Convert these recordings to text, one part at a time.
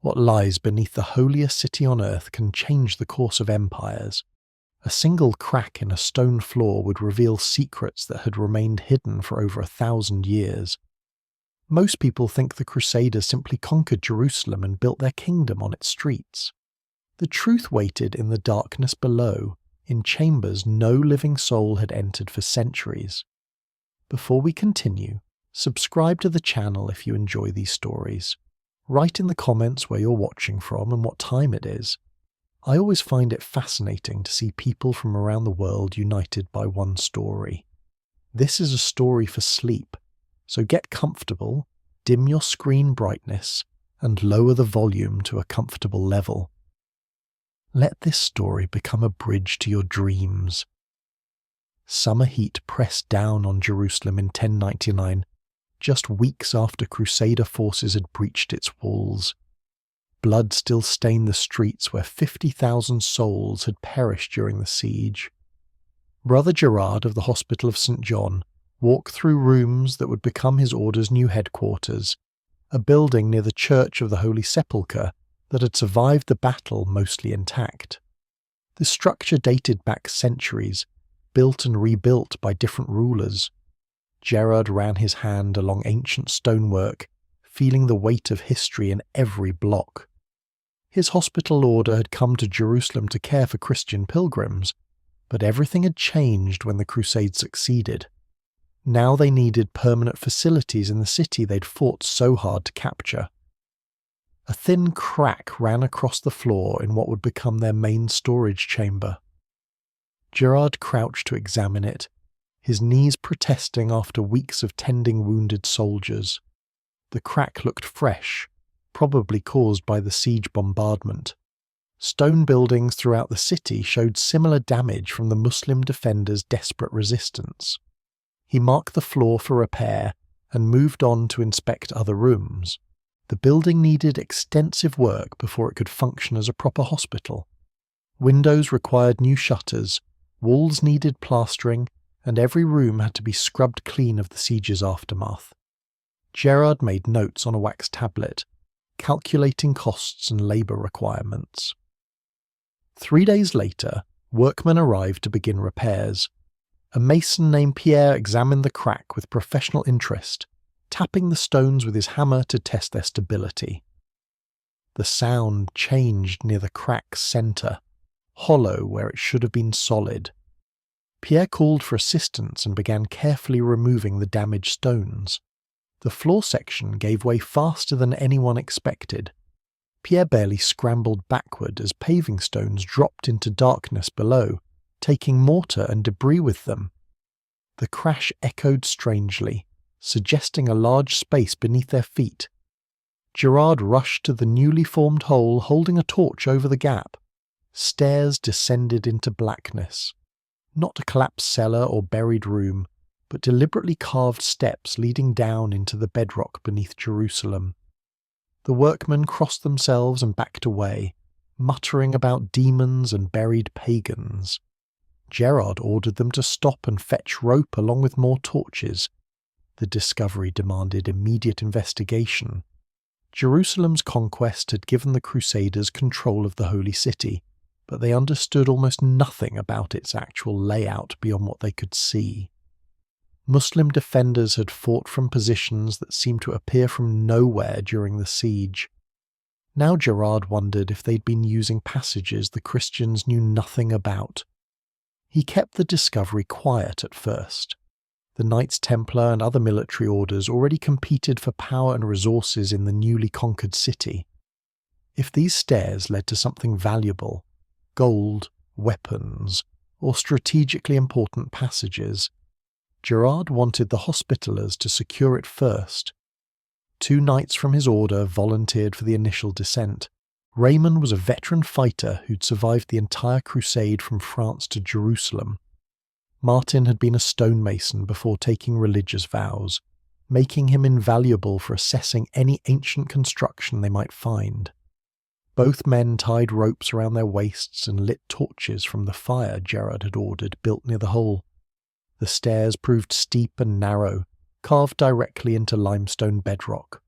What lies beneath the holiest city on earth can change the course of empires. A single crack in a stone floor would reveal secrets that had remained hidden for over 1,000 years. Most people think the Crusaders simply conquered Jerusalem and built their kingdom on its streets. The truth waited in the darkness below, in chambers no living soul had entered for centuries. Before we continue, subscribe to the channel if you enjoy these stories. Write in the comments where you're watching from and what time it is. I always find it fascinating to see people from around the world united by one story. This is a story for sleep, so get comfortable, dim your screen brightness, and lower the volume to a comfortable level. Let this story become a bridge to your dreams. Summer heat pressed down on Jerusalem in 1099, just weeks after Crusader forces had breached its walls. Blood still stained the streets where 50,000 souls had perished during the siege. Brother Gerard of the Hospital of St. John walked through rooms that would become his order's new headquarters, a building near the Church of the Holy Sepulchre that had survived the battle mostly intact. The structure dated back centuries, built and rebuilt by different rulers. Gerard ran his hand along ancient stonework, feeling the weight of history in every block. His hospital order had come to Jerusalem to care for Christian pilgrims, but everything had changed when the Crusade succeeded. Now they needed permanent facilities in the city they'd fought so hard to capture. A thin crack ran across the floor in what would become their main storage chamber. Gerard crouched to examine it, his knees protesting after weeks of tending wounded soldiers. The crack looked fresh, probably caused by the siege bombardment. Stone buildings throughout the city showed similar damage from the Muslim defenders' desperate resistance. He marked the floor for repair and moved on to inspect other rooms. The building needed extensive work before it could function as a proper hospital. Windows required new shutters, walls needed plastering, and every room had to be scrubbed clean of the siege's aftermath. Gerard made notes on a wax tablet, calculating costs and labour requirements. 3 days later, workmen arrived to begin repairs. A mason named Pierre examined the crack with professional interest, tapping the stones with his hammer to test their stability. The sound changed near the crack's centre, hollow where it should have been solid. Pierre called for assistance and began carefully removing the damaged stones. The floor section gave way faster than anyone expected. Pierre barely scrambled backward as paving stones dropped into darkness below, taking mortar and debris with them. The crash echoed strangely, suggesting a large space beneath their feet. Gerard rushed to the newly formed hole, holding a torch over the gap. Stairs descended into blackness. Not a collapsed cellar or buried room, but deliberately carved steps leading down into the bedrock beneath Jerusalem. The workmen crossed themselves and backed away, muttering about demons and buried pagans. Gerard ordered them to stop and fetch rope along with more torches. The discovery demanded immediate investigation. Jerusalem's conquest had given the Crusaders control of the Holy City, but they understood almost nothing about its actual layout beyond what they could see. Muslim defenders had fought from positions that seemed to appear from nowhere during the siege. Now Gerard wondered if they'd been using passages the Christians knew nothing about. He kept the discovery quiet at first. The Knights Templar and other military orders already competed for power and resources in the newly conquered city. If these stairs led to something valuable, gold, weapons, or strategically important passages, Gerard wanted the Hospitallers to secure it first. 2 knights from his order volunteered for the initial descent. Raymond was a veteran fighter who'd survived the entire crusade from France to Jerusalem. Martin had been a stonemason before taking religious vows, making him invaluable for assessing any ancient construction they might find. Both men tied ropes around their waists and lit torches from the fire Gerard had ordered built near the hole. The stairs proved steep and narrow, carved directly into limestone bedrock.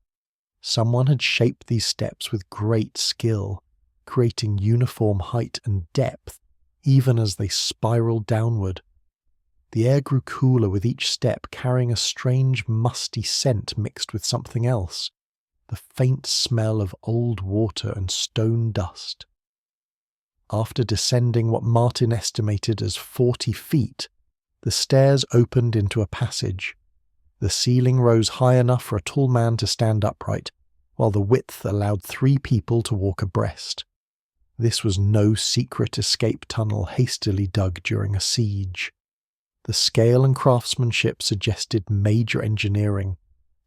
Someone had shaped these steps with great skill, creating uniform height and depth, even as they spiraled downward. The air grew cooler with each step, carrying a strange musty scent mixed with something else, the faint smell of old water and stone dust. After descending what Martin estimated as 40 feet, the stairs opened into a passage. The ceiling rose high enough for a tall man to stand upright, while the width allowed 3 people to walk abreast. This was no secret escape tunnel hastily dug during a siege. The scale and craftsmanship suggested major engineering,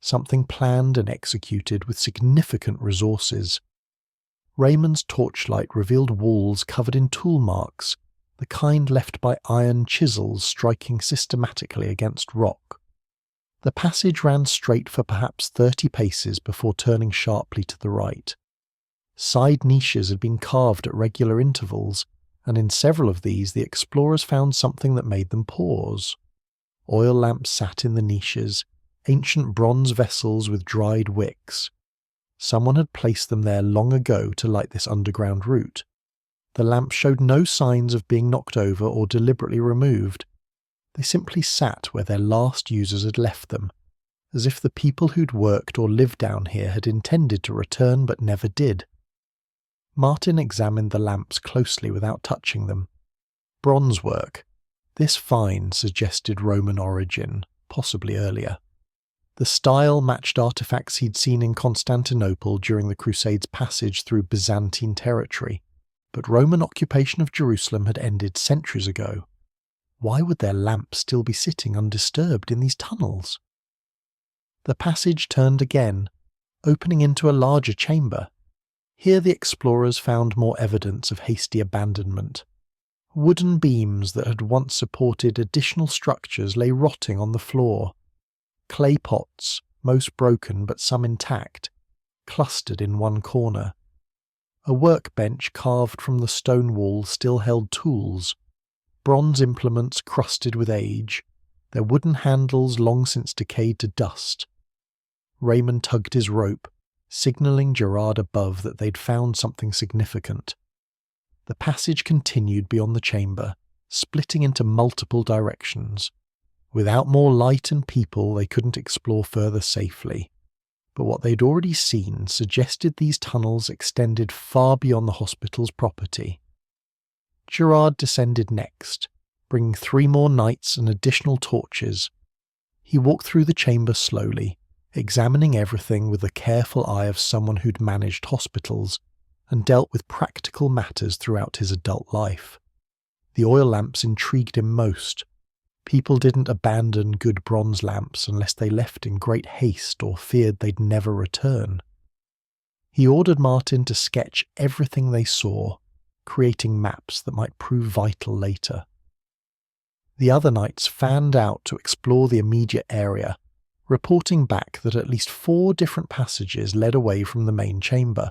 something planned and executed with significant resources. Raymond's torchlight revealed walls covered in tool marks, the kind left by iron chisels striking systematically against rock. The passage ran straight for perhaps 30 paces before turning sharply to the right. Side niches had been carved at regular intervals, and in several of these the explorers found something that made them pause. Oil lamps sat in the niches, ancient bronze vessels with dried wicks. Someone had placed them there long ago to light this underground route. The lamps showed no signs of being knocked over or deliberately removed. They simply sat where their last users had left them, as if the people who'd worked or lived down here had intended to return but never did. Martin examined the lamps closely without touching them. Bronze work. This find suggested Roman origin, possibly earlier. The style matched artifacts he'd seen in Constantinople during the Crusades' passage through Byzantine territory, but Roman occupation of Jerusalem had ended centuries ago. Why would their lamps still be sitting undisturbed in these tunnels? The passage turned again, opening into a larger chamber. Here the explorers found more evidence of hasty abandonment. Wooden beams that had once supported additional structures lay rotting on the floor. Clay pots, most broken but some intact, clustered in one corner. A workbench carved from the stone wall still held tools, bronze implements crusted with age, their wooden handles long since decayed to dust. Raymond tugged his rope, signalling Gerard above that they'd found something significant. The passage continued beyond the chamber, splitting into multiple directions. Without more light and people, they couldn't explore further safely. But what they'd already seen suggested these tunnels extended far beyond the hospital's property. Gerard descended next, bringing 3 more knights and additional torches. He walked through the chamber slowly, examining everything with the careful eye of someone who'd managed hospitals and dealt with practical matters throughout his adult life. The oil lamps intrigued him most. People didn't abandon good bronze lamps unless they left in great haste or feared they'd never return. He ordered Martin to sketch everything they saw, creating maps that might prove vital later. The other knights fanned out to explore the immediate area, reporting back that at least 4 different passages led away from the main chamber.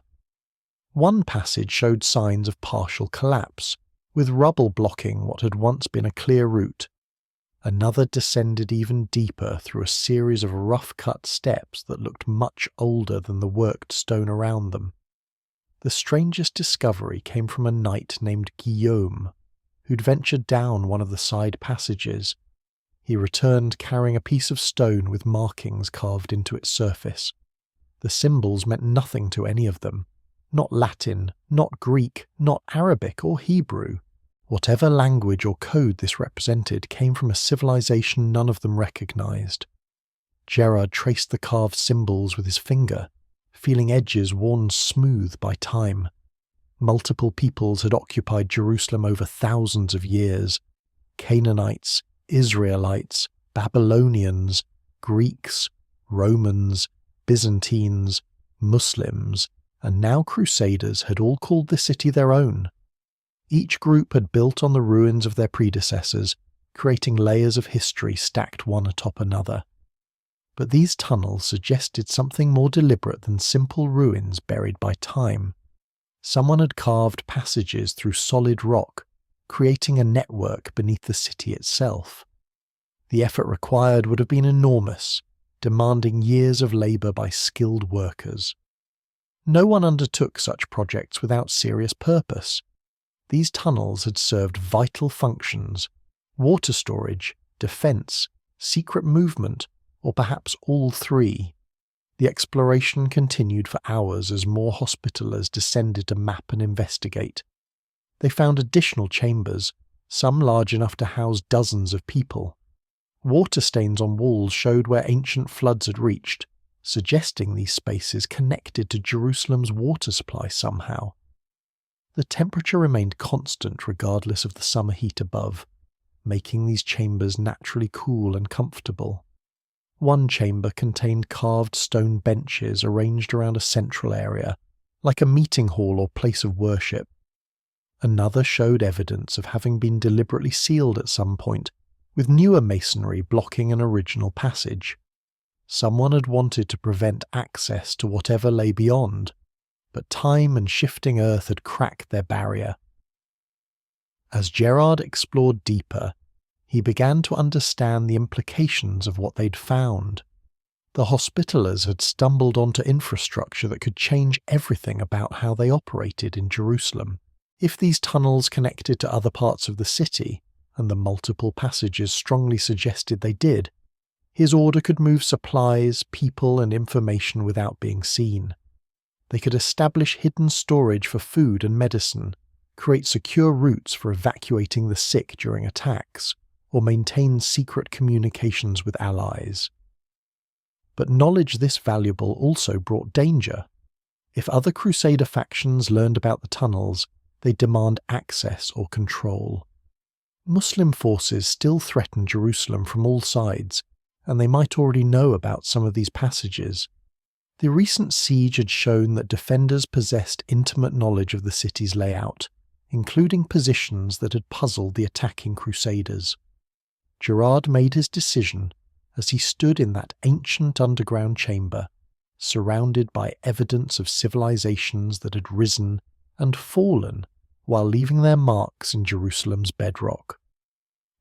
One passage showed signs of partial collapse, with rubble blocking what had once been a clear route. Another descended even deeper through a series of rough-cut steps that looked much older than the worked stone around them. The strangest discovery came from a knight named Guillaume, who'd ventured down one of the side passages. He returned carrying a piece of stone with markings carved into its surface. The symbols meant nothing to any of them. Not Latin, not Greek, not Arabic or Hebrew. Whatever language or code this represented came from a civilization none of them recognized. Gerard traced the carved symbols with his finger, feeling edges worn smooth by time. Multiple peoples had occupied Jerusalem over thousands of years. Canaanites, Israelites, Babylonians, Greeks, Romans, Byzantines, Muslims, and now Crusaders had all called the city their own. Each group had built on the ruins of their predecessors, creating layers of history stacked one atop another. But these tunnels suggested something more deliberate than simple ruins buried by time. Someone had carved passages through solid rock, creating a network beneath the city itself. The effort required would have been enormous, demanding years of labour by skilled workers. No one undertook such projects without serious purpose. These tunnels had served vital functions: water storage, defence, secret movement, or perhaps all three. The exploration continued for hours as more Hospitallers descended to map and investigate. They found additional chambers, some large enough to house dozens of people. Water stains on walls showed where ancient floods had reached, suggesting these spaces connected to Jerusalem's water supply somehow. The temperature remained constant regardless of the summer heat above, making these chambers naturally cool and comfortable. One chamber contained carved stone benches arranged around a central area, like a meeting hall or place of worship. Another showed evidence of having been deliberately sealed at some point, with newer masonry blocking an original passage. Someone had wanted to prevent access to whatever lay beyond, but time and shifting earth had cracked their barrier. As Gerard explored deeper, he began to understand the implications of what they'd found. The Hospitallers had stumbled onto infrastructure that could change everything about how they operated in Jerusalem. If these tunnels connected to other parts of the city, and the multiple passages strongly suggested they did, his order could move supplies, people, and information without being seen. They could establish hidden storage for food and medicine, create secure routes for evacuating the sick during attacks, or maintain secret communications with allies. But knowledge this valuable also brought danger. If other Crusader factions learned about the tunnels, they'd demand access or control. Muslim forces still threatened Jerusalem from all sides, and they might already know about some of these passages. The recent siege had shown that defenders possessed intimate knowledge of the city's layout, including positions that had puzzled the attacking Crusaders. Gerard made his decision as he stood in that ancient underground chamber, surrounded by evidence of civilizations that had risen and fallen while leaving their marks in Jerusalem's bedrock.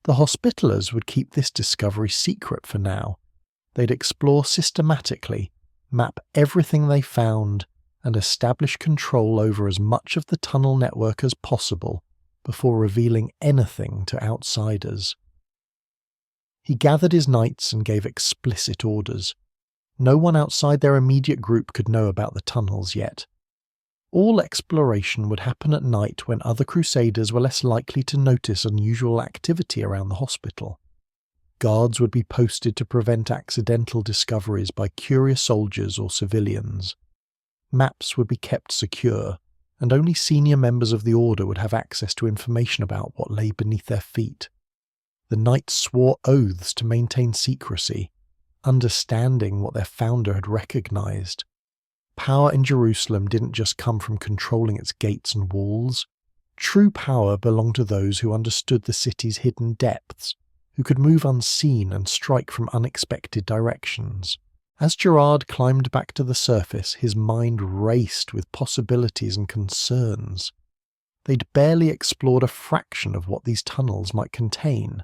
The Hospitallers would keep this discovery secret for now. They'd explore systematically, map everything they found, and establish control over as much of the tunnel network as possible before revealing anything to outsiders. He gathered his knights and gave explicit orders. No one outside their immediate group could know about the tunnels yet. All exploration would happen at night when other Crusaders were less likely to notice unusual activity around the hospital. Guards would be posted to prevent accidental discoveries by curious soldiers or civilians. Maps would be kept secure, and only senior members of the Order would have access to information about what lay beneath their feet. The knights swore oaths to maintain secrecy, understanding what their founder had recognized. Power in Jerusalem didn't just come from controlling its gates and walls. True power belonged to those who understood the city's hidden depths, who could move unseen and strike from unexpected directions. As Gerard climbed back to the surface, his mind raced with possibilities and concerns. They'd barely explored a fraction of what these tunnels might contain.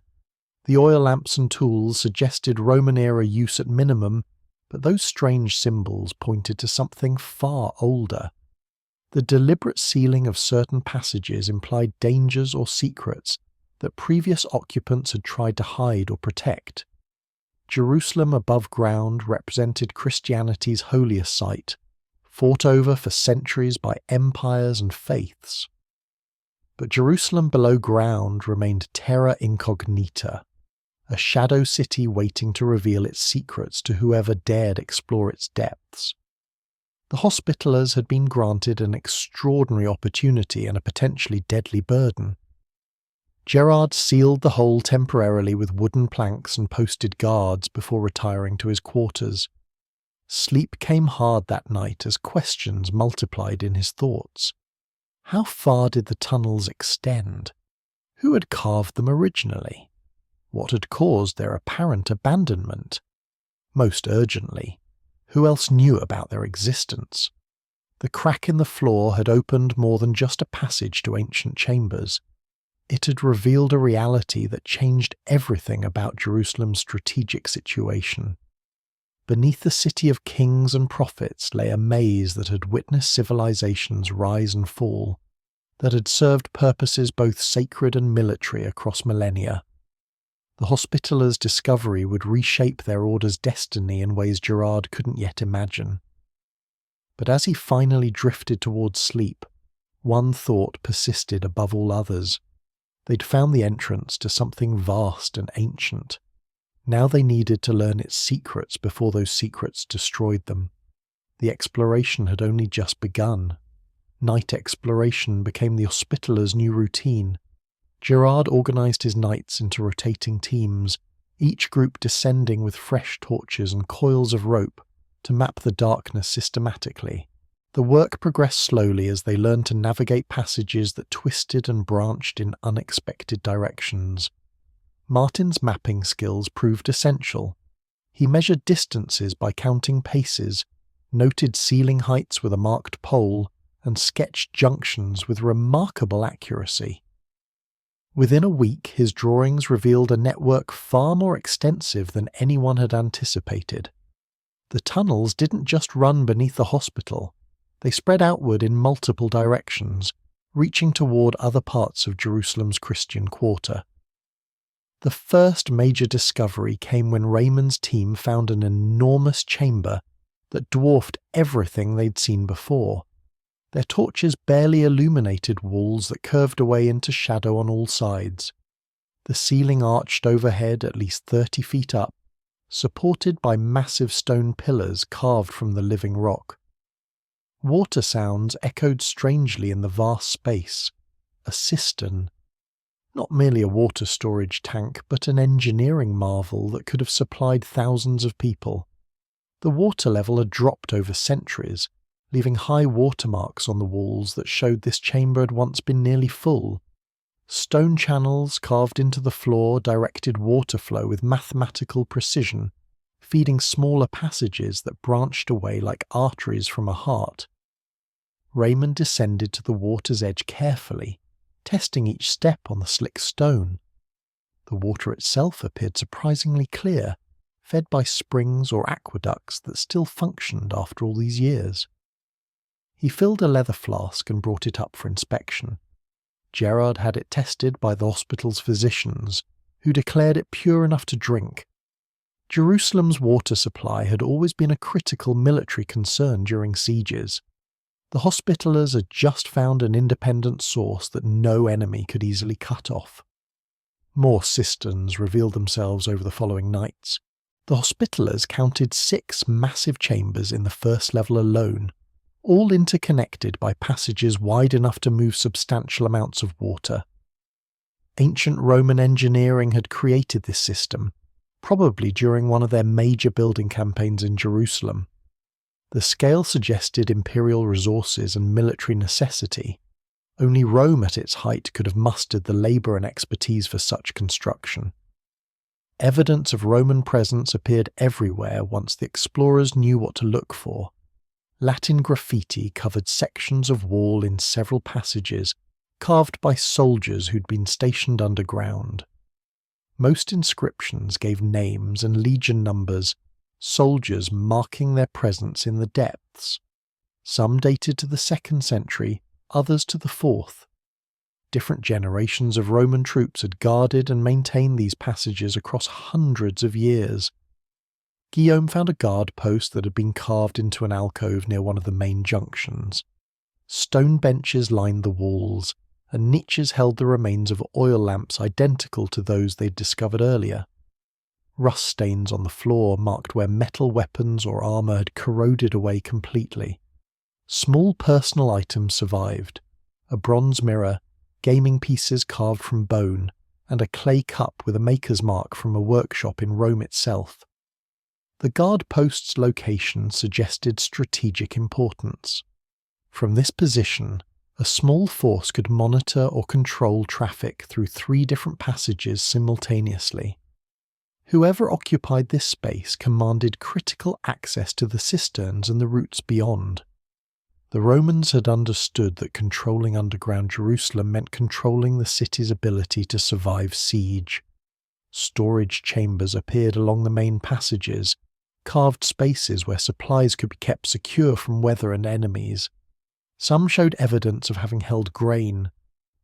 The oil lamps and tools suggested Roman-era use at minimum, but those strange symbols pointed to something far older. The deliberate sealing of certain passages implied dangers or secrets that previous occupants had tried to hide or protect. Jerusalem above ground represented Christianity's holiest site, fought over for centuries by empires and faiths. But Jerusalem below ground remained terra incognita, a shadow city waiting to reveal its secrets to whoever dared explore its depths. The Hospitallers had been granted an extraordinary opportunity and a potentially deadly burden. Gerard sealed the hole temporarily with wooden planks and posted guards before retiring to his quarters. Sleep came hard that night as questions multiplied in his thoughts. How far did the tunnels extend? Who had carved them originally? What had caused their apparent abandonment? Most urgently, who else knew about their existence? The crack in the floor had opened more than just a passage to ancient chambers. It had revealed a reality that changed everything about Jerusalem's strategic situation. Beneath the city of kings and prophets lay a maze that had witnessed civilizations rise and fall, that had served purposes both sacred and military across millennia. The Hospitallers' discovery would reshape their order's destiny in ways Gerard couldn't yet imagine. But as he finally drifted towards sleep, one thought persisted above all others. They'd found the entrance to something vast and ancient. Now they needed to learn its secrets before those secrets destroyed them. The exploration had only just begun. Night exploration became the Hospitallers' new routine. Gerard organised his nights into rotating teams, each group descending with fresh torches and coils of rope to map the darkness systematically. The work progressed slowly as they learned to navigate passages that twisted and branched in unexpected directions. Martin's mapping skills proved essential. He measured distances by counting paces, noted ceiling heights with a marked pole, and sketched junctions with remarkable accuracy. Within a week, his drawings revealed a network far more extensive than anyone had anticipated. The tunnels didn't just run beneath the hospital. They spread outward in multiple directions, reaching toward other parts of Jerusalem's Christian quarter. The first major discovery came when Raymond's team found an enormous chamber that dwarfed everything they'd seen before. Their torches barely illuminated walls that curved away into shadow on all sides. The ceiling arched overhead at least 30 feet up, supported by massive stone pillars carved from the living rock. Water sounds echoed strangely in the vast space. A cistern. Not merely a water storage tank, but an engineering marvel that could have supplied thousands of people. The water level had dropped over centuries, leaving high watermarks on the walls that showed this chamber had once been nearly full. Stone channels carved into the floor directed water flow with mathematical precision, feeding smaller passages that branched away like arteries from a heart. Raymond descended to the water's edge carefully, testing each step on the slick stone. The water itself appeared surprisingly clear, fed by springs or aqueducts that still functioned after all these years. He filled a leather flask and brought it up for inspection. Gerard had it tested by the hospital's physicians, who declared it pure enough to drink. Jerusalem's water supply had always been a critical military concern during sieges. The Hospitallers had just found an independent source that no enemy could easily cut off. More cisterns revealed themselves over the following nights. The Hospitallers counted 6 massive chambers in the first level alone, all interconnected by passages wide enough to move substantial amounts of water. Ancient Roman engineering had created this system, probably during one of their major building campaigns in Jerusalem. The scale suggested imperial resources and military necessity. Only Rome at its height could have mustered the labour and expertise for such construction. Evidence of Roman presence appeared everywhere once the explorers knew what to look for. Latin graffiti covered sections of wall in several passages, carved by soldiers who'd been stationed underground. Most inscriptions gave names and legion numbers, soldiers marking their presence in the depths. Some dated to the 2nd century, others to the 4th. Different generations of Roman troops had guarded and maintained these passages across hundreds of years. Guillaume found a guard post that had been carved into an alcove near one of the main junctions. Stone benches lined the walls, and niches held the remains of oil lamps identical to those they'd discovered earlier. Rust stains on the floor marked where metal weapons or armour had corroded away completely. Small personal items survived: a bronze mirror, gaming pieces carved from bone, and a clay cup with a maker's mark from a workshop in Rome itself. The guard post's location suggested strategic importance. From this position, a small force could monitor or control traffic through 3 different passages simultaneously. Whoever occupied this space commanded critical access to the cisterns and the routes beyond. The Romans had understood that controlling underground Jerusalem meant controlling the city's ability to survive siege. Storage chambers appeared along the main passages, carved spaces where supplies could be kept secure from weather and enemies. Some showed evidence of having held grain.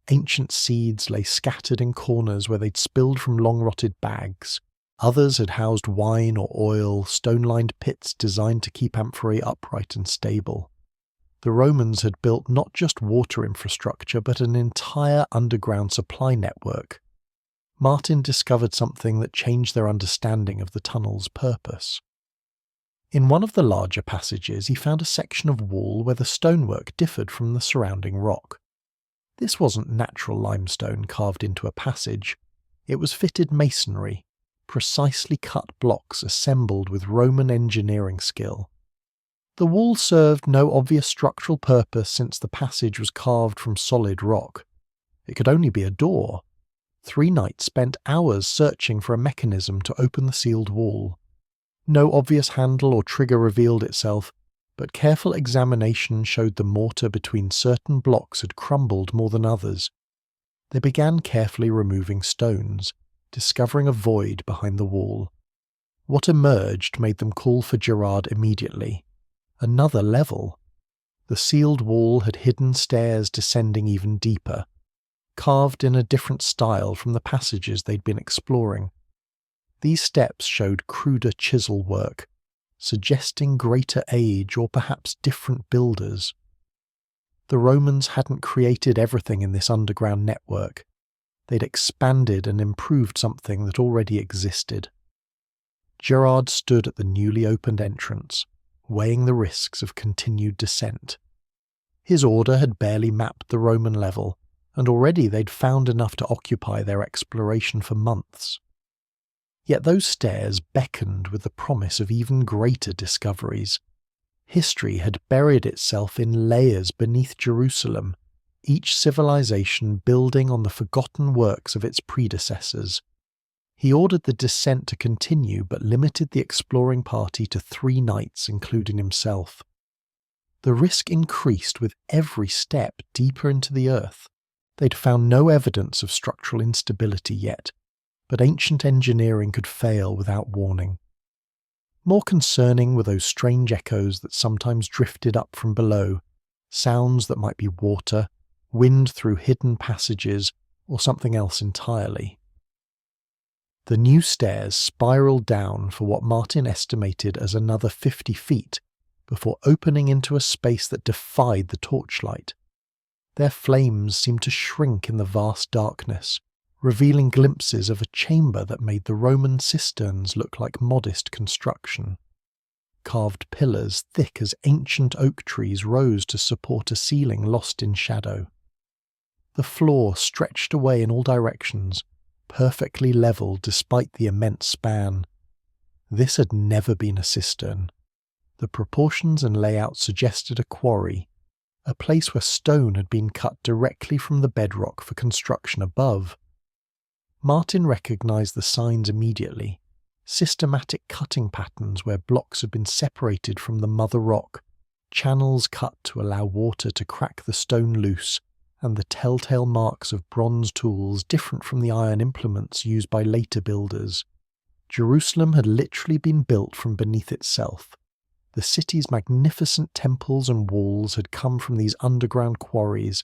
Ancient seeds lay scattered in corners where they'd spilled from long-rotted bags. Others had housed wine or oil, stone-lined pits designed to keep amphorae upright and stable. The Romans had built not just water infrastructure, but an entire underground supply network. Martin discovered something that changed their understanding of the tunnel's purpose. In one of the larger passages, he found a section of wall where the stonework differed from the surrounding rock. This wasn't natural limestone carved into a passage. It was fitted masonry, precisely cut blocks assembled with Roman engineering skill. The wall served no obvious structural purpose since the passage was carved from solid rock. It could only be a door. 3 knights spent hours searching for a mechanism to open the sealed wall. No obvious handle or trigger revealed itself, but careful examination showed the mortar between certain blocks had crumbled more than others. They began carefully removing stones, discovering a void behind the wall. What emerged made them call for Gerard immediately. Another level. The sealed wall had hidden stairs descending even deeper, carved in a different style from the passages they'd been exploring. These steps showed cruder chisel work, suggesting greater age or perhaps different builders. The Romans hadn't created everything in this underground network. They'd expanded and improved something that already existed. Gerard stood at the newly opened entrance, weighing the risks of continued descent. His order had barely mapped the Roman level, and already they'd found enough to occupy their exploration for months. Yet those stairs beckoned with the promise of even greater discoveries. History had buried itself in layers beneath Jerusalem, each civilization building on the forgotten works of its predecessors. He ordered the descent to continue, but limited the exploring party to 3 knights, including himself. The risk increased with every step deeper into the earth. They'd found no evidence of structural instability yet, but ancient engineering could fail without warning. More concerning were those strange echoes that sometimes drifted up from below, sounds that might be water, wind through hidden passages, or something else entirely. The new stairs spiraled down for what Martin estimated as another 50 feet before opening into a space that defied the torchlight. Their flames seemed to shrink in the vast darkness, revealing glimpses of a chamber that made the Roman cisterns look like modest construction. Carved pillars thick as ancient oak trees rose to support a ceiling lost in shadow. The floor stretched away in all directions, perfectly level despite the immense span. This had never been a cistern. The proportions and layout suggested a quarry, a place where stone had been cut directly from the bedrock for construction above. Martin recognized the signs immediately, systematic cutting patterns where blocks had been separated from the mother rock, channels cut to allow water to crack the stone loose, and the telltale marks of bronze tools different from the iron implements used by later builders. Jerusalem had literally been built from beneath itself. The city's magnificent temples and walls had come from these underground quarries,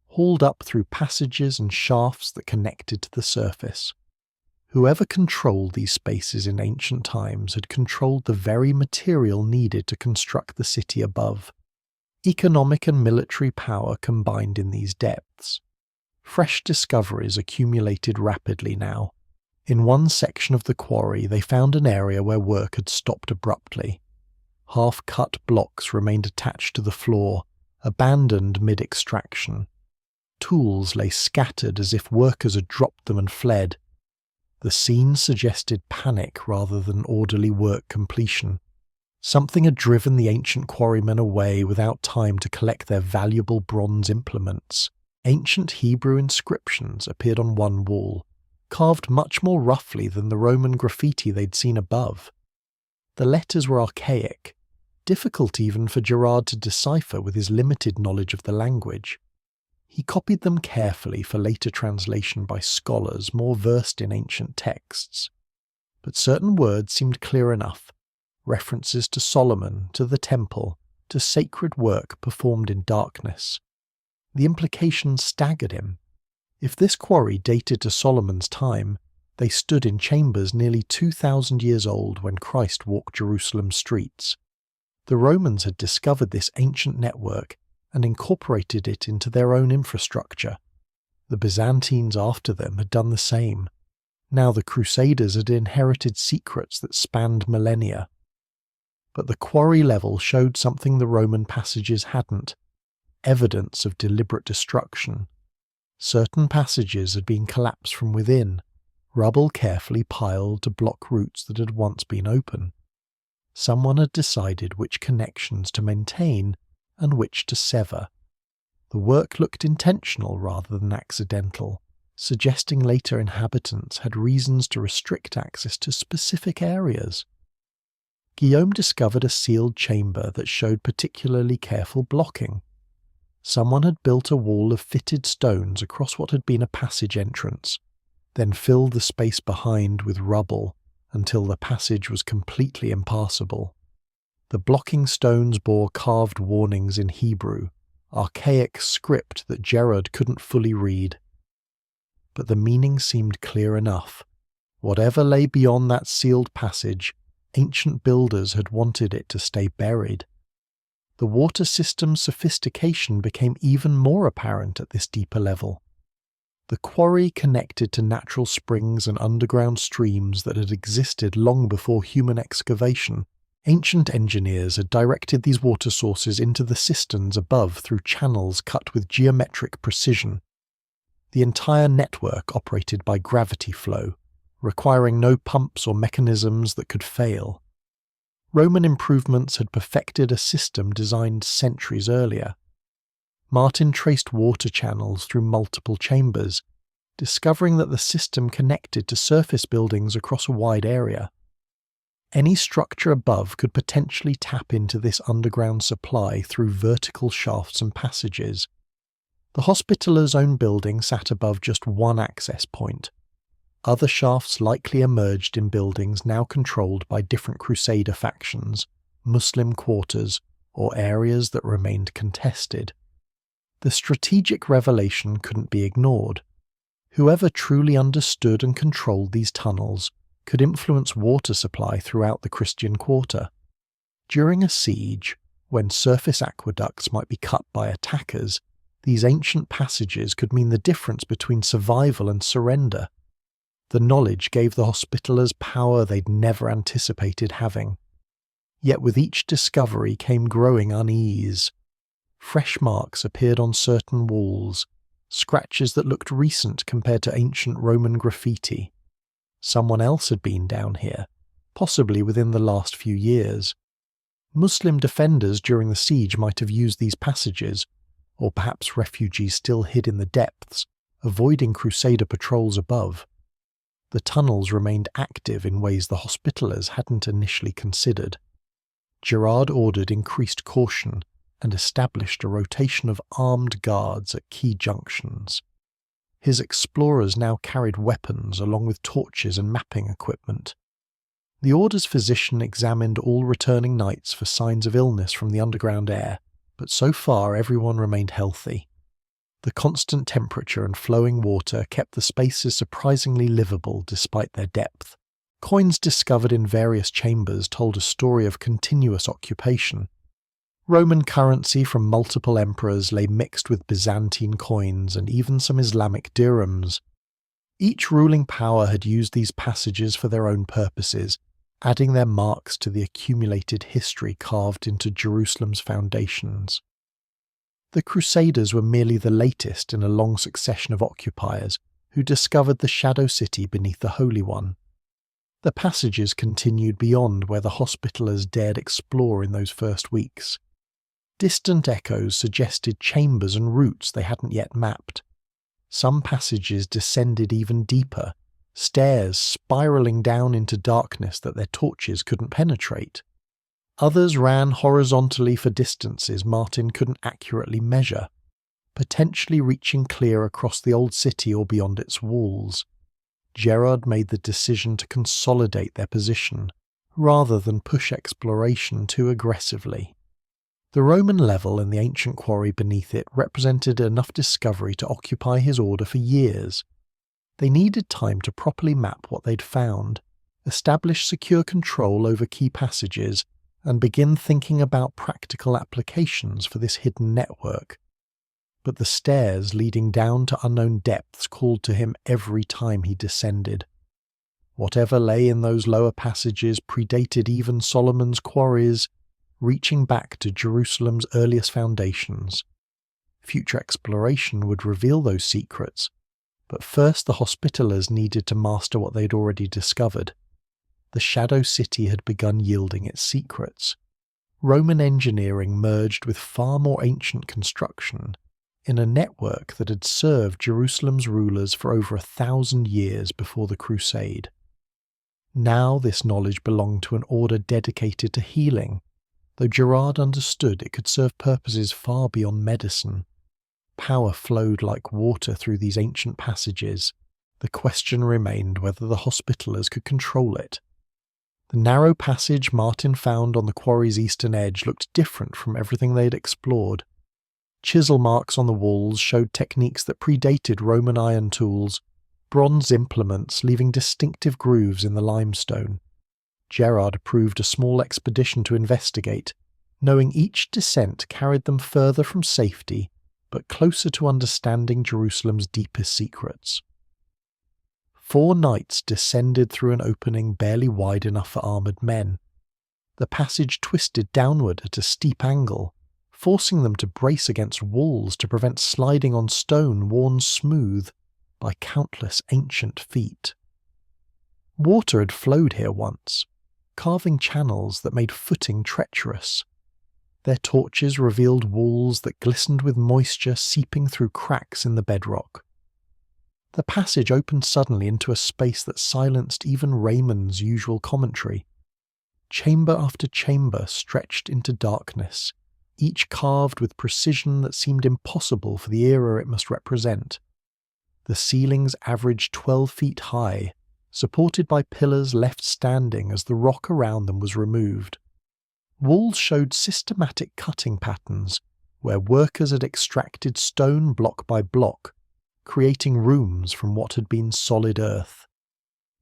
hauled up through passages and shafts that connected to the surface. Whoever controlled these spaces in ancient times had controlled the very material needed to construct the city above. Economic and military power combined in these depths. Fresh discoveries accumulated rapidly now. In one section of the quarry they found an area where work had stopped abruptly. Half-cut blocks remained attached to the floor, abandoned mid-extraction. Tools lay scattered as if workers had dropped them and fled. The scene suggested panic rather than orderly work completion. Something had driven the ancient quarrymen away without time to collect their valuable bronze implements. Ancient Hebrew inscriptions appeared on one wall, carved much more roughly than the Roman graffiti they'd seen above. The letters were archaic, difficult even for Gerard to decipher with his limited knowledge of the language. He copied them carefully for later translation by scholars more versed in ancient texts. But certain words seemed clear enough: references to Solomon, to the temple, to sacred work performed in darkness. The implications staggered him. If this quarry dated to Solomon's time, they stood in chambers nearly 2,000 years old when Christ walked Jerusalem's streets. The Romans had discovered this ancient network and incorporated it into their own infrastructure. The Byzantines after them had done the same. Now the Crusaders had inherited secrets that spanned millennia. But the quarry level showed something the Roman passages hadn't: evidence of deliberate destruction. Certain passages had been collapsed from within, rubble carefully piled to block routes that had once been open. Someone had decided which connections to maintain and which to sever. The work looked intentional rather than accidental, suggesting later inhabitants had reasons to restrict access to specific areas. Guillaume discovered a sealed chamber that showed particularly careful blocking. Someone had built a wall of fitted stones across what had been a passage entrance, then filled the space behind with rubble until the passage was completely impassable. The blocking stones bore carved warnings in Hebrew, archaic script that Gerard couldn't fully read. But the meaning seemed clear enough. Whatever lay beyond that sealed passage, ancient builders had wanted it to stay buried. The water system's sophistication became even more apparent at this deeper level. The quarry connected to natural springs and underground streams that had existed long before human excavation. Ancient engineers had directed these water sources into the cisterns above through channels cut with geometric precision. The entire network operated by gravity flow, requiring no pumps or mechanisms that could fail. Roman improvements had perfected a system designed centuries earlier. Martin traced water channels through multiple chambers, discovering that the system connected to surface buildings across a wide area. Any structure above could potentially tap into this underground supply through vertical shafts and passages. The Hospitaler's own building sat above just one access point. Other shafts likely emerged in buildings now controlled by different Crusader factions, Muslim quarters, or areas that remained contested. The strategic revelation couldn't be ignored. Whoever truly understood and controlled these tunnels could influence water supply throughout the Christian quarter. During a siege, when surface aqueducts might be cut by attackers, these ancient passages could mean the difference between survival and surrender. The knowledge gave the Hospitallers power they'd never anticipated having. Yet with each discovery came growing unease. Fresh marks appeared on certain walls, scratches that looked recent compared to ancient Roman graffiti. Someone else had been down here, possibly within the last few years. Muslim defenders during the siege might have used these passages, or perhaps refugees still hid in the depths, avoiding Crusader patrols above. The tunnels remained active in ways the Hospitallers hadn't initially considered. Gerard ordered increased caution and established a rotation of armed guards at key junctions. His explorers now carried weapons along with torches and mapping equipment. The Order's physician examined all returning knights for signs of illness from the underground air, but so far everyone remained healthy. The constant temperature and flowing water kept the spaces surprisingly livable despite their depth. Coins discovered in various chambers told a story of continuous occupation. Roman currency from multiple emperors lay mixed with Byzantine coins and even some Islamic dirhams. Each ruling power had used these passages for their own purposes, adding their marks to the accumulated history carved into Jerusalem's foundations. The Crusaders were merely the latest in a long succession of occupiers who discovered the shadow city beneath the Holy One. The passages continued beyond where the Hospitallers dared explore in those first weeks. Distant echoes suggested chambers and routes they hadn't yet mapped. Some passages descended even deeper, stairs spiralling down into darkness that their torches couldn't penetrate. Others ran horizontally for distances Martin couldn't accurately measure, potentially reaching clear across the old city or beyond its walls. Gerard made the decision to consolidate their position, rather than push exploration too aggressively. The Roman level and the ancient quarry beneath it represented enough discovery to occupy his order for years. They needed time to properly map what they'd found, establish secure control over key passages, and begin thinking about practical applications for this hidden network. But the stairs leading down to unknown depths called to him every time he descended. Whatever lay in those lower passages predated even Solomon's quarries, reaching back to Jerusalem's earliest foundations. Future exploration would reveal those secrets, but first the Hospitallers needed to master what they'd already discovered. The Shadow City had begun yielding its secrets. Roman engineering merged with far more ancient construction in a network that had served Jerusalem's rulers for over 1,000 years before the Crusade. Now this knowledge belonged to an order dedicated to healing, though Gerard understood it could serve purposes far beyond medicine. Power flowed like water through these ancient passages. The question remained whether the Hospitallers could control it. The narrow passage Martin found on the quarry's eastern edge looked different from everything they'd explored. Chisel marks on the walls showed techniques that predated Roman iron tools, bronze implements leaving distinctive grooves in the limestone. Gerard approved a small expedition to investigate, knowing each descent carried them further from safety, but closer to understanding Jerusalem's deepest secrets. 4 knights descended through an opening barely wide enough for armoured men. The passage twisted downward at a steep angle, forcing them to brace against walls to prevent sliding on stone worn smooth by countless ancient feet. Water had flowed here once, carving channels that made footing treacherous. Their torches revealed walls that glistened with moisture seeping through cracks in the bedrock. The passage opened suddenly into a space that silenced even Raymond's usual commentary. Chamber after chamber stretched into darkness, each carved with precision that seemed impossible for the era it must represent. The ceilings averaged 12 feet high, supported by pillars left standing as the rock around them was removed. Walls showed systematic cutting patterns, where workers had extracted stone block by block, creating rooms from what had been solid earth.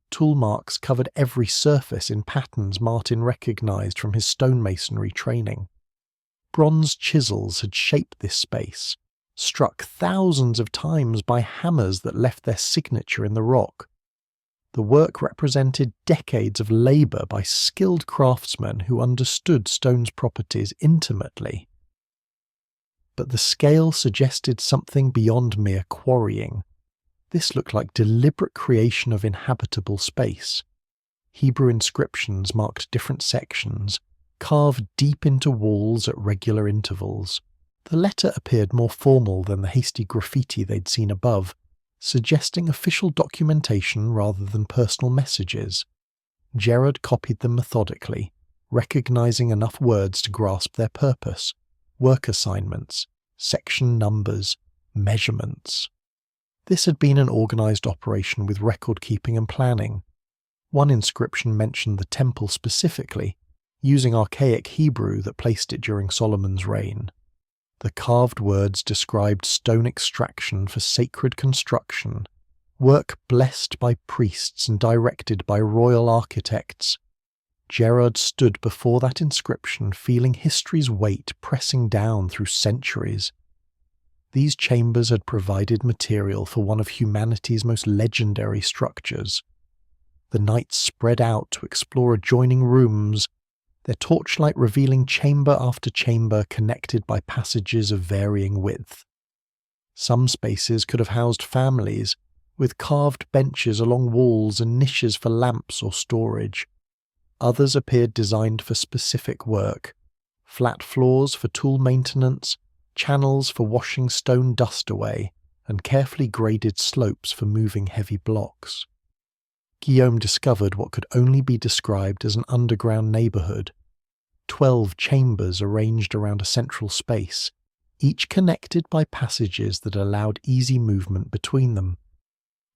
Tool marks covered every surface in patterns Martin recognized from his stonemasonry training. Bronze chisels had shaped this space, struck thousands of times by hammers that left their signature in the rock. The work represented decades of labour by skilled craftsmen who understood stone's properties intimately. But the scale suggested something beyond mere quarrying. This looked like deliberate creation of inhabitable space. Hebrew inscriptions marked different sections, carved deep into walls at regular intervals. The letter appeared more formal than the hasty graffiti they'd seen above, suggesting official documentation rather than personal messages. Gerard copied them methodically, recognizing enough words to grasp their purpose: work assignments, section numbers, measurements. This had been an organized operation with record-keeping and planning. One inscription mentioned the temple specifically, using archaic Hebrew that placed it during Solomon's reign. The carved words described stone extraction for sacred construction, work blessed by priests and directed by royal architects. Gerard stood before that inscription feeling history's weight pressing down through centuries. These chambers had provided material for one of humanity's most legendary structures. The knights spread out to explore adjoining rooms, their torchlight revealing chamber after chamber connected by passages of varying width. Some spaces could have housed families, with carved benches along walls and niches for lamps or storage. Others appeared designed for specific work: flat floors for tool maintenance, channels for washing stone dust away, and carefully graded slopes for moving heavy blocks. Guillaume discovered what could only be described as an underground neighbourhood. 12 chambers arranged around a central space, each connected by passages that allowed easy movement between them.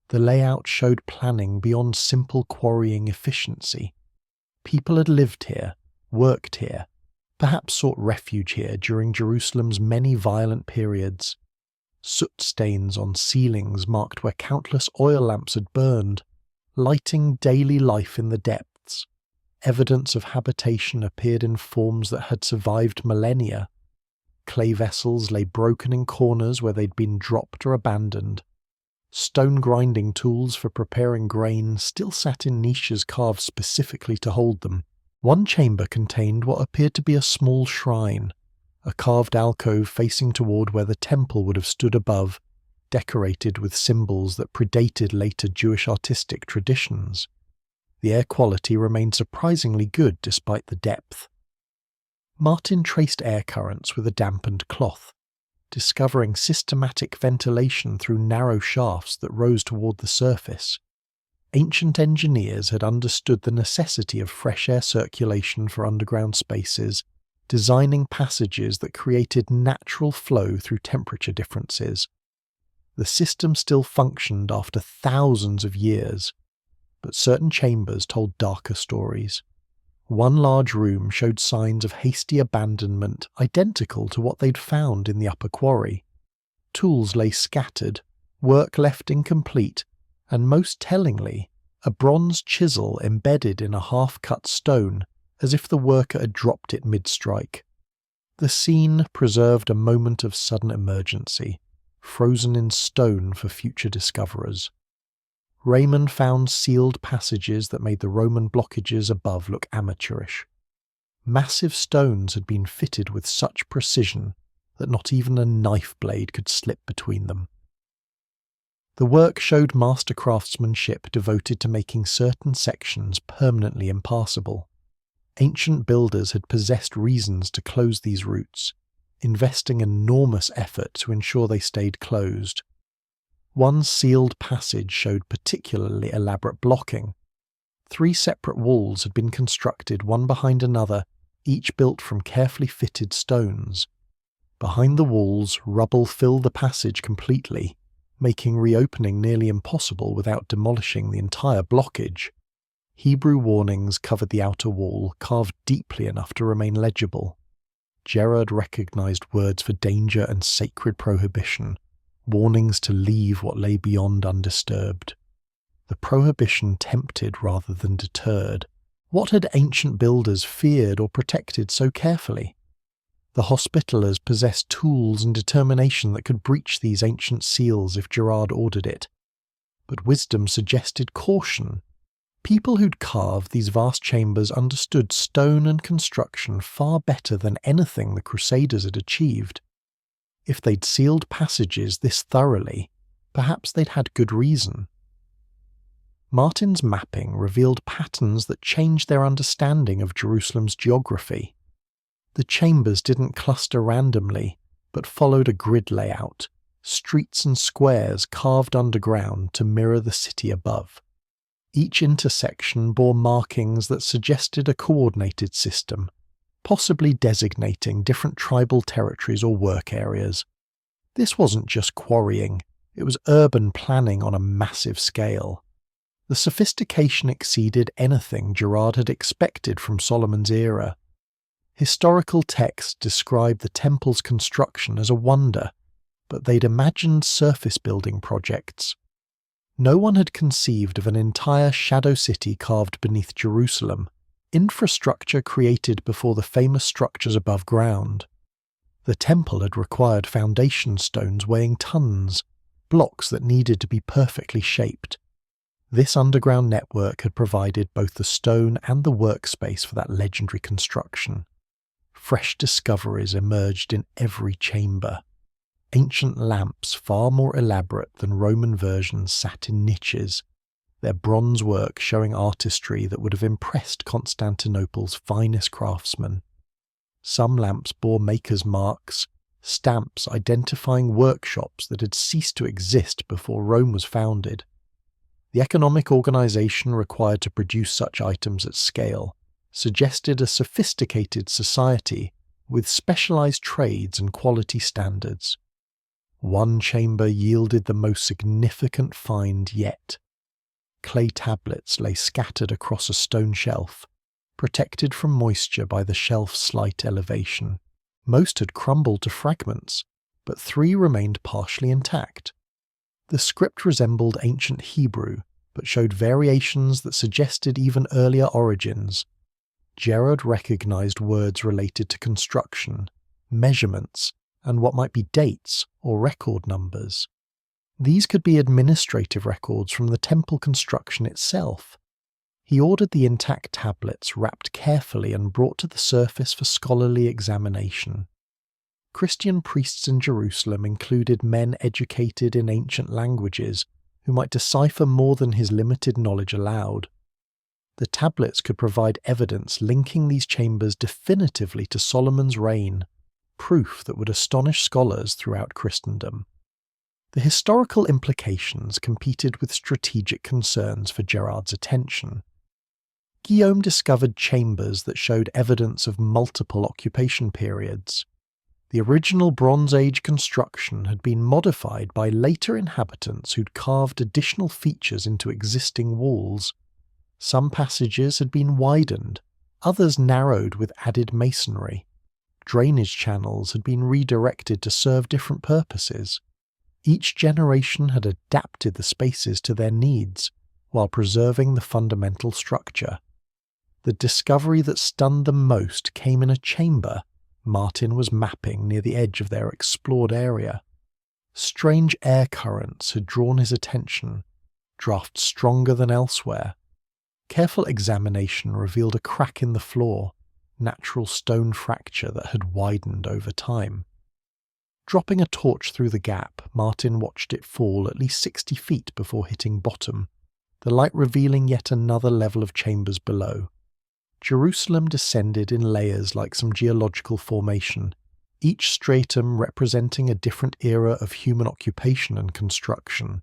The layout showed planning beyond simple quarrying efficiency. People had lived here, worked here, perhaps sought refuge here during Jerusalem's many violent periods. Soot stains on ceilings marked where countless oil lamps had burned, lighting daily life in the depths. Evidence of habitation appeared in forms that had survived millennia. Clay vessels lay broken in corners where they'd been dropped or abandoned. Stone grinding tools for preparing grain still sat in niches carved specifically to hold them. One chamber contained what appeared to be a small shrine, a carved alcove facing toward where the temple would have stood above, decorated with symbols that predated later Jewish artistic traditions. The air quality remained surprisingly good despite the depth. Martin traced air currents with a dampened cloth, discovering systematic ventilation through narrow shafts that rose toward the surface. Ancient engineers had understood the necessity of fresh air circulation for underground spaces, designing passages that created natural flow through temperature differences. The system still functioned after thousands of years, but certain chambers told darker stories. One large room showed signs of hasty abandonment identical to what they'd found in the upper quarry. Tools lay scattered, work left incomplete, and most tellingly, a bronze chisel embedded in a half-cut stone, as if the worker had dropped it mid-strike. The scene preserved a moment of sudden emergency, frozen in stone for future discoverers. Raymond found sealed passages that made the Roman blockages above look amateurish. Massive stones had been fitted with such precision that not even a knife blade could slip between them. The work showed master craftsmanship devoted to making certain sections permanently impassable. Ancient builders had possessed reasons to close these routes, investing enormous effort to ensure they stayed closed. One sealed passage showed particularly elaborate blocking. 3 separate walls had been constructed one behind another, each built from carefully fitted stones. Behind the walls, rubble filled the passage completely, making reopening nearly impossible without demolishing the entire blockage. Hebrew warnings covered the outer wall, carved deeply enough to remain legible. Gerard recognized words for danger and sacred prohibition, warnings to leave what lay beyond undisturbed. The prohibition tempted rather than deterred. What had ancient builders feared or protected so carefully? The Hospitallers possessed tools and determination that could breach these ancient seals if Gerard ordered it. But wisdom suggested caution. People who'd carved these vast chambers understood stone and construction far better than anything the Crusaders had achieved. If they'd sealed passages this thoroughly, perhaps they'd had good reason. Martin's mapping revealed patterns that changed their understanding of Jerusalem's geography. The chambers didn't cluster randomly, but followed a grid layout, streets and squares carved underground to mirror the city above. Each intersection bore markings that suggested a coordinated system, possibly designating different tribal territories or work areas. This wasn't just quarrying, it was urban planning on a massive scale. The sophistication exceeded anything Gerard had expected from Solomon's era. Historical texts described the temple's construction as a wonder, but they'd imagined surface building projects. No one had conceived of an entire shadow city carved beneath Jerusalem, infrastructure created before the famous structures above ground. The temple had required foundation stones weighing tons, blocks that needed to be perfectly shaped. This underground network had provided both the stone and the workspace for that legendary construction. Fresh discoveries emerged in every chamber. Ancient lamps far more elaborate than Roman versions sat in niches, their bronze work showing artistry that would have impressed Constantinople's finest craftsmen. Some lamps bore makers' marks, stamps identifying workshops that had ceased to exist before Rome was founded. The economic organization required to produce such items at scale suggested a sophisticated society with specialized trades and quality standards. One chamber yielded the most significant find yet. Clay tablets lay scattered across a stone shelf, protected from moisture by the shelf's slight elevation. Most had crumbled to fragments, but 3 remained partially intact. The script resembled ancient Hebrew, but showed variations that suggested even earlier origins. Gerard recognized words related to construction, measurements, and what might be dates or record numbers. These could be administrative records from the temple construction itself. He ordered the intact tablets wrapped carefully and brought to the surface for scholarly examination. Christian priests in Jerusalem included men educated in ancient languages who might decipher more than his limited knowledge allowed. The tablets could provide evidence linking these chambers definitively to Solomon's reign, proof that would astonish scholars throughout Christendom. The historical implications competed with strategic concerns for Gerard's attention. Guillaume discovered chambers that showed evidence of multiple occupation periods. The original Bronze Age construction had been modified by later inhabitants who'd carved additional features into existing walls. Some passages had been widened, others narrowed with added masonry. Drainage channels had been redirected to serve different purposes. Each generation had adapted the spaces to their needs, while preserving the fundamental structure. The discovery that stunned them most came in a chamber Martin was mapping near the edge of their explored area. Strange air currents had drawn his attention, drafts stronger than elsewhere. Careful examination revealed a crack in the floor, natural stone fracture that had widened over time. Dropping a torch through the gap, Martin watched it fall at least 60 feet before hitting bottom, the light revealing yet another level of chambers below. Jerusalem descended in layers like some geological formation, each stratum representing a different era of human occupation and construction.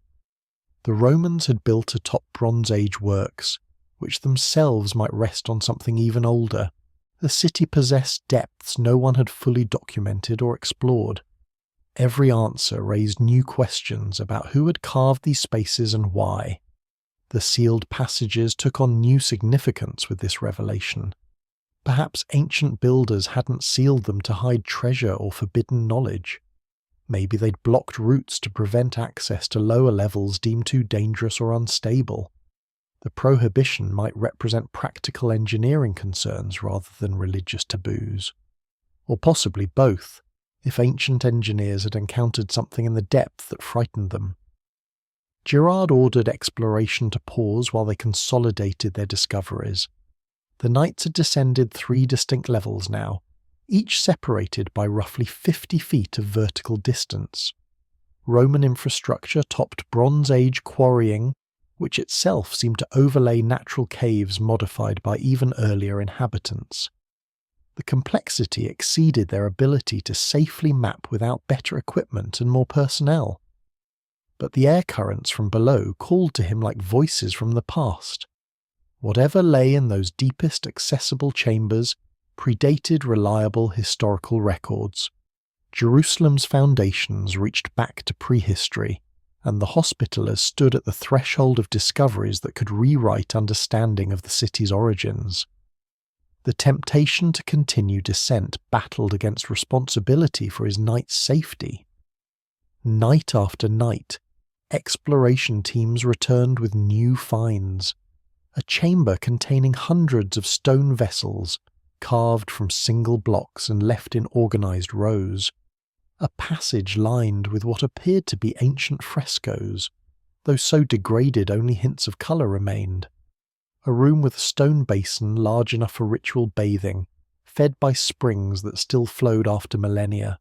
The Romans had built atop Bronze Age works, which themselves might rest on something even older. The city possessed depths no one had fully documented or explored. Every answer raised new questions about who had carved these spaces and why. The sealed passages took on new significance with this revelation. Perhaps ancient builders hadn't sealed them to hide treasure or forbidden knowledge. Maybe they'd blocked routes to prevent access to lower levels deemed too dangerous or unstable. The prohibition might represent practical engineering concerns rather than religious taboos. Or possibly both, if ancient engineers had encountered something in the depth that frightened them. Gerard ordered exploration to pause while they consolidated their discoveries. The knights had descended 3 distinct levels now, each separated by roughly 50 feet of vertical distance. Roman infrastructure topped Bronze Age quarrying, which itself seemed to overlay natural caves modified by even earlier inhabitants. The complexity exceeded their ability to safely map without better equipment and more personnel. But the air currents from below called to him like voices from the past. Whatever lay in those deepest accessible chambers predated reliable historical records. Jerusalem's foundations reached back to prehistory, and the Hospitallers stood at the threshold of discoveries that could rewrite understanding of the city's origins. The temptation to continue descent battled against responsibility for his knight's safety. Night after night, exploration teams returned with new finds. A chamber containing hundreds of stone vessels, carved from single blocks and left in organized rows. A passage lined with what appeared to be ancient frescoes, though so degraded only hints of colour remained. A room with a stone basin large enough for ritual bathing, fed by springs that still flowed after millennia.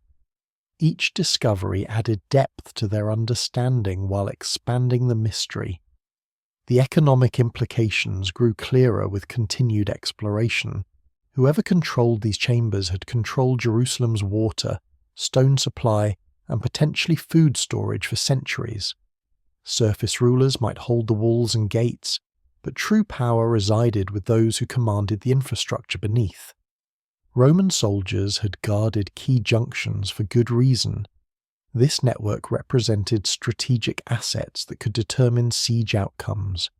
Each discovery added depth to their understanding while expanding the mystery. The economic implications grew clearer with continued exploration. Whoever controlled these chambers had controlled Jerusalem's water, stone supply, and potentially food storage for centuries. Surface rulers might hold the walls and gates, but true power resided with those who commanded the infrastructure beneath. Roman soldiers had guarded key junctions for good reason. This network represented strategic assets that could determine siege outcomes.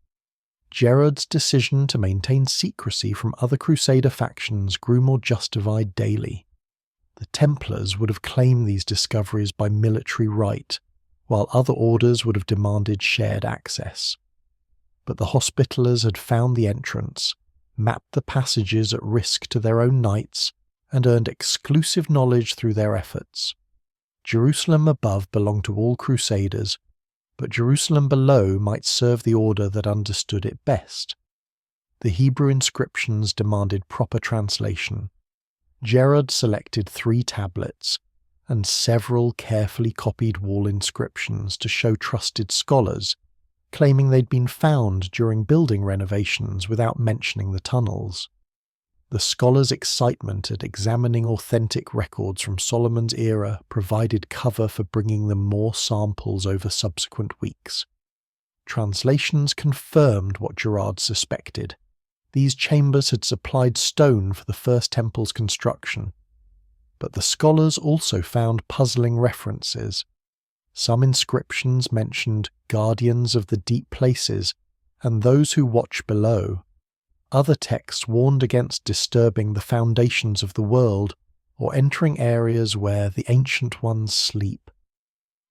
Gerard's decision to maintain secrecy from other Crusader factions grew more justified daily. The Templars would have claimed these discoveries by military right, while other orders would have demanded shared access. But the Hospitallers had found the entrance, mapped the passages at risk to their own knights, and earned exclusive knowledge through their efforts. Jerusalem above belonged to all Crusaders, but Jerusalem below might serve the order that understood it best. The Hebrew inscriptions demanded proper translation. Gerard selected 3 tablets and several carefully copied wall inscriptions to show trusted scholars, claiming they'd been found during building renovations without mentioning the tunnels. The scholars' excitement at examining authentic records from Solomon's era provided cover for bringing them more samples over subsequent weeks. Translations confirmed what Gerard suspected. These chambers had supplied stone for the first temple's construction. But the scholars also found puzzling references. Some inscriptions mentioned guardians of the deep places and those who watch below. Other texts warned against disturbing the foundations of the world or entering areas where the Ancient Ones sleep.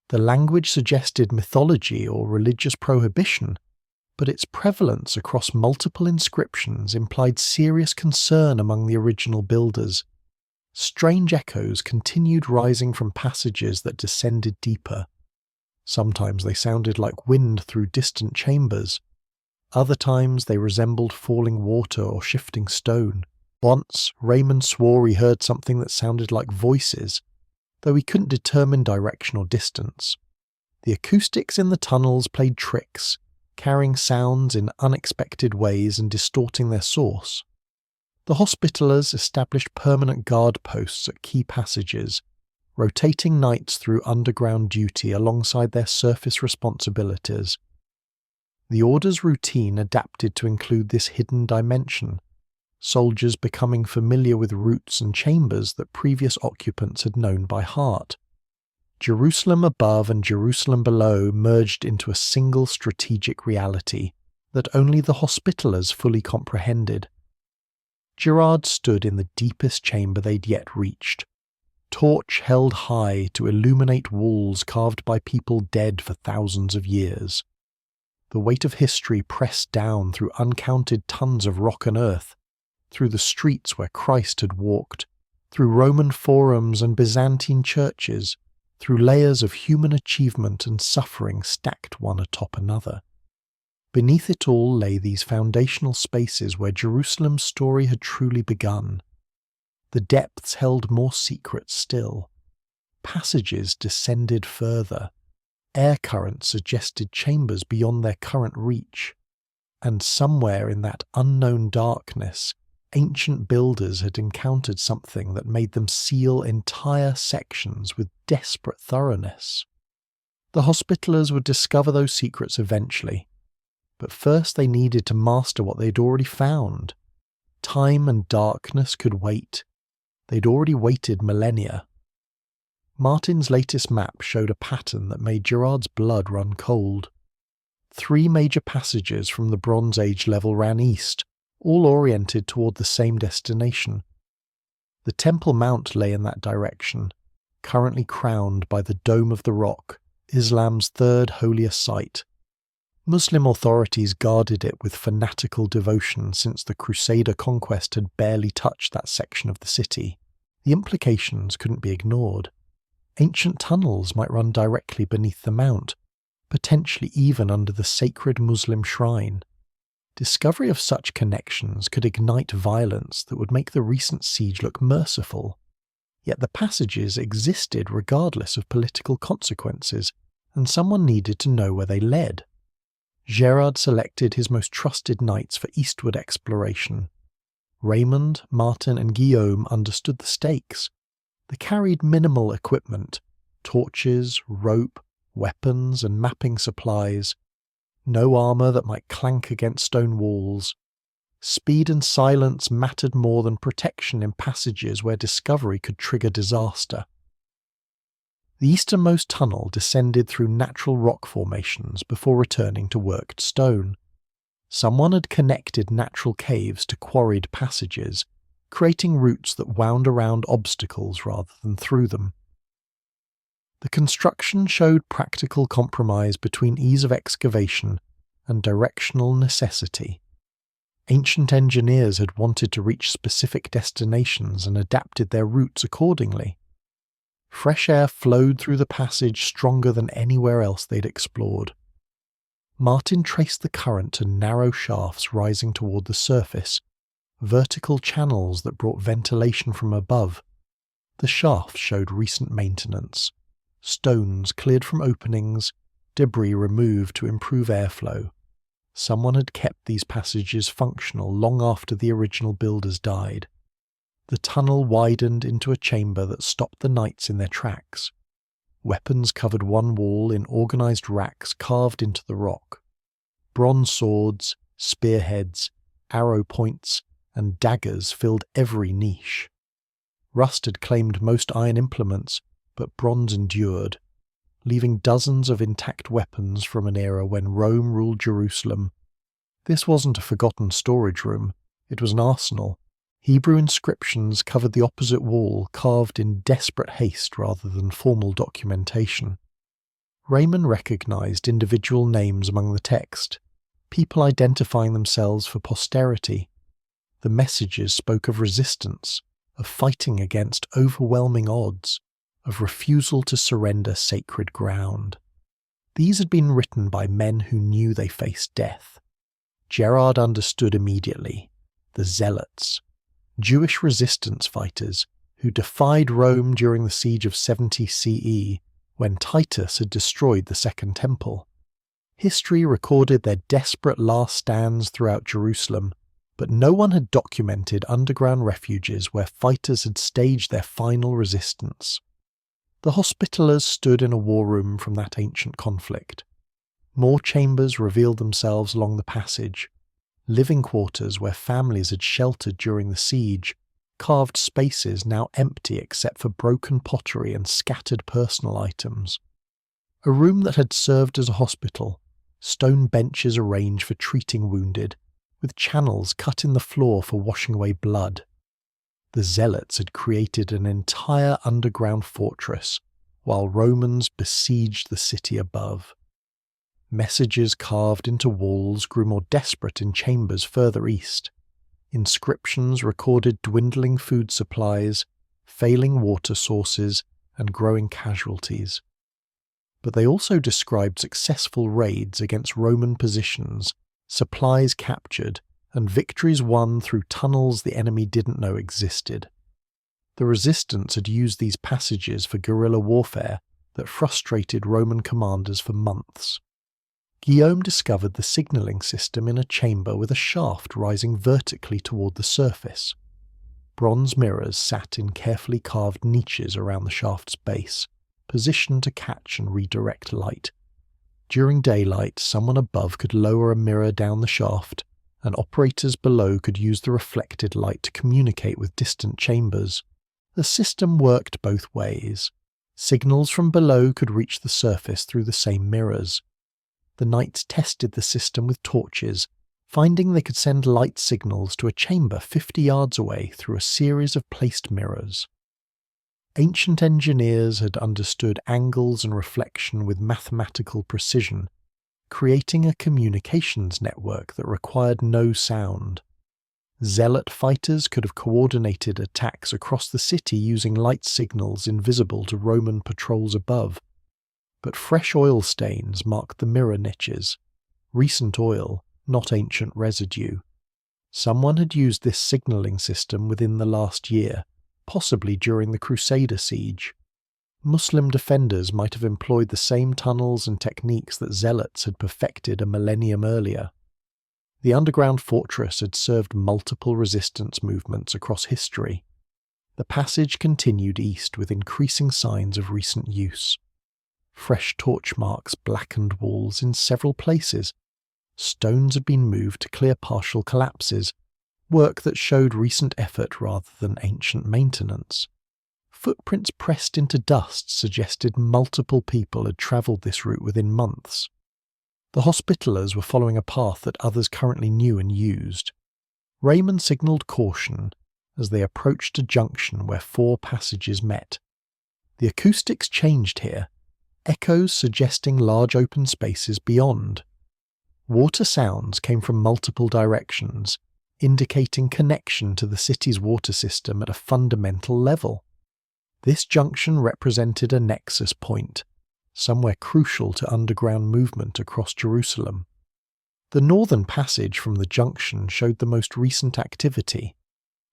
The language suggested mythology or religious prohibition, but its prevalence across multiple inscriptions implied serious concern among the original builders. Strange echoes continued rising from passages that descended deeper. Sometimes they sounded like wind through distant chambers. Other times they resembled falling water or shifting stone. Once, Raymond swore he heard something that sounded like voices, though he couldn't determine direction or distance. The acoustics in the tunnels played tricks, carrying sounds in unexpected ways and distorting their source. The Hospitallers established permanent guard posts at key passages, rotating knights through underground duty alongside their surface responsibilities. The Order's routine adapted to include this hidden dimension, soldiers becoming familiar with routes and chambers that previous occupants had known by heart. Jerusalem above and Jerusalem below merged into a single strategic reality that only the Hospitallers fully comprehended. Gerard stood in the deepest chamber they'd yet reached, torch held high to illuminate walls carved by people dead for thousands of years. The weight of history pressed down through uncounted tons of rock and earth, through the streets where Christ had walked, through Roman forums and Byzantine churches, through layers of human achievement and suffering stacked one atop another. Beneath it all lay these foundational spaces where Jerusalem's story had truly begun. The depths held more secrets still. Passages descended further. Air currents suggested chambers beyond their current reach. And somewhere in that unknown darkness, ancient builders had encountered something that made them seal entire sections with desperate thoroughness. The Hospitallers would discover those secrets eventually, but first they needed to master what they'd already found. Time and darkness could wait. They'd already waited millennia. Martin's latest map showed a pattern that made Gerard's blood run cold. 3 major passages from the Bronze Age level ran east, all oriented toward the same destination. The Temple Mount lay in that direction, currently crowned by the Dome of the Rock, Islam's 3rd holiest site. Muslim authorities guarded it with fanatical devotion since the Crusader conquest had barely touched that section of the city. The implications couldn't be ignored. Ancient tunnels might run directly beneath the mount, potentially even under the sacred Muslim shrine. Discovery of such connections could ignite violence that would make the recent siege look merciful. Yet the passages existed regardless of political consequences, and someone needed to know where they led. Gerard selected his most trusted knights for eastward exploration. Raymond, Martin, and Guillaume understood the stakes. They carried minimal equipment, torches, rope, weapons, and mapping supplies. No armour that might clank against stone walls. Speed and silence mattered more than protection in passages where discovery could trigger disaster. The easternmost tunnel descended through natural rock formations before returning to worked stone. Someone had connected natural caves to quarried passages, creating routes that wound around obstacles rather than through them. The construction showed practical compromise between ease of excavation and directional necessity. Ancient engineers had wanted to reach specific destinations and adapted their routes accordingly. Fresh air flowed through the passage stronger than anywhere else they'd explored. Martin traced the current to narrow shafts rising toward the surface, vertical channels that brought ventilation from above. The shafts showed recent maintenance. Stones cleared from openings, debris removed to improve airflow. Someone had kept these passages functional long after the original builders died. The tunnel widened into a chamber that stopped the knights in their tracks. Weapons covered one wall in organized racks carved into the rock. Bronze swords, spearheads, arrow points, and daggers filled every niche. Rust had claimed most iron implements, but bronze endured, leaving dozens of intact weapons from an era when Rome ruled Jerusalem. This wasn't a forgotten storage room, it was an arsenal. Hebrew inscriptions covered the opposite wall, carved in desperate haste rather than formal documentation. Raymond recognized individual names among the text, people identifying themselves for posterity. The messages spoke of resistance, of fighting against overwhelming odds, of refusal to surrender sacred ground. These had been written by men who knew they faced death. Gerard understood immediately. The Zealots, Jewish resistance fighters who defied Rome during the siege of 70 CE when Titus had destroyed the Second Temple. History recorded their desperate last stands throughout Jerusalem, but no one had documented underground refuges where fighters had staged their final resistance. The Hospitallers stood in a war room from that ancient conflict. More chambers revealed themselves along the passage, living quarters where families had sheltered during the siege, carved spaces now empty except for broken pottery and scattered personal items. A room that had served as a hospital, stone benches arranged for treating wounded, with channels cut in the floor for washing away blood. The Zealots had created an entire underground fortress, while Romans besieged the city above. Messages carved into walls grew more desperate in chambers further east. Inscriptions recorded dwindling food supplies, failing water sources, and growing casualties. But they also described successful raids against Roman positions, supplies captured, and victories won through tunnels the enemy didn't know existed. The resistance had used these passages for guerrilla warfare that frustrated Roman commanders for months. Guillaume discovered the signalling system in a chamber with a shaft rising vertically toward the surface. Bronze mirrors sat in carefully carved niches around the shaft's base, positioned to catch and redirect light. During daylight, someone above could lower a mirror down the shaft, and operators below could use the reflected light to communicate with distant chambers. The system worked both ways. Signals from below could reach the surface through the same mirrors. The knights tested the system with torches, finding they could send light signals to a chamber 50 yards away through a series of placed mirrors. Ancient engineers had understood angles and reflection with mathematical precision, creating a communications network that required no sound. Zealot fighters could have coordinated attacks across the city using light signals invisible to Roman patrols above. But fresh oil stains marked the mirror niches. Recent oil, not ancient residue. Someone had used this signalling system within the last year, possibly during the Crusader siege. Muslim defenders might have employed the same tunnels and techniques that Zealots had perfected a millennium earlier. The underground fortress had served multiple resistance movements across history. The passage continued east with increasing signs of recent use. Fresh torch marks blackened walls in several places. Stones had been moved to clear partial collapses, work that showed recent effort rather than ancient maintenance. Footprints pressed into dust suggested multiple people had travelled this route within months. The Hospitallers were following a path that others currently knew and used. Raymond signalled caution as they approached a junction where 4 passages met. The acoustics changed here, echoes suggesting large open spaces beyond. Water sounds came from multiple directions, indicating connection to the city's water system at a fundamental level. This junction represented a nexus point, somewhere crucial to underground movement across Jerusalem. The northern passage from the junction showed the most recent activity: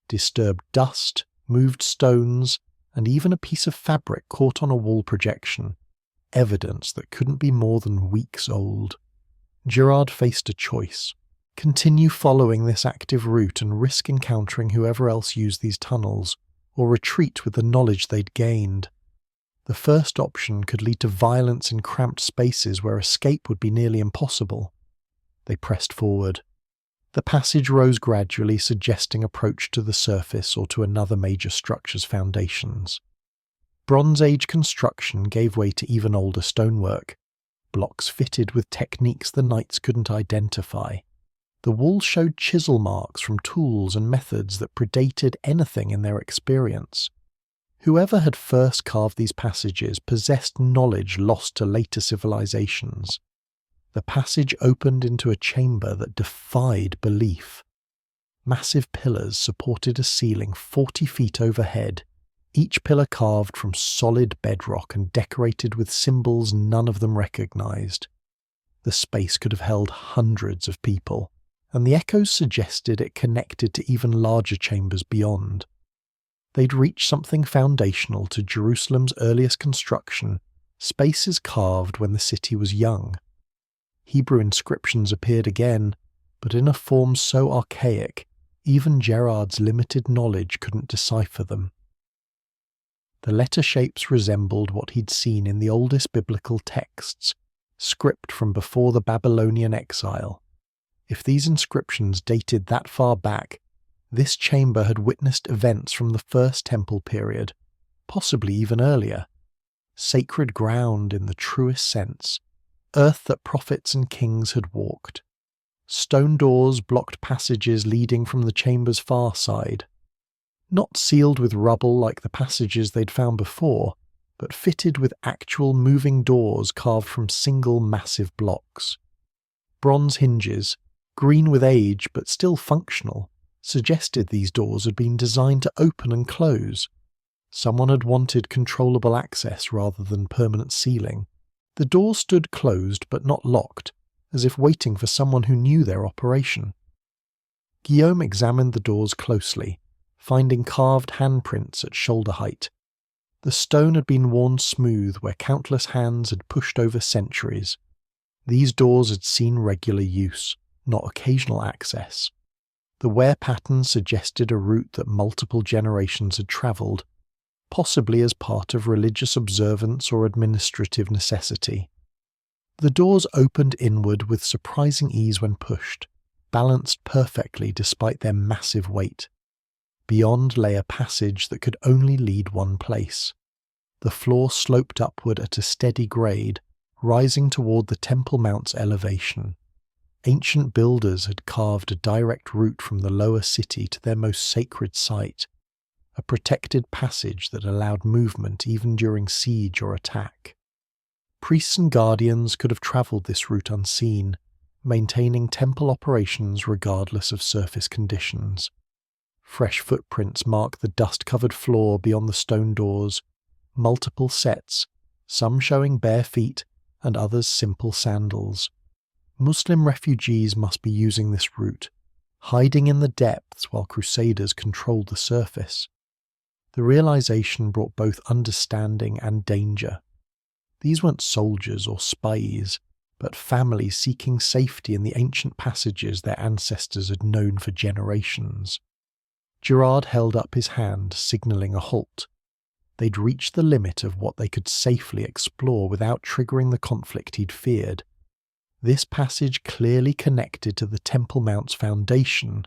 disturbed dust, moved stones, and even a piece of fabric caught on a wall projection, evidence that couldn't be more than weeks old. Gerard faced a choice: continue following this active route and risk encountering whoever else used these tunnels, or retreat with the knowledge they'd gained. The first option could lead to violence in cramped spaces where escape would be nearly impossible. They pressed forward. The passage rose gradually, suggesting approach to the surface or to another major structure's foundations. Bronze Age construction gave way to even older stonework, blocks fitted with techniques the knights couldn't identify. The walls showed chisel marks from tools and methods that predated anything in their experience. Whoever had first carved these passages possessed knowledge lost to later civilizations. The passage opened into a chamber that defied belief. Massive pillars supported a ceiling 40 feet overhead, each pillar carved from solid bedrock and decorated with symbols none of them recognized. The space could have held hundreds of people, and the echoes suggested it connected to even larger chambers beyond. They'd reached something foundational to Jerusalem's earliest construction, spaces carved when the city was young. Hebrew inscriptions appeared again, but in a form so archaic, even Gerard's limited knowledge couldn't decipher them. The letter shapes resembled what he'd seen in the oldest biblical texts, script from before the Babylonian exile. If these inscriptions dated that far back, this chamber had witnessed events from the First Temple period, possibly even earlier. Sacred ground in the truest sense, earth that prophets and kings had walked. Stone doors blocked passages leading from the chamber's far side. Not sealed with rubble like the passages they'd found before, but fitted with actual moving doors carved from single massive blocks. Bronze hinges, green with age but still functional, suggested these doors had been designed to open and close. Someone had wanted controllable access rather than permanent sealing. The doors stood closed but not locked, as if waiting for someone who knew their operation. Guillaume examined the doors closely, finding carved handprints at shoulder height. The stone had been worn smooth where countless hands had pushed over centuries. These doors had seen regular use, not occasional access. The wear pattern suggested a route that multiple generations had travelled, possibly as part of religious observance or administrative necessity. The doors opened inward with surprising ease when pushed, balanced perfectly despite their massive weight. Beyond lay a passage that could only lead one place. The floor sloped upward at a steady grade, rising toward the Temple Mount's elevation. Ancient builders had carved a direct route from the lower city to their most sacred site, a protected passage that allowed movement even during siege or attack. Priests and guardians could have travelled this route unseen, maintaining temple operations regardless of surface conditions. Fresh footprints mark the dust-covered floor beyond the stone doors, multiple sets, some showing bare feet and others simple sandals. Muslim refugees must be using this route, hiding in the depths while crusaders controlled the surface. The realization brought both understanding and danger. These weren't soldiers or spies, but families seeking safety in the ancient passages their ancestors had known for generations. Gerard held up his hand, signalling a halt. They'd reached the limit of what they could safely explore without triggering the conflict he'd feared. This passage clearly connected to the Temple Mount's foundation,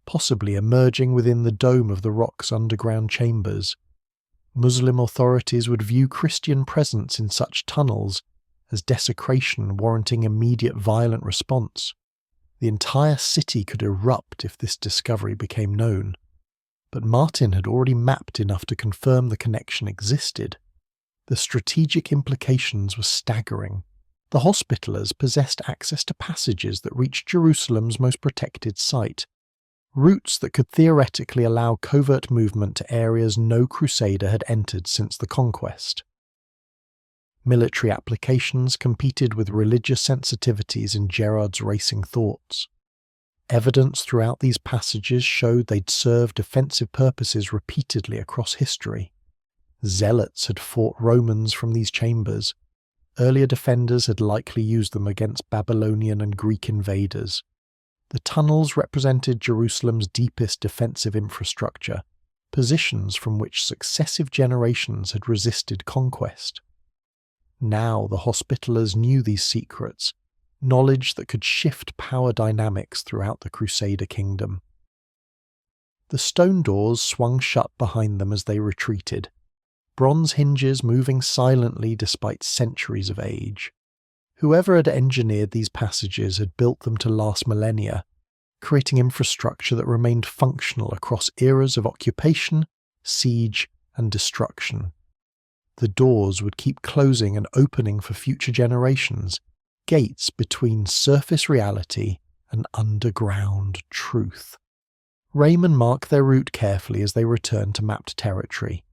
possibly emerging within the dome of the rock's underground chambers. Muslim authorities would view Christian presence in such tunnels as desecration warranting immediate violent response. The entire city could erupt if this discovery became known. But Martin had already mapped enough to confirm the connection existed. The strategic implications were staggering. The Hospitallers possessed access to passages that reached Jerusalem's most protected site, routes that could theoretically allow covert movement to areas no crusader had entered since the conquest. Military applications competed with religious sensitivities in Gerard's racing thoughts. Evidence throughout these passages showed they'd served defensive purposes repeatedly across history. Zealots had fought Romans from these chambers. Earlier defenders had likely used them against Babylonian and Greek invaders. The tunnels represented Jerusalem's deepest defensive infrastructure, positions from which successive generations had resisted conquest. Now the Hospitallers knew these secrets, knowledge that could shift power dynamics throughout the Crusader kingdom. The stone doors swung shut behind them as they retreated, bronze hinges moving silently despite centuries of age. Whoever had engineered these passages had built them to last millennia, creating infrastructure that remained functional across eras of occupation, siege, and destruction. The doors would keep closing and opening for future generations, gates between surface reality and underground truth. Raymond marked their route carefully as they returned to mapped territory.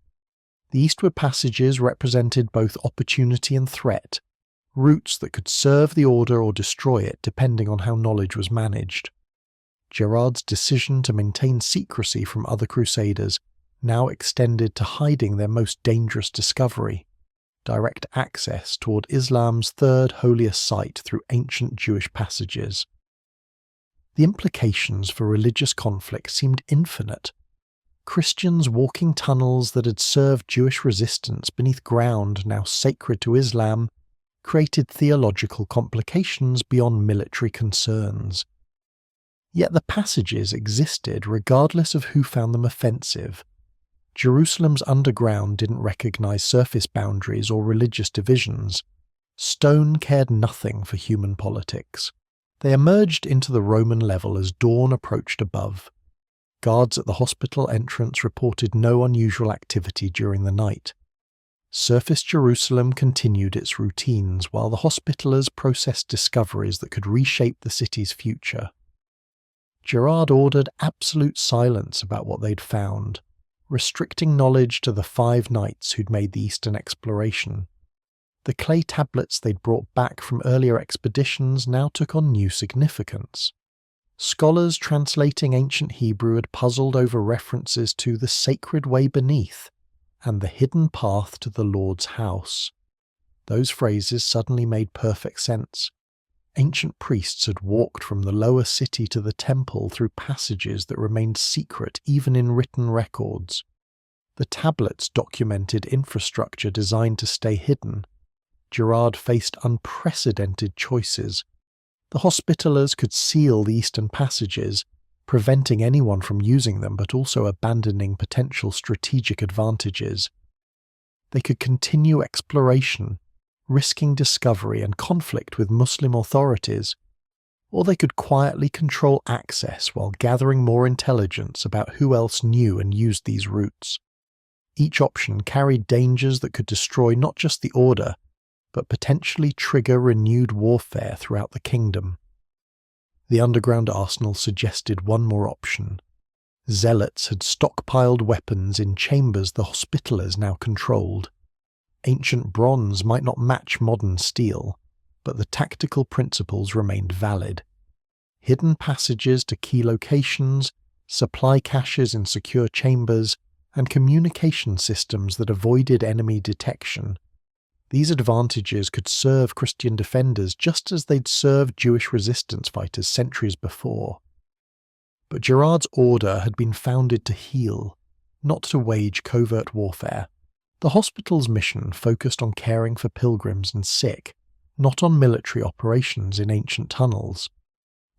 The eastward passages represented both opportunity and threat, routes that could serve the Order or destroy it depending on how knowledge was managed. Gerard's decision to maintain secrecy from other Crusaders now extended to hiding their most dangerous discovery, direct access toward Islam's third holiest site through ancient Jewish passages. The implications for religious conflict seemed infinite. Christians walking tunnels that had served Jewish resistance beneath ground now sacred to Islam created theological complications beyond military concerns. Yet the passages existed regardless of who found them offensive. Jerusalem's underground didn't recognize surface boundaries or religious divisions. Stone cared nothing for human politics. They emerged into the Roman level as dawn approached above. Guards at the hospital entrance reported no unusual activity during the night. Surface Jerusalem continued its routines while the Hospitallers processed discoveries that could reshape the city's future. Gerard ordered absolute silence about what they'd found, restricting knowledge to the 5 knights who'd made the eastern exploration. The clay tablets they'd brought back from earlier expeditions now took on new significance. Scholars translating ancient Hebrew had puzzled over references to the sacred way beneath and the hidden path to the Lord's house. Those phrases suddenly made perfect sense. Ancient priests had walked from the lower city to the temple through passages that remained secret even in written records. The tablets documented infrastructure designed to stay hidden. Gerard faced unprecedented choices. The Hospitallers could seal the eastern passages, preventing anyone from using them but also abandoning potential strategic advantages. They could continue exploration, risking discovery and conflict with Muslim authorities, or they could quietly control access while gathering more intelligence about who else knew and used these routes. Each option carried dangers that could destroy not just the Order, but potentially trigger renewed warfare throughout the kingdom. The underground arsenal suggested one more option. Zealots had stockpiled weapons in chambers the Hospitallers now controlled. Ancient bronze might not match modern steel, but the tactical principles remained valid. Hidden passages to key locations, supply caches in secure chambers, and communication systems that avoided enemy detection. These advantages could serve Christian defenders just as they'd served Jewish resistance fighters centuries before. But Gerard's order had been founded to heal, not to wage covert warfare. The hospital's mission focused on caring for pilgrims and sick, not on military operations in ancient tunnels.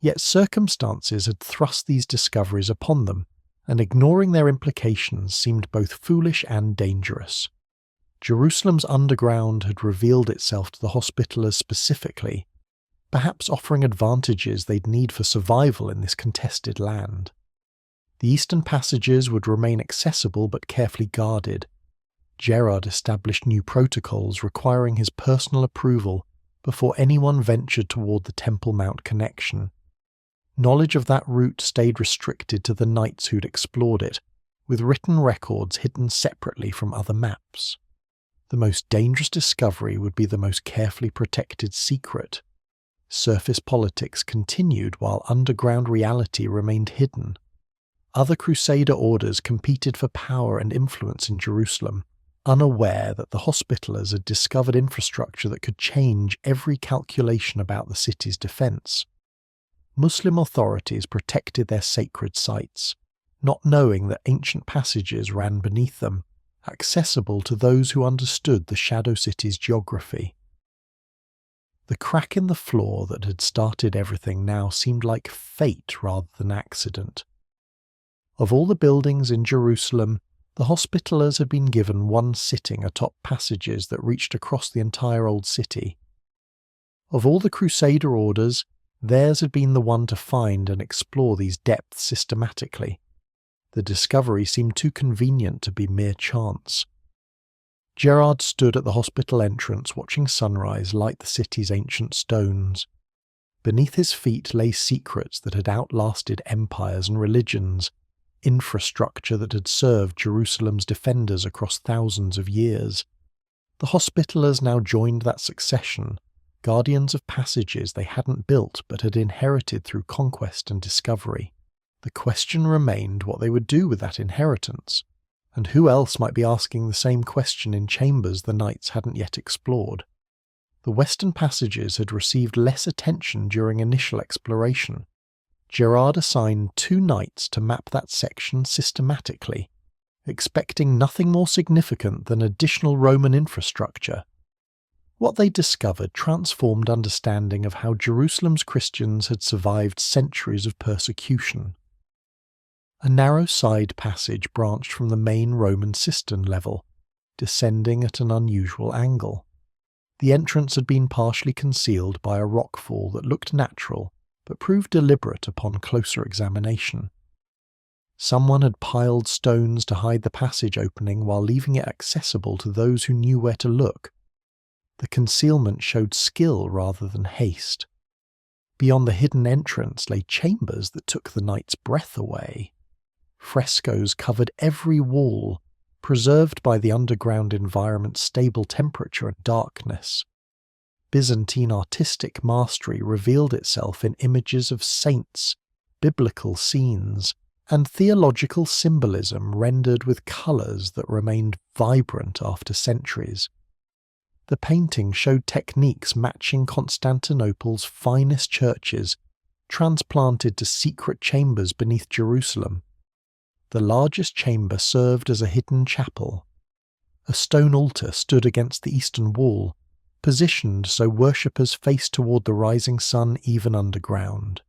Yet circumstances had thrust these discoveries upon them, and ignoring their implications seemed both foolish and dangerous. Jerusalem's underground had revealed itself to the Hospitallers specifically, perhaps offering advantages they'd need for survival in this contested land. The eastern passages would remain accessible but carefully guarded. Gerard established new protocols requiring his personal approval before anyone ventured toward the Temple Mount connection. Knowledge of that route stayed restricted to the knights who'd explored it, with written records hidden separately from other maps. The most dangerous discovery would be the most carefully protected secret. Surface politics continued while underground reality remained hidden. Other Crusader orders competed for power and influence in Jerusalem, unaware that the Hospitallers had discovered infrastructure that could change every calculation about the city's defense. Muslim authorities protected their sacred sites, not knowing that ancient passages ran beneath them, accessible to those who understood the Shadow City's geography. The crack in the floor that had started everything now seemed like fate rather than accident. Of all the buildings in Jerusalem, the Hospitallers had been given one sitting atop passages that reached across the entire old city. Of all the Crusader orders, theirs had been the one to find and explore these depths systematically. The discovery seemed too convenient to be mere chance. Gerard stood at the hospital entrance watching sunrise light the city's ancient stones. Beneath his feet lay secrets that had outlasted empires and religions, infrastructure that had served Jerusalem's defenders across thousands of years. The Hospitallers now joined that succession, guardians of passages they hadn't built but had inherited through conquest and discovery. The question remained what they would do with that inheritance, and who else might be asking the same question in chambers the knights hadn't yet explored. The western passages had received less attention during initial exploration. Gerard assigned 2 knights to map that section systematically, expecting nothing more significant than additional Roman infrastructure. What they discovered transformed understanding of how Jerusalem's Christians had survived centuries of persecution. A narrow side passage branched from the main Roman cistern level, descending at an unusual angle. The entrance had been partially concealed by a rockfall that looked natural, but proved deliberate upon closer examination. Someone had piled stones to hide the passage opening while leaving it accessible to those who knew where to look. The concealment showed skill rather than haste. Beyond the hidden entrance lay chambers that took the knight's breath away. Frescoes covered every wall, preserved by the underground environment's stable temperature and darkness. Byzantine artistic mastery revealed itself in images of saints, biblical scenes, and theological symbolism rendered with colours that remained vibrant after centuries. The painting showed techniques matching Constantinople's finest churches, transplanted to secret chambers beneath Jerusalem. The largest chamber served as a hidden chapel. A stone altar stood against the eastern wall, positioned so worshippers faced toward the rising sun even underground.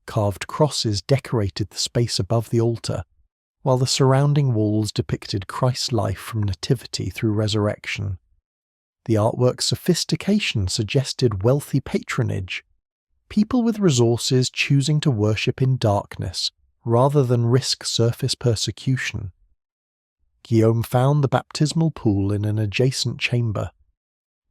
Carved crosses decorated the space above the altar, while the surrounding walls depicted Christ's life from nativity through resurrection. The artwork's sophistication suggested wealthy patronage, people with resources choosing to worship in darkness rather than risk surface persecution. Guillaume found the baptismal pool in an adjacent chamber.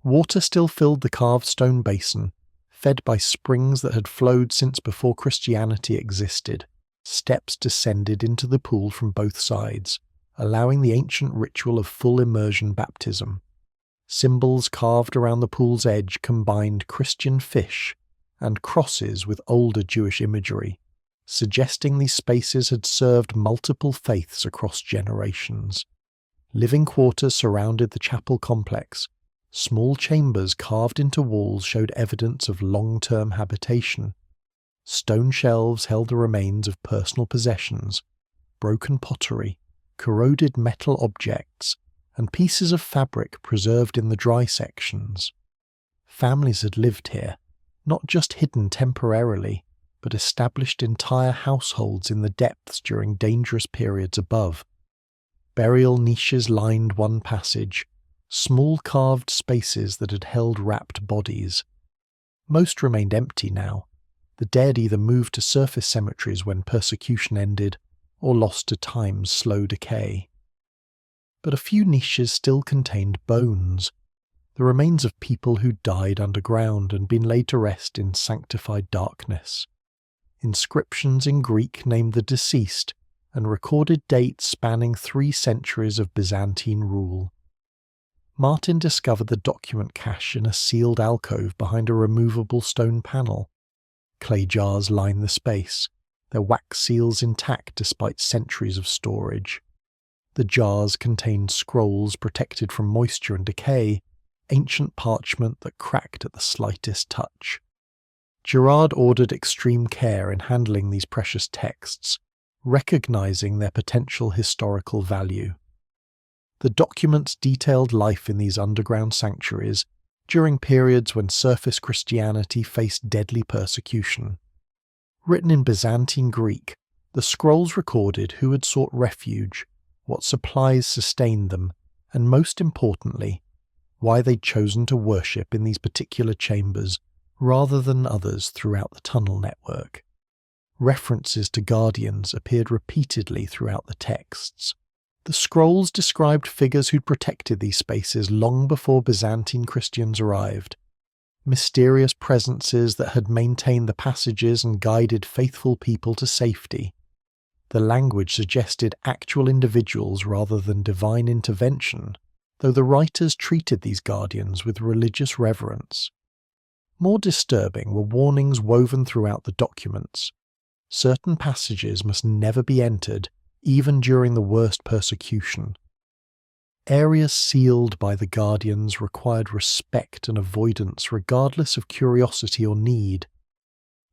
Water still filled the carved stone basin, fed by springs that had flowed since before Christianity existed. Steps descended into the pool from both sides, allowing the ancient ritual of full immersion baptism. Symbols carved around the pool's edge combined Christian fish and crosses with older Jewish imagery, suggesting these spaces had served multiple faiths across generations. Living quarters surrounded the chapel complex. Small chambers carved into walls showed evidence of long-term habitation. Stone shelves held the remains of personal possessions, broken pottery, corroded metal objects, and pieces of fabric preserved in the dry sections. Families had lived here, not just hidden temporarily, but established entire households in the depths during dangerous periods above. Burial niches lined one passage, small carved spaces that had held wrapped bodies. Most remained empty now. The dead either moved to surface cemeteries when persecution ended, or lost to time's slow decay. But a few niches still contained bones, the remains of people who died underground and been laid to rest in sanctified darkness. Inscriptions in Greek named the deceased and recorded dates spanning 3 centuries of Byzantine rule. Martin discovered the document cache in a sealed alcove behind a removable stone panel. Clay jars line the space, their wax seals intact despite centuries of storage. The jars contained scrolls protected from moisture and decay, ancient parchment that cracked at the slightest touch. Gerard ordered extreme care in handling these precious texts, recognizing their potential historical value. The documents detailed life in these underground sanctuaries during periods when surface Christianity faced deadly persecution. Written in Byzantine Greek, the scrolls recorded who had sought refuge, what supplies sustained them, and most importantly, why they'd chosen to worship in these particular chambers rather than others throughout the tunnel network. References to guardians appeared repeatedly throughout the texts. The scrolls described figures who'd protected these spaces long before Byzantine Christians arrived, mysterious presences that had maintained the passages and guided faithful people to safety. The language suggested actual individuals rather than divine intervention, though the writers treated these guardians with religious reverence. More disturbing were warnings woven throughout the documents. Certain passages must never be entered, even during the worst persecution. Areas sealed by the guardians required respect and avoidance regardless of curiosity or need.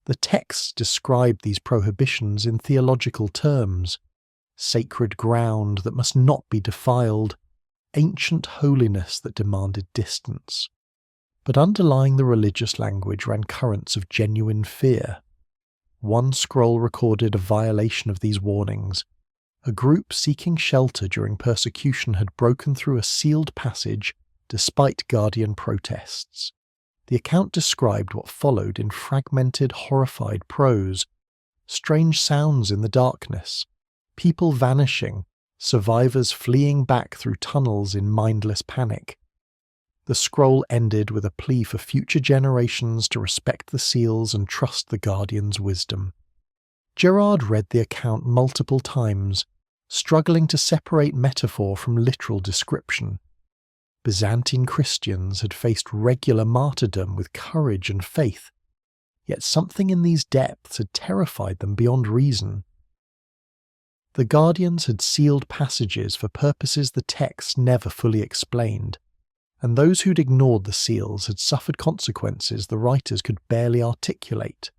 The texts described these prohibitions in theological terms: sacred ground that must not be defiled, ancient holiness that demanded distance. But underlying the religious language ran currents of genuine fear. One scroll recorded a violation of these warnings. A group seeking shelter during persecution had broken through a sealed passage despite guardian protests. The account described what followed in fragmented, horrified prose: strange sounds in the darkness, people vanishing, survivors fleeing back through tunnels in mindless panic. The scroll ended with a plea for future generations to respect the seals and trust the Guardian's wisdom. Gerard read the account multiple times, struggling to separate metaphor from literal description. Byzantine Christians had faced regular martyrdom with courage and faith, yet something in these depths had terrified them beyond reason. The Guardians had sealed passages for purposes the text never fully explained, and those who'd ignored the seals had suffered consequences the writers could barely articulate.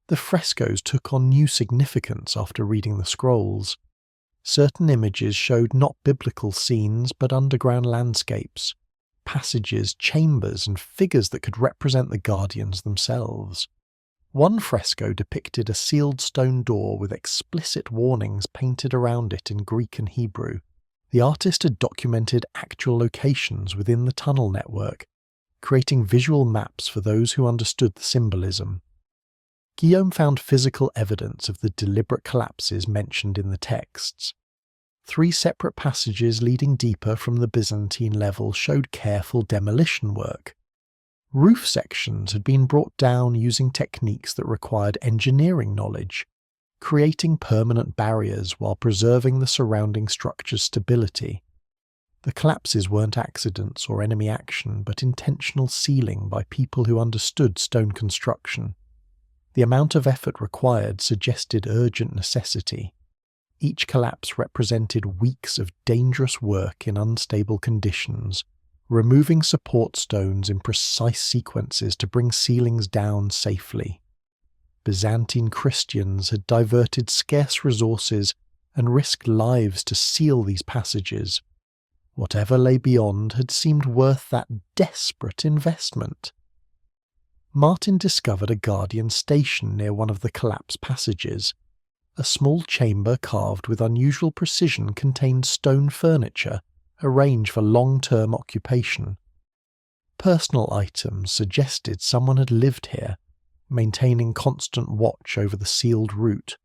The frescoes took on new significance after reading the scrolls. Certain images showed not biblical scenes but underground landscapes, passages, chambers, and figures that could represent the Guardians themselves. One fresco depicted a sealed stone door with explicit warnings painted around it in Greek and Hebrew. The artist had documented actual locations within the tunnel network, creating visual maps for those who understood the symbolism. Guillaume found physical evidence of the deliberate collapses mentioned in the texts. 3 separate passages leading deeper from the Byzantine level showed careful demolition work. Roof sections had been brought down using techniques that required engineering knowledge, creating permanent barriers while preserving the surrounding structure's stability. The collapses weren't accidents or enemy action, but intentional sealing by people who understood stone construction. The amount of effort required suggested urgent necessity. Each collapse represented weeks of dangerous work in unstable conditions, removing support stones in precise sequences to bring ceilings down safely. Byzantine Christians had diverted scarce resources and risked lives to seal these passages. Whatever lay beyond had seemed worth that desperate investment. Martin discovered a guardian station near one of the collapsed passages. A small chamber carved with unusual precision contained stone furniture, arranged for long-term occupation. Personal items suggested someone had lived here, maintaining constant watch over the sealed route.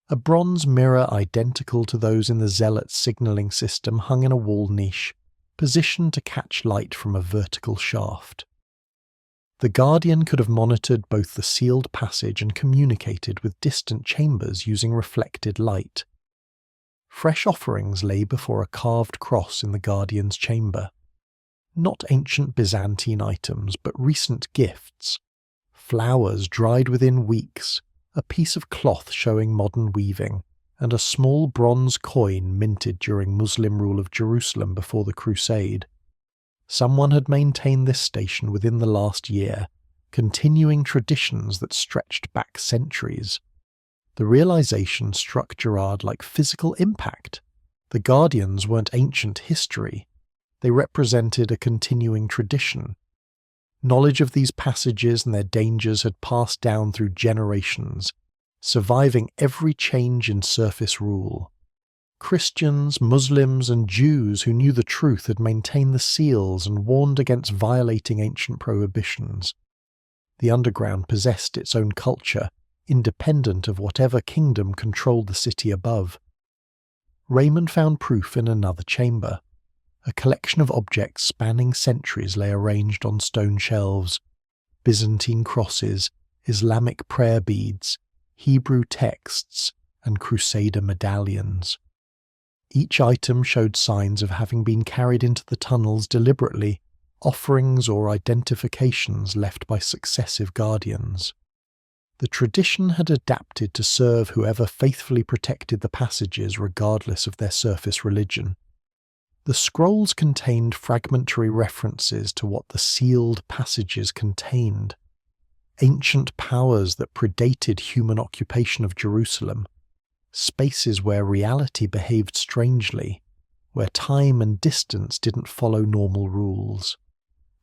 A bronze mirror identical to those in the Zealot's signalling system hung in a wall niche, positioned to catch light from a vertical shaft. The Guardian could have monitored both the sealed passage and communicated with distant chambers using reflected light. Fresh offerings lay before a carved cross in the Guardian's chamber. Not ancient Byzantine items, but recent gifts. Flowers dried within weeks, a piece of cloth showing modern weaving, and a small bronze coin minted during Muslim rule of Jerusalem before the Crusade. Someone had maintained this station within the last year, continuing traditions that stretched back centuries. The realization struck Gerard like physical impact. The Guardians weren't ancient history. They represented a continuing tradition. Knowledge of these passages and their dangers had passed down through generations, surviving every change in surface rule. Christians, Muslims, and Jews who knew the truth had maintained the seals and warned against violating ancient prohibitions. The underground possessed its own culture, independent of whatever kingdom controlled the city above. Raymond found proof in another chamber. A collection of objects spanning centuries lay arranged on stone shelves: Byzantine crosses, Islamic prayer beads, Hebrew texts, and Crusader medallions. Each item showed signs of having been carried into the tunnels deliberately, offerings or identifications left by successive guardians. The tradition had adapted to serve whoever faithfully protected the passages regardless of their surface religion. The scrolls contained fragmentary references to what the sealed passages contained. Ancient powers that predated human occupation of Jerusalem. Spaces where reality behaved strangely, where time and distance didn't follow normal rules.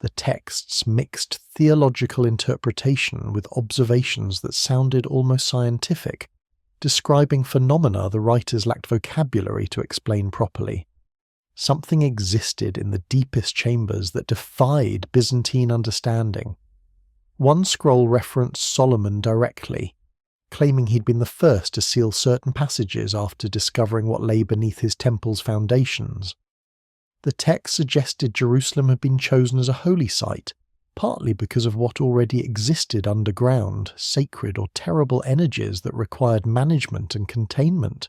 The texts mixed theological interpretation with observations that sounded almost scientific, describing phenomena the writers lacked vocabulary to explain properly. Something existed in the deepest chambers that defied Byzantine understanding. One scroll referenced Solomon directly, claiming he'd been the first to seal certain passages after discovering what lay beneath his temple's foundations. The text suggested Jerusalem had been chosen as a holy site, partly because of what already existed underground, sacred or terrible energies that required management and containment.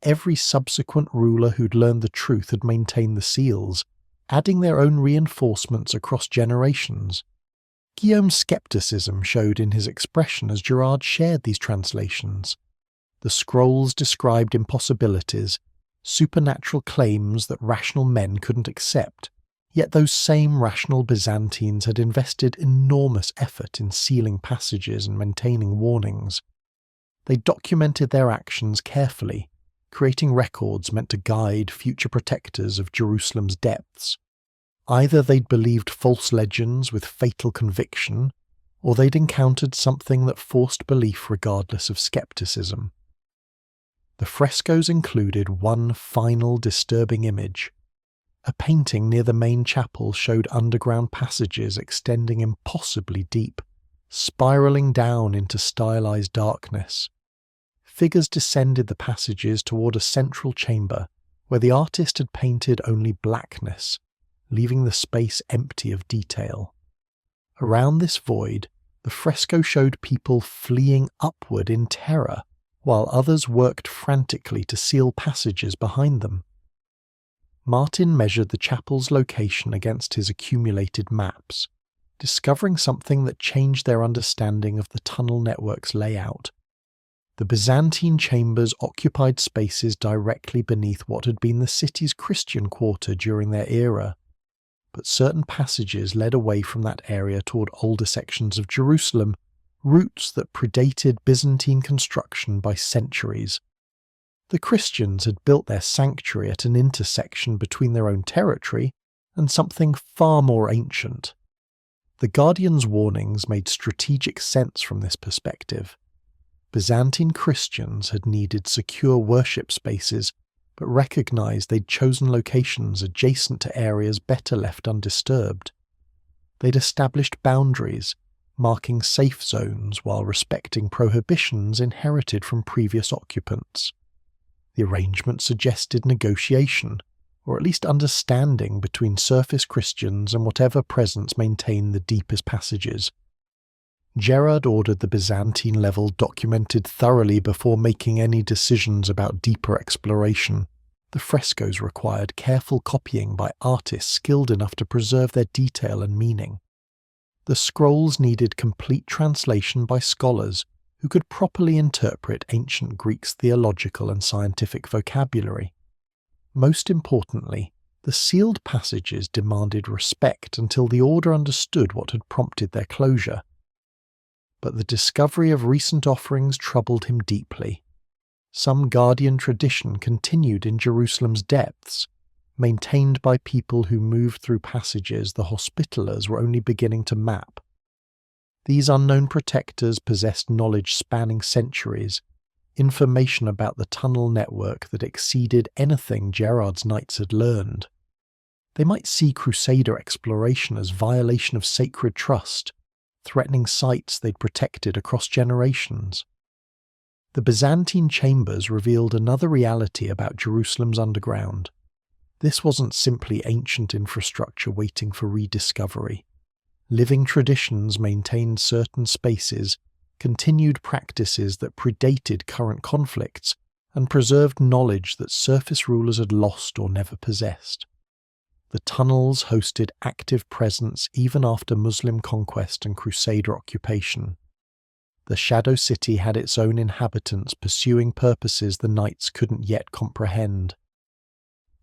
Every subsequent ruler who'd learned the truth had maintained the seals, adding their own reinforcements across generations. Guillaume's skepticism showed in his expression as Gerard shared these translations. The scrolls described impossibilities, supernatural claims that rational men couldn't accept, yet those same rational Byzantines had invested enormous effort in sealing passages and maintaining warnings. They documented their actions carefully, creating records meant to guide future protectors of Jerusalem's depths. Either they'd believed false legends with fatal conviction, or they'd encountered something that forced belief regardless of skepticism. The frescoes included one final disturbing image. A painting near the main chapel showed underground passages extending impossibly deep, spiraling down into stylized darkness. Figures descended the passages toward a central chamber, where the artist had painted only blackness, leaving the space empty of detail. Around this void, the fresco showed people fleeing upward in terror, while others worked frantically to seal passages behind them. Martin measured the chapel's location against his accumulated maps, discovering something that changed their understanding of the tunnel network's layout. The Byzantine chambers occupied spaces directly beneath what had been the city's Christian quarter during their era, but certain passages led away from that area toward older sections of Jerusalem, routes that predated Byzantine construction by centuries. The Christians had built their sanctuary at an intersection between their own territory and something far more ancient. The Guardian's warnings made strategic sense from this perspective. Byzantine Christians had needed secure worship spaces, but recognized they'd chosen locations adjacent to areas better left undisturbed. They'd established boundaries, marking safe zones while respecting prohibitions inherited from previous occupants. The arrangement suggested negotiation, or at least understanding between surface Christians and whatever presence maintained the deepest passages. Gerard ordered the Byzantine level documented thoroughly before making any decisions about deeper exploration. The frescoes required careful copying by artists skilled enough to preserve their detail and meaning. The scrolls needed complete translation by scholars who could properly interpret ancient Greek's theological and scientific vocabulary. Most importantly, the sealed passages demanded respect until the order understood what had prompted their closure. But the discovery of recent offerings troubled him deeply. Some guardian tradition continued in Jerusalem's depths, maintained by people who moved through passages the Hospitallers were only beginning to map. These unknown protectors possessed knowledge spanning centuries, information about the tunnel network that exceeded anything Gerard's knights had learned. They might see Crusader exploration as violation of sacred trust, threatening sites they'd protected across generations. The Byzantine chambers revealed another reality about Jerusalem's underground. This wasn't simply ancient infrastructure waiting for rediscovery. Living traditions maintained certain spaces, continued practices that predated current conflicts, and preserved knowledge that surface rulers had lost or never possessed. The tunnels hosted active presence even after Muslim conquest and Crusader occupation. The Shadow City had its own inhabitants pursuing purposes the knights couldn't yet comprehend.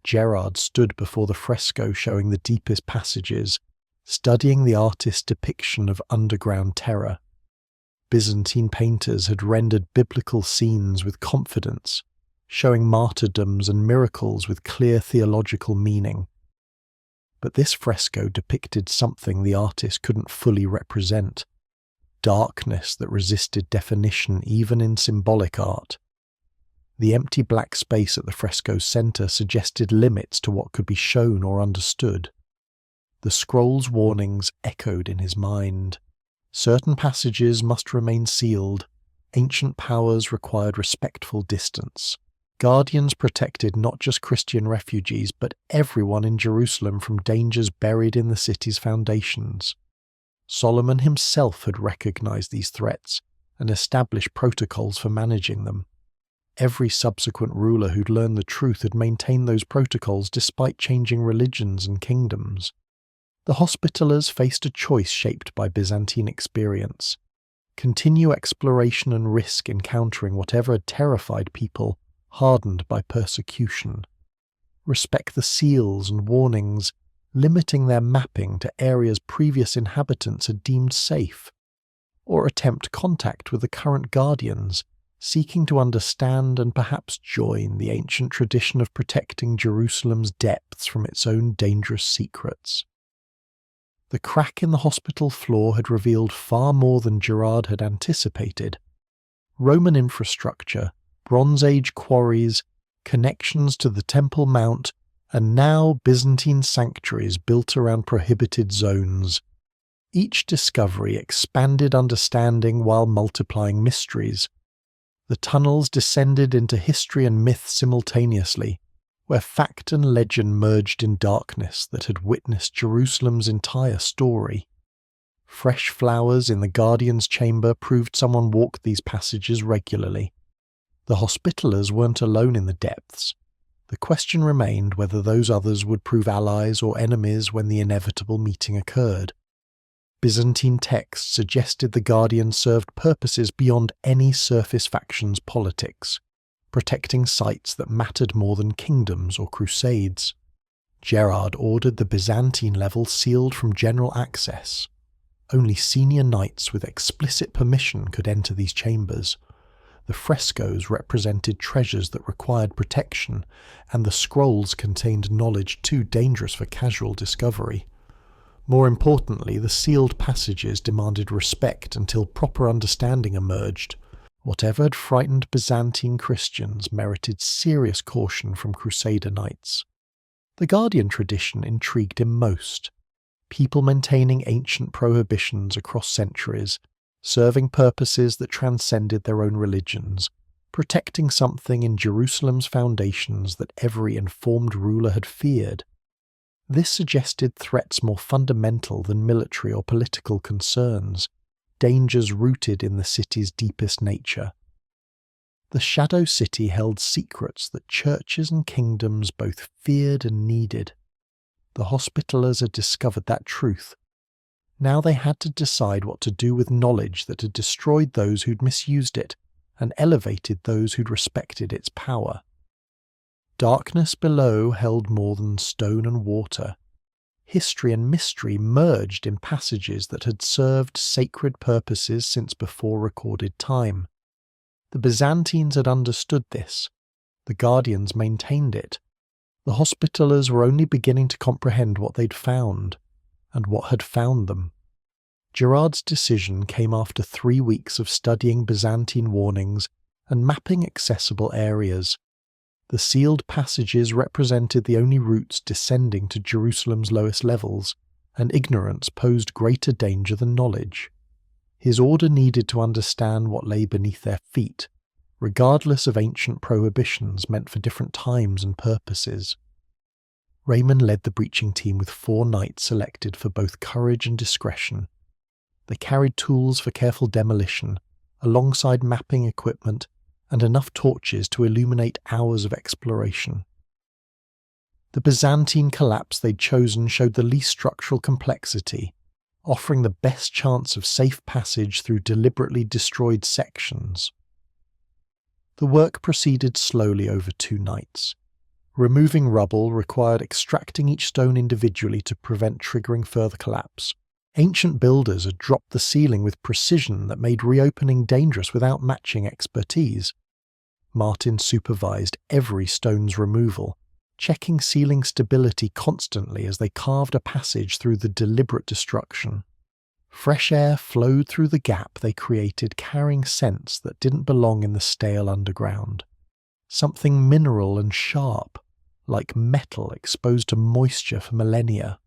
Gerard stood before the fresco showing the deepest passages, studying the artist's depiction of underground terror. Byzantine painters had rendered biblical scenes with confidence, showing martyrdoms and miracles with clear theological meaning. But this fresco depicted something the artist couldn't fully represent: darkness that resisted definition even in symbolic art. The empty black space at the fresco's centre suggested limits to what could be shown or understood. The scroll's warnings echoed in his mind. Certain passages must remain sealed. Ancient powers required respectful distance. Guardians protected not just Christian refugees, but everyone in Jerusalem from dangers buried in the city's foundations. Solomon himself had recognized these threats and established protocols for managing them. Every subsequent ruler who'd learned the truth had maintained those protocols despite changing religions and kingdoms. The Hospitallers faced a choice shaped by Byzantine experience: continue exploration and risk encountering whatever had terrified people hardened by persecution, respect the seals and warnings, limiting their mapping to areas previous inhabitants had deemed safe, or attempt contact with the current guardians, seeking to understand and perhaps join the ancient tradition of protecting Jerusalem's depths from its own dangerous secrets. The crack in the hospital floor had revealed far more than Gerard had anticipated. Roman infrastructure, Bronze Age quarries, connections to the Temple Mount, and now Byzantine sanctuaries built around prohibited zones. Each discovery expanded understanding while multiplying mysteries. The tunnels descended into history and myth simultaneously, where fact and legend merged in darkness that had witnessed Jerusalem's entire story. Fresh flowers in the Guardian's chamber proved someone walked these passages regularly. The Hospitallers weren't alone in the depths. The question remained whether those others would prove allies or enemies when the inevitable meeting occurred. Byzantine texts suggested the Guardian served purposes beyond any surface faction's politics, protecting sites that mattered more than kingdoms or crusades. Gerard ordered the Byzantine level sealed from general access. Only senior knights with explicit permission could enter these chambers. The frescoes represented treasures that required protection, and the scrolls contained knowledge too dangerous for casual discovery. More importantly, the sealed passages demanded respect until proper understanding emerged. Whatever had frightened Byzantine Christians merited serious caution from Crusader knights. The Guardian tradition intrigued him most. People maintaining ancient prohibitions across centuries, serving purposes that transcended their own religions, protecting something in Jerusalem's foundations that every informed ruler had feared. This suggested threats more fundamental than military or political concerns, dangers rooted in the city's deepest nature. The Shadow City held secrets that churches and kingdoms both feared and needed. The Hospitallers had discovered that truth. Now they had to decide what to do with knowledge that had destroyed those who'd misused it and elevated those who'd respected its power. Darkness below held more than stone and water. History and mystery merged in passages that had served sacred purposes since before recorded time. The Byzantines had understood this. The Guardians maintained it. The Hospitallers were only beginning to comprehend what they'd found, and what had found them. Gerard's decision came after 3 weeks of studying Byzantine warnings and mapping accessible areas. The sealed passages represented the only routes descending to Jerusalem's lowest levels, and ignorance posed greater danger than knowledge. His order needed to understand what lay beneath their feet, regardless of ancient prohibitions meant for different times and purposes. Raymond led the breaching team with 4 knights selected for both courage and discretion. They carried tools for careful demolition, alongside mapping equipment, and enough torches to illuminate hours of exploration. The Byzantine collapse they'd chosen showed the least structural complexity, offering the best chance of safe passage through deliberately destroyed sections. The work proceeded slowly over 2 nights. Removing rubble required extracting each stone individually to prevent triggering further collapse. Ancient builders had dropped the ceiling with precision that made reopening dangerous without matching expertise. Martin supervised every stone's removal, checking ceiling stability constantly as they carved a passage through the deliberate destruction. Fresh air flowed through the gap they created, carrying scents that didn't belong in the stale underground. Something mineral and sharp, like metal exposed to moisture for millennia.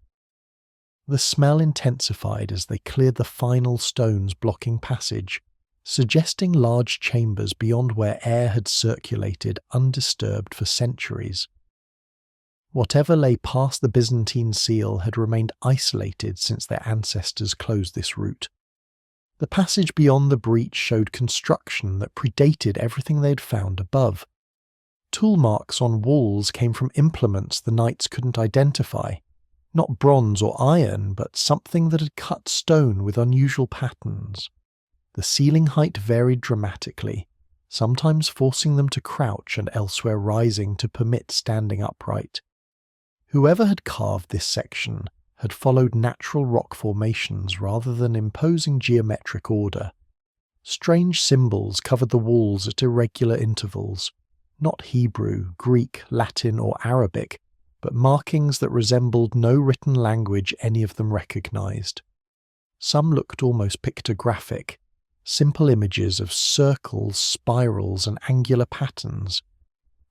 The smell intensified as they cleared the final stones blocking passage, suggesting large chambers beyond where air had circulated undisturbed for centuries. Whatever lay past the Byzantine seal had remained isolated since their ancestors closed this route. The passage beyond the breach showed construction that predated everything they'd found above. Tool marks on walls came from implements the knights couldn't identify, not bronze or iron, but something that had cut stone with unusual patterns. The ceiling height varied dramatically, sometimes forcing them to crouch and elsewhere rising to permit standing upright. Whoever had carved this section had followed natural rock formations rather than imposing geometric order. Strange symbols covered the walls at irregular intervals, not Hebrew, Greek, Latin or Arabic, but markings that resembled no written language any of them recognized. Some looked almost pictographic, simple images of circles, spirals and angular patterns.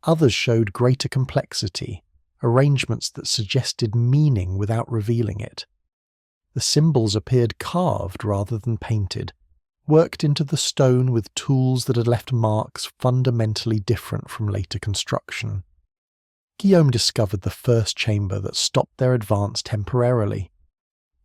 Others showed greater complexity, arrangements that suggested meaning without revealing it. The symbols appeared carved rather than painted, worked into the stone with tools that had left marks fundamentally different from later construction. Guillaume discovered the first chamber that stopped their advance temporarily.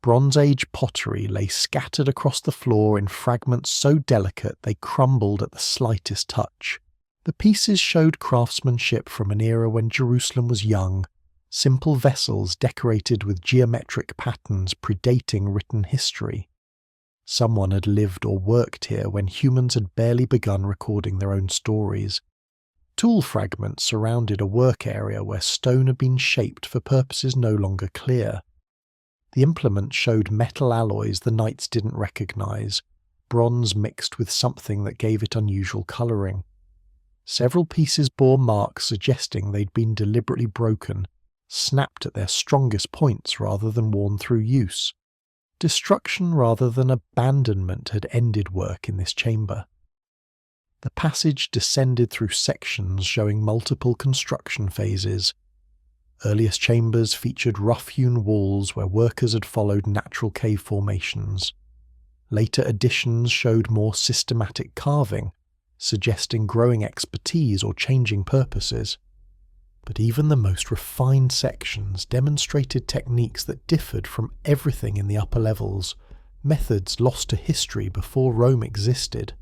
Bronze Age pottery lay scattered across the floor in fragments so delicate they crumbled at the slightest touch. The pieces showed craftsmanship from an era when Jerusalem was young, simple vessels decorated with geometric patterns predating written history. Someone had lived or worked here when humans had barely begun recording their own stories. Tool fragments surrounded a work area where stone had been shaped for purposes no longer clear. The implements showed metal alloys the knights didn't recognize, bronze mixed with something that gave it unusual colouring. Several pieces bore marks suggesting they'd been deliberately broken, snapped at their strongest points rather than worn through use. Destruction rather than abandonment had ended work in this chamber. The passage descended through sections showing multiple construction phases. Earliest chambers featured rough-hewn walls where workers had followed natural cave formations. Later additions showed more systematic carving, suggesting growing expertise or changing purposes. But even the most refined sections demonstrated techniques that differed from everything in the upper levels, methods lost to history before Rome existed.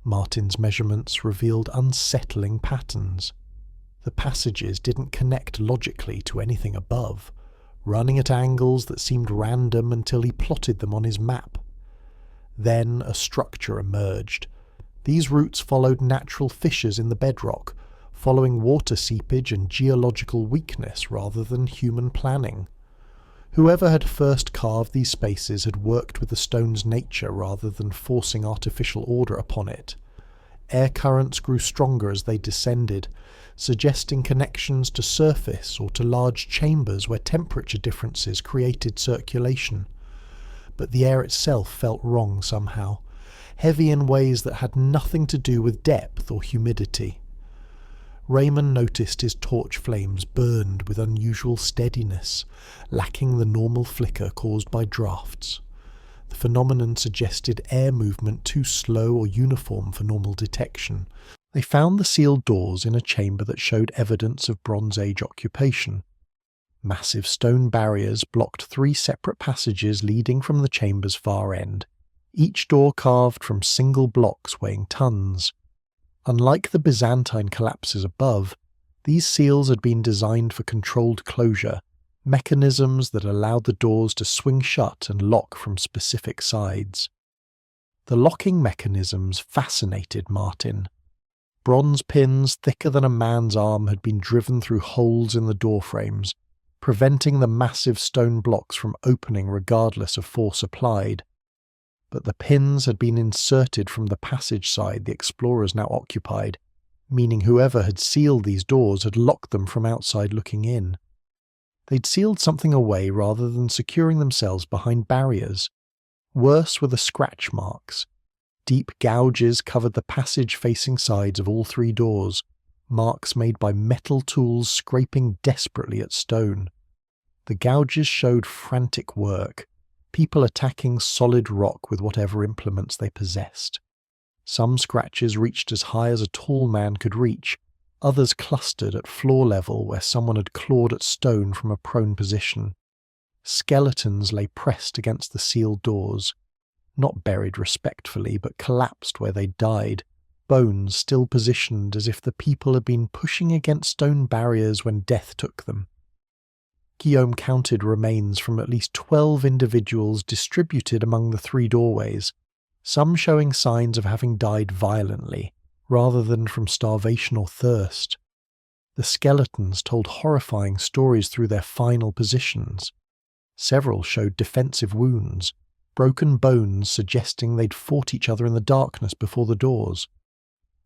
Martin's measurements revealed unsettling patterns. The passages didn't connect logically to anything above, running at angles that seemed random until he plotted them on his map. Then a structure emerged. These routes followed natural fissures in the bedrock, following water seepage and geological weakness rather than human planning. Whoever had first carved these spaces had worked with the stone's nature rather than forcing artificial order upon it. Air currents grew stronger as they descended, suggesting connections to surface or to large chambers where temperature differences created circulation. But the air itself felt wrong somehow, heavy in ways that had nothing to do with depth or humidity. Raymond noticed his torch flames burned with unusual steadiness, lacking the normal flicker caused by drafts. The phenomenon suggested air movement too slow or uniform for normal detection. They found the sealed doors in a chamber that showed evidence of Bronze Age occupation. Massive stone barriers blocked 3 separate passages leading from the chamber's far end, each door carved from single blocks weighing tons. Unlike the Byzantine collapses above, these seals had been designed for controlled closure, mechanisms that allowed the doors to swing shut and lock from specific sides. The locking mechanisms fascinated Martin. Bronze pins thicker than a man's arm had been driven through holes in the door frames, preventing the massive stone blocks from opening regardless of force applied. But the pins had been inserted from the passage side the explorers now occupied, meaning whoever had sealed these doors had locked them from outside looking in. They'd sealed something away rather than securing themselves behind barriers. Worse were the scratch marks. Deep gouges covered the passage-facing sides of all 3 doors, marks made by metal tools scraping desperately at stone. The gouges showed frantic work, people attacking solid rock with whatever implements they possessed. Some scratches reached as high as a tall man could reach, others clustered at floor level where someone had clawed at stone from a prone position. Skeletons lay pressed against the sealed doors, not buried respectfully but collapsed where they died, bones still positioned as if the people had been pushing against stone barriers when death took them. Guillaume counted remains from at least 12 individuals distributed among the 3 doorways, some showing signs of having died violently, rather than from starvation or thirst. The skeletons told horrifying stories through their final positions. Several showed defensive wounds, broken bones suggesting they'd fought each other in the darkness before the doors.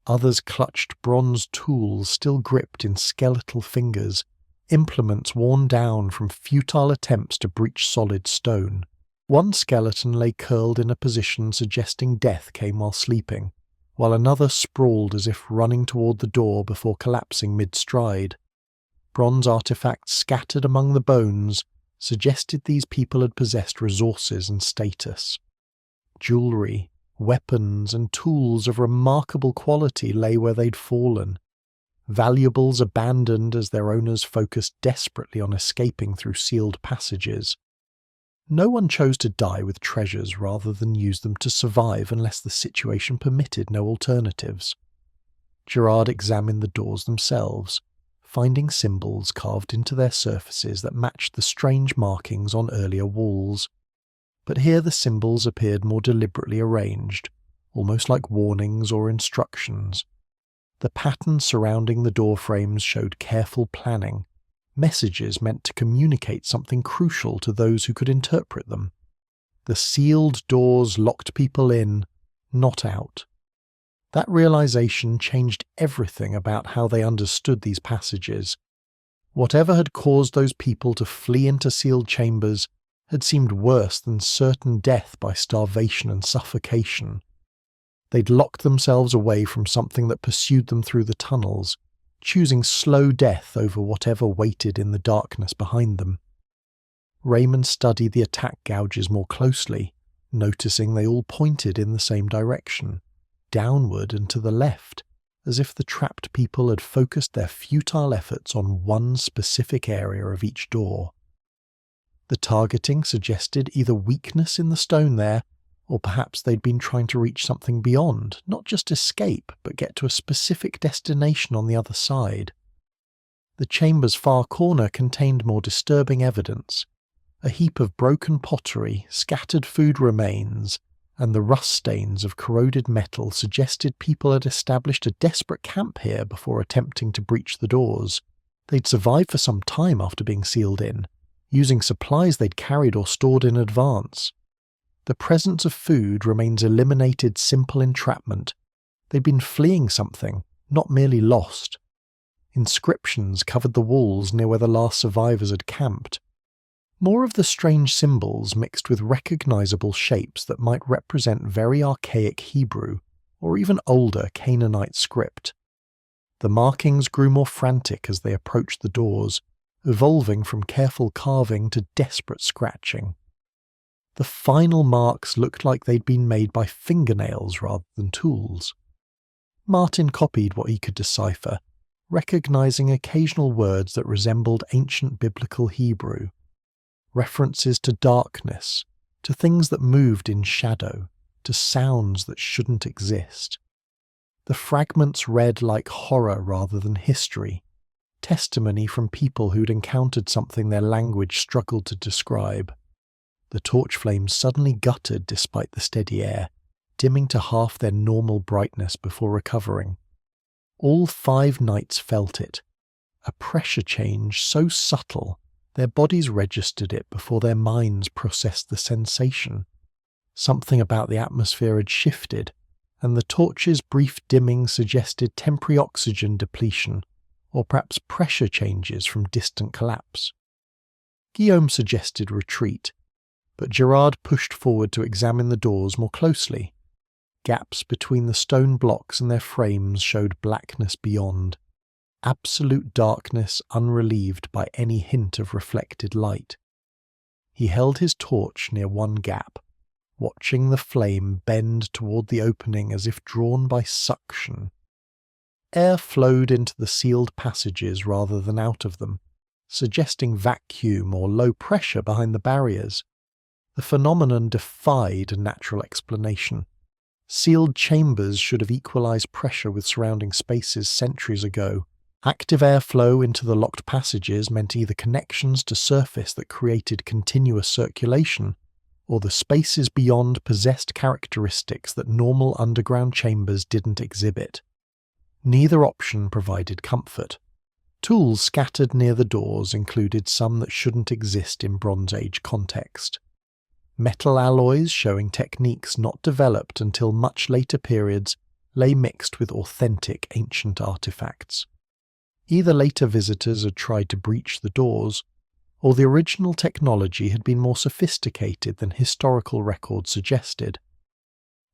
Others clutched bronze tools still gripped in skeletal fingers, implements worn down from futile attempts to breach solid stone. One skeleton lay curled in a position suggesting death came while sleeping, while another sprawled as if running toward the door before collapsing mid-stride. Bronze artifacts scattered among the bones suggested these people had possessed resources and status. Jewellery, weapons, and tools of remarkable quality lay where they'd fallen, valuables abandoned as their owners focused desperately on escaping through sealed passages. No one chose to die with treasures rather than use them to survive unless the situation permitted no alternatives. Gerard examined the doors themselves, finding symbols carved into their surfaces that matched the strange markings on earlier walls. But here the symbols appeared more deliberately arranged, almost like warnings or instructions. The patterns surrounding the door frames showed careful planning, messages meant to communicate something crucial to those who could interpret them. The sealed doors locked people in, not out. That realization changed everything about how they understood these passages. Whatever had caused those people to flee into sealed chambers had seemed worse than certain death by starvation and suffocation. They'd locked themselves away from something that pursued them through the tunnels, choosing slow death over whatever waited in the darkness behind them. Raymond studied the attack gouges more closely, noticing they all pointed in the same direction, downward and to the left, as if the trapped people had focused their futile efforts on one specific area of each door. The targeting suggested either weakness in the stone there, or perhaps they'd been trying to reach something beyond, not just escape, but get to a specific destination on the other side. The chamber's far corner contained more disturbing evidence. A heap of broken pottery, scattered food remains, and the rust stains of corroded metal suggested people had established a desperate camp here before attempting to breach the doors. They'd survived for some time after being sealed in, using supplies they'd carried or stored in advance. The presence of food remains eliminated simple entrapment. They'd been fleeing something, not merely lost. Inscriptions covered the walls near where the last survivors had camped. More of the strange symbols mixed with recognizable shapes that might represent very archaic Hebrew or even older Canaanite script. The markings grew more frantic as they approached the doors, evolving from careful carving to desperate scratching. The final marks looked like they'd been made by fingernails rather than tools. Martin copied what he could decipher, recognizing occasional words that resembled ancient biblical Hebrew. References to darkness, to things that moved in shadow, to sounds that shouldn't exist. The fragments read like horror rather than history, testimony from people who'd encountered something their language struggled to describe. The torch flames suddenly guttered despite the steady air, dimming to half their normal brightness before recovering. All 5 knights felt it, a pressure change so subtle their bodies registered it before their minds processed the sensation. Something about the atmosphere had shifted, and the torch's brief dimming suggested temporary oxygen depletion, or perhaps pressure changes from distant collapse. Guillaume suggested retreat, but Gerard pushed forward to examine the doors more closely. Gaps between the stone blocks and their frames showed blackness beyond. Absolute darkness unrelieved by any hint of reflected light. He held his torch near one gap, watching the flame bend toward the opening as if drawn by suction. Air flowed into the sealed passages rather than out of them, suggesting vacuum or low pressure behind the barriers. The phenomenon defied a natural explanation. Sealed chambers should have equalized pressure with surrounding spaces centuries ago. Active airflow into the locked passages meant either connections to surface that created continuous circulation, or the spaces beyond possessed characteristics that normal underground chambers didn't exhibit. Neither option provided comfort. Tools scattered near the doors included some that shouldn't exist in Bronze Age context. Metal alloys showing techniques not developed until much later periods lay mixed with authentic ancient artifacts. Either later visitors had tried to breach the doors, or the original technology had been more sophisticated than historical records suggested.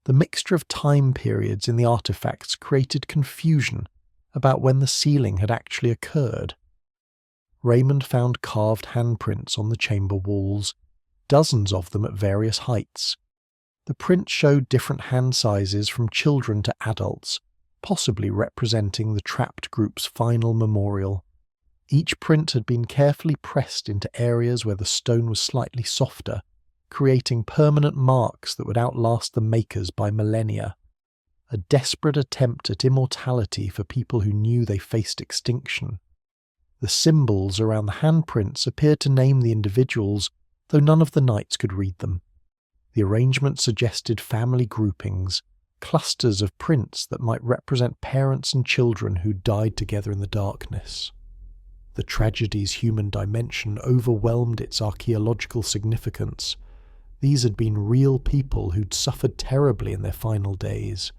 The mixture of time periods in the artifacts created confusion about when the sealing had actually occurred. Raymond found carved handprints on the chamber walls, dozens of them at various heights. The prints showed different hand sizes from children to adults, possibly representing the trapped group's final memorial. Each print had been carefully pressed into areas where the stone was slightly softer, creating permanent marks that would outlast the makers by millennia. A desperate attempt at immortality for people who knew they faced extinction. The symbols around the handprints appeared to name the individuals, though none of the knights could read them. The arrangement suggested family groupings, clusters of prints that might represent parents and children who died together in the darkness. The tragedy's human dimension overwhelmed its archaeological significance. These had been real people who'd suffered terribly in their final days.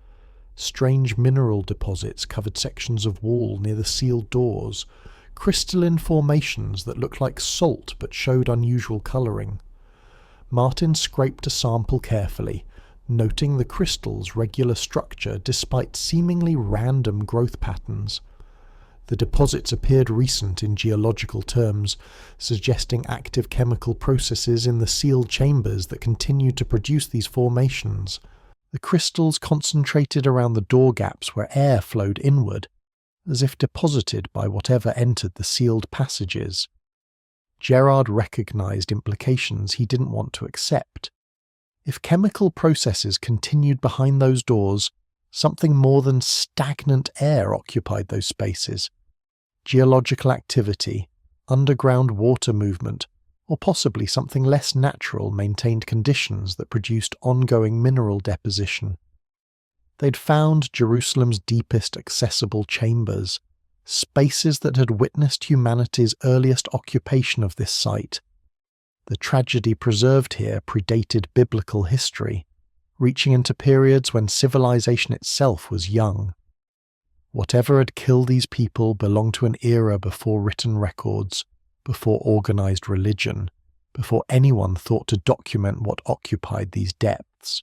Strange mineral deposits covered sections of wall near the sealed doors, crystalline formations that looked like salt but showed unusual colouring. Martin scraped a sample carefully, noting the crystal's regular structure despite seemingly random growth patterns. The deposits appeared recent in geological terms, suggesting active chemical processes in the sealed chambers that continued to produce these formations. The crystals concentrated around the door gaps where air flowed inward, as if deposited by whatever entered the sealed passages. Gerard recognized implications he didn't want to accept. If chemical processes continued behind those doors, something more than stagnant air occupied those spaces. Geological activity, underground water movement, or possibly something less natural maintained conditions that produced ongoing mineral deposition. They'd found Jerusalem's deepest accessible chambers, spaces that had witnessed humanity's earliest occupation of this site. The tragedy preserved here predated biblical history, reaching into periods when civilization itself was young. Whatever had killed these people belonged to an era before written records, before organized religion, before anyone thought to document what occupied these depths.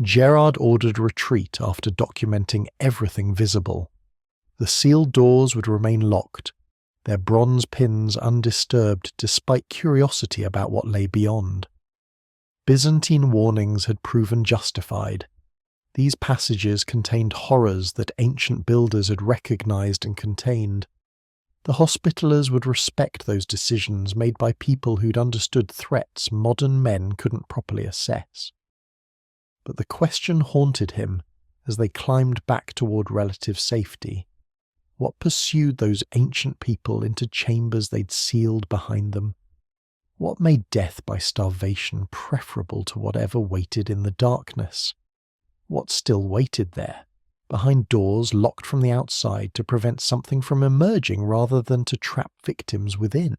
Gerard ordered retreat after documenting everything visible. The sealed doors would remain locked, their bronze pins undisturbed despite curiosity about what lay beyond. Byzantine warnings had proven justified. These passages contained horrors that ancient builders had recognized and contained. The Hospitallers would respect those decisions made by people who'd understood threats modern men couldn't properly assess. But the question haunted him as they climbed back toward relative safety. What pursued those ancient people into chambers they'd sealed behind them? What made death by starvation preferable to whatever waited in the darkness? What still waited there, behind doors locked from the outside to prevent something from emerging rather than to trap victims within?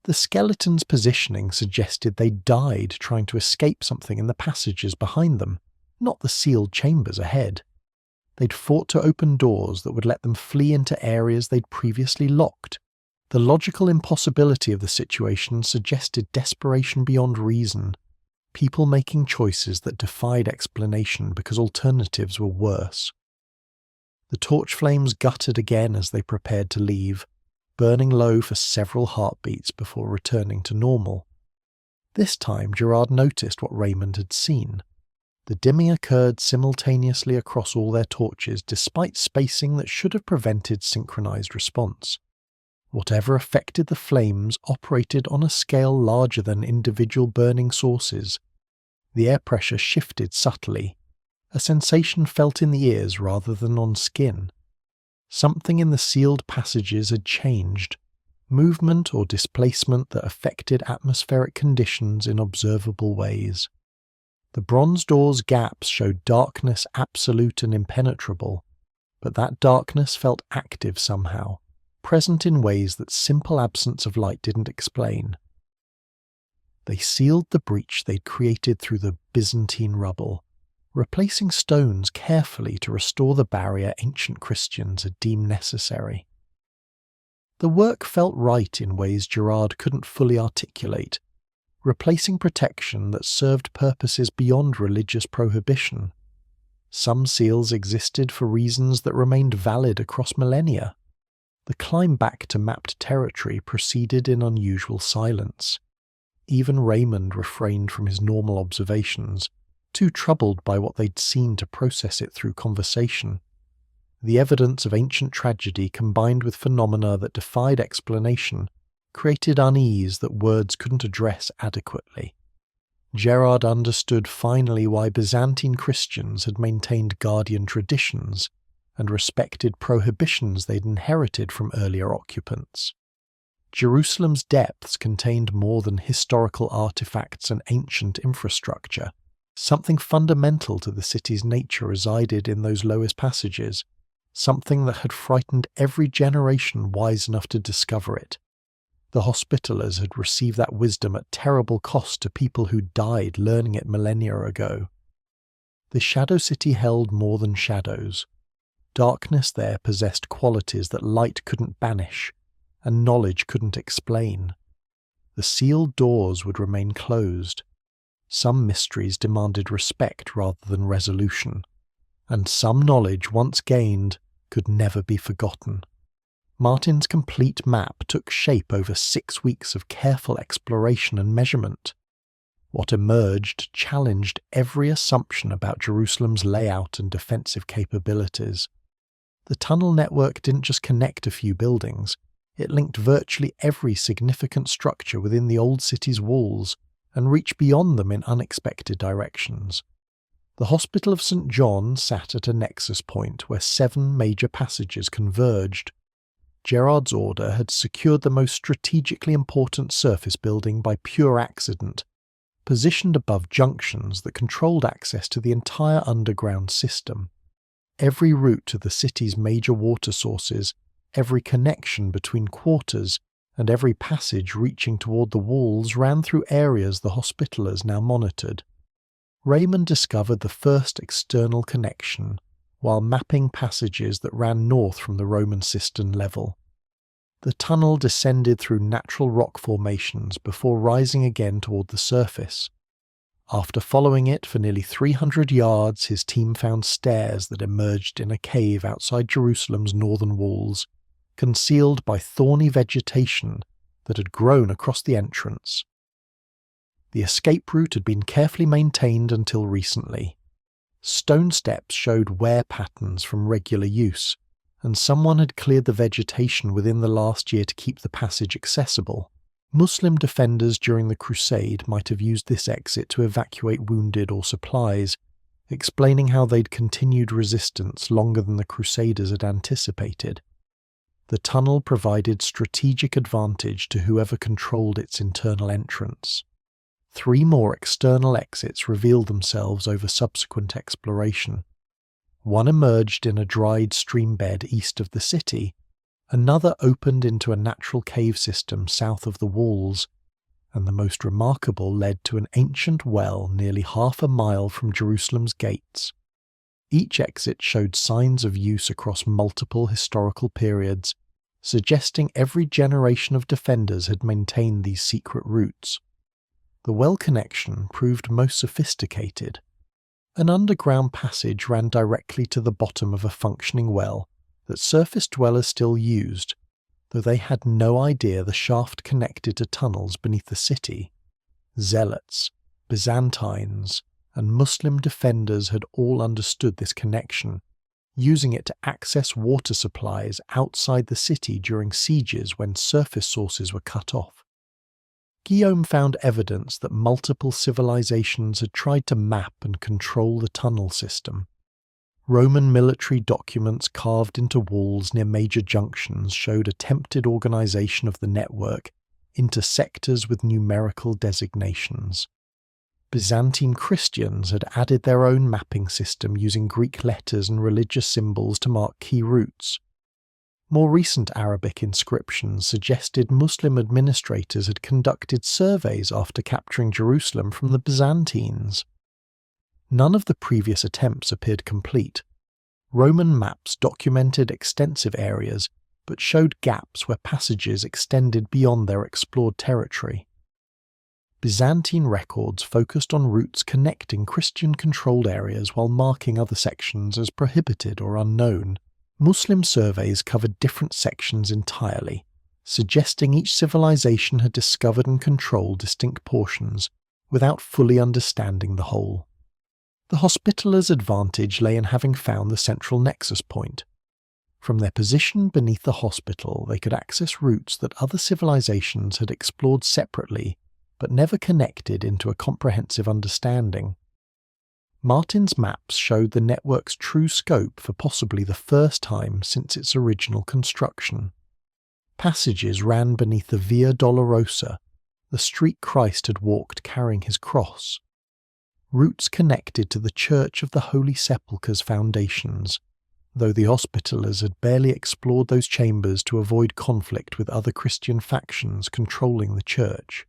The skeleton's positioning suggested they died trying to escape something in the passages behind them, not the sealed chambers ahead. They'd fought to open doors that would let them flee into areas they'd previously locked. The logical impossibility of the situation suggested desperation beyond reason, people making choices that defied explanation because alternatives were worse. The torch flames guttered again as they prepared to leave, burning low for several heartbeats before returning to normal. This time Gerard noticed what Raymond had seen. The dimming occurred simultaneously across all their torches despite spacing that should have prevented synchronized response. Whatever affected the flames operated on a scale larger than individual burning sources. The air pressure shifted subtly, a sensation felt in the ears rather than on skin. Something in the sealed passages had changed, movement or displacement that affected atmospheric conditions in observable ways. The bronze door's gaps showed darkness absolute and impenetrable, but that darkness felt active somehow, present in ways that simple absence of light didn't explain. They sealed the breach they'd created through the Byzantine rubble, replacing stones carefully to restore the barrier ancient Christians had deemed necessary. The work felt right in ways Gerard couldn't fully articulate, replacing protection that served purposes beyond religious prohibition. Some seals existed for reasons that remained valid across millennia. The climb back to mapped territory proceeded in unusual silence. Even Raymond refrained from his normal observations, too troubled by what they'd seen to process it through conversation. The evidence of ancient tragedy combined with phenomena that defied explanation created unease that words couldn't address adequately. Gerard understood finally why Byzantine Christians had maintained guardian traditions and respected prohibitions they'd inherited from earlier occupants. Jerusalem's depths contained more than historical artifacts and ancient infrastructure. Something fundamental to the city's nature resided in those lowest passages, something that had frightened every generation wise enough to discover it. The Hospitallers had received that wisdom at terrible cost to people who died learning it millennia ago. The Shadow City held more than shadows. Darkness there possessed qualities that light couldn't banish, and knowledge couldn't explain. The sealed doors would remain closed. some mysteries demanded respect rather than resolution, and some knowledge once gained could never be forgotten. Martin's complete map took shape over 6 weeks of careful exploration and measurement. What emerged challenged every assumption about Jerusalem's layout and defensive capabilities. The tunnel network didn't just connect a few buildings, it linked virtually every significant structure within the old city's walls and reached beyond them in unexpected directions. The Hospital of St. John sat at a nexus point where 7 major passages converged. Gerard's order had secured the most strategically important surface building by pure accident, positioned above junctions that controlled access to the entire underground system. Every route to the city's major water sources, every connection between quarters, and every passage reaching toward the walls ran through areas the Hospitallers now monitored. Raymond discovered the first external connection while mapping passages that ran north from the Roman cistern level. The tunnel descended through natural rock formations before rising again toward the surface. After following it for nearly 300 yards, his team found stairs that emerged in a cave outside Jerusalem's northern walls, concealed by thorny vegetation that had grown across the entrance. The escape route had been carefully maintained until recently. Stone steps showed wear patterns from regular use, and someone had cleared the vegetation within the last year to keep the passage accessible. Muslim defenders during the Crusade might have used this exit to evacuate wounded or supplies, explaining how they'd continued resistance longer than the Crusaders had anticipated. The tunnel provided strategic advantage to whoever controlled its internal entrance. 3 more external exits revealed themselves over subsequent exploration. One emerged in a dried stream bed east of the city, another opened into a natural cave system south of the walls, and the most remarkable led to an ancient well nearly half a mile from Jerusalem's gates. Each exit showed signs of use across multiple historical periods, suggesting every generation of defenders had maintained these secret routes. The well connection proved most sophisticated. An underground passage ran directly to the bottom of a functioning well that surface dwellers still used, though they had no idea the shaft connected to tunnels beneath the city. Zealots, Byzantines, and Muslim defenders had all understood this connection, using it to access water supplies outside the city during sieges when surface sources were cut off. Guillaume found evidence that multiple civilizations had tried to map and control the tunnel system. Roman military documents carved into walls near major junctions showed attempted organization of the network into sectors with numerical designations. Byzantine Christians had added their own mapping system using Greek letters and religious symbols to mark key routes. More recent Arabic inscriptions suggested Muslim administrators had conducted surveys after capturing Jerusalem from the Byzantines. None of the previous attempts appeared complete. Roman maps documented extensive areas, but showed gaps where passages extended beyond their explored territory. Byzantine records focused on routes connecting Christian-controlled areas while marking other sections as prohibited or unknown. Muslim surveys covered different sections entirely, suggesting each civilization had discovered and controlled distinct portions without fully understanding the whole. The Hospitallers' advantage lay in having found the central nexus point. From their position beneath the hospital, they could access routes that other civilizations had explored separately but never connected into a comprehensive understanding. Martin's maps showed the network's true scope for possibly the first time since its original construction. Passages ran beneath the Via Dolorosa, the street Christ had walked carrying his cross. Routes connected to the Church of the Holy Sepulchre's foundations, though the Hospitallers had barely explored those chambers to avoid conflict with other Christian factions controlling the church.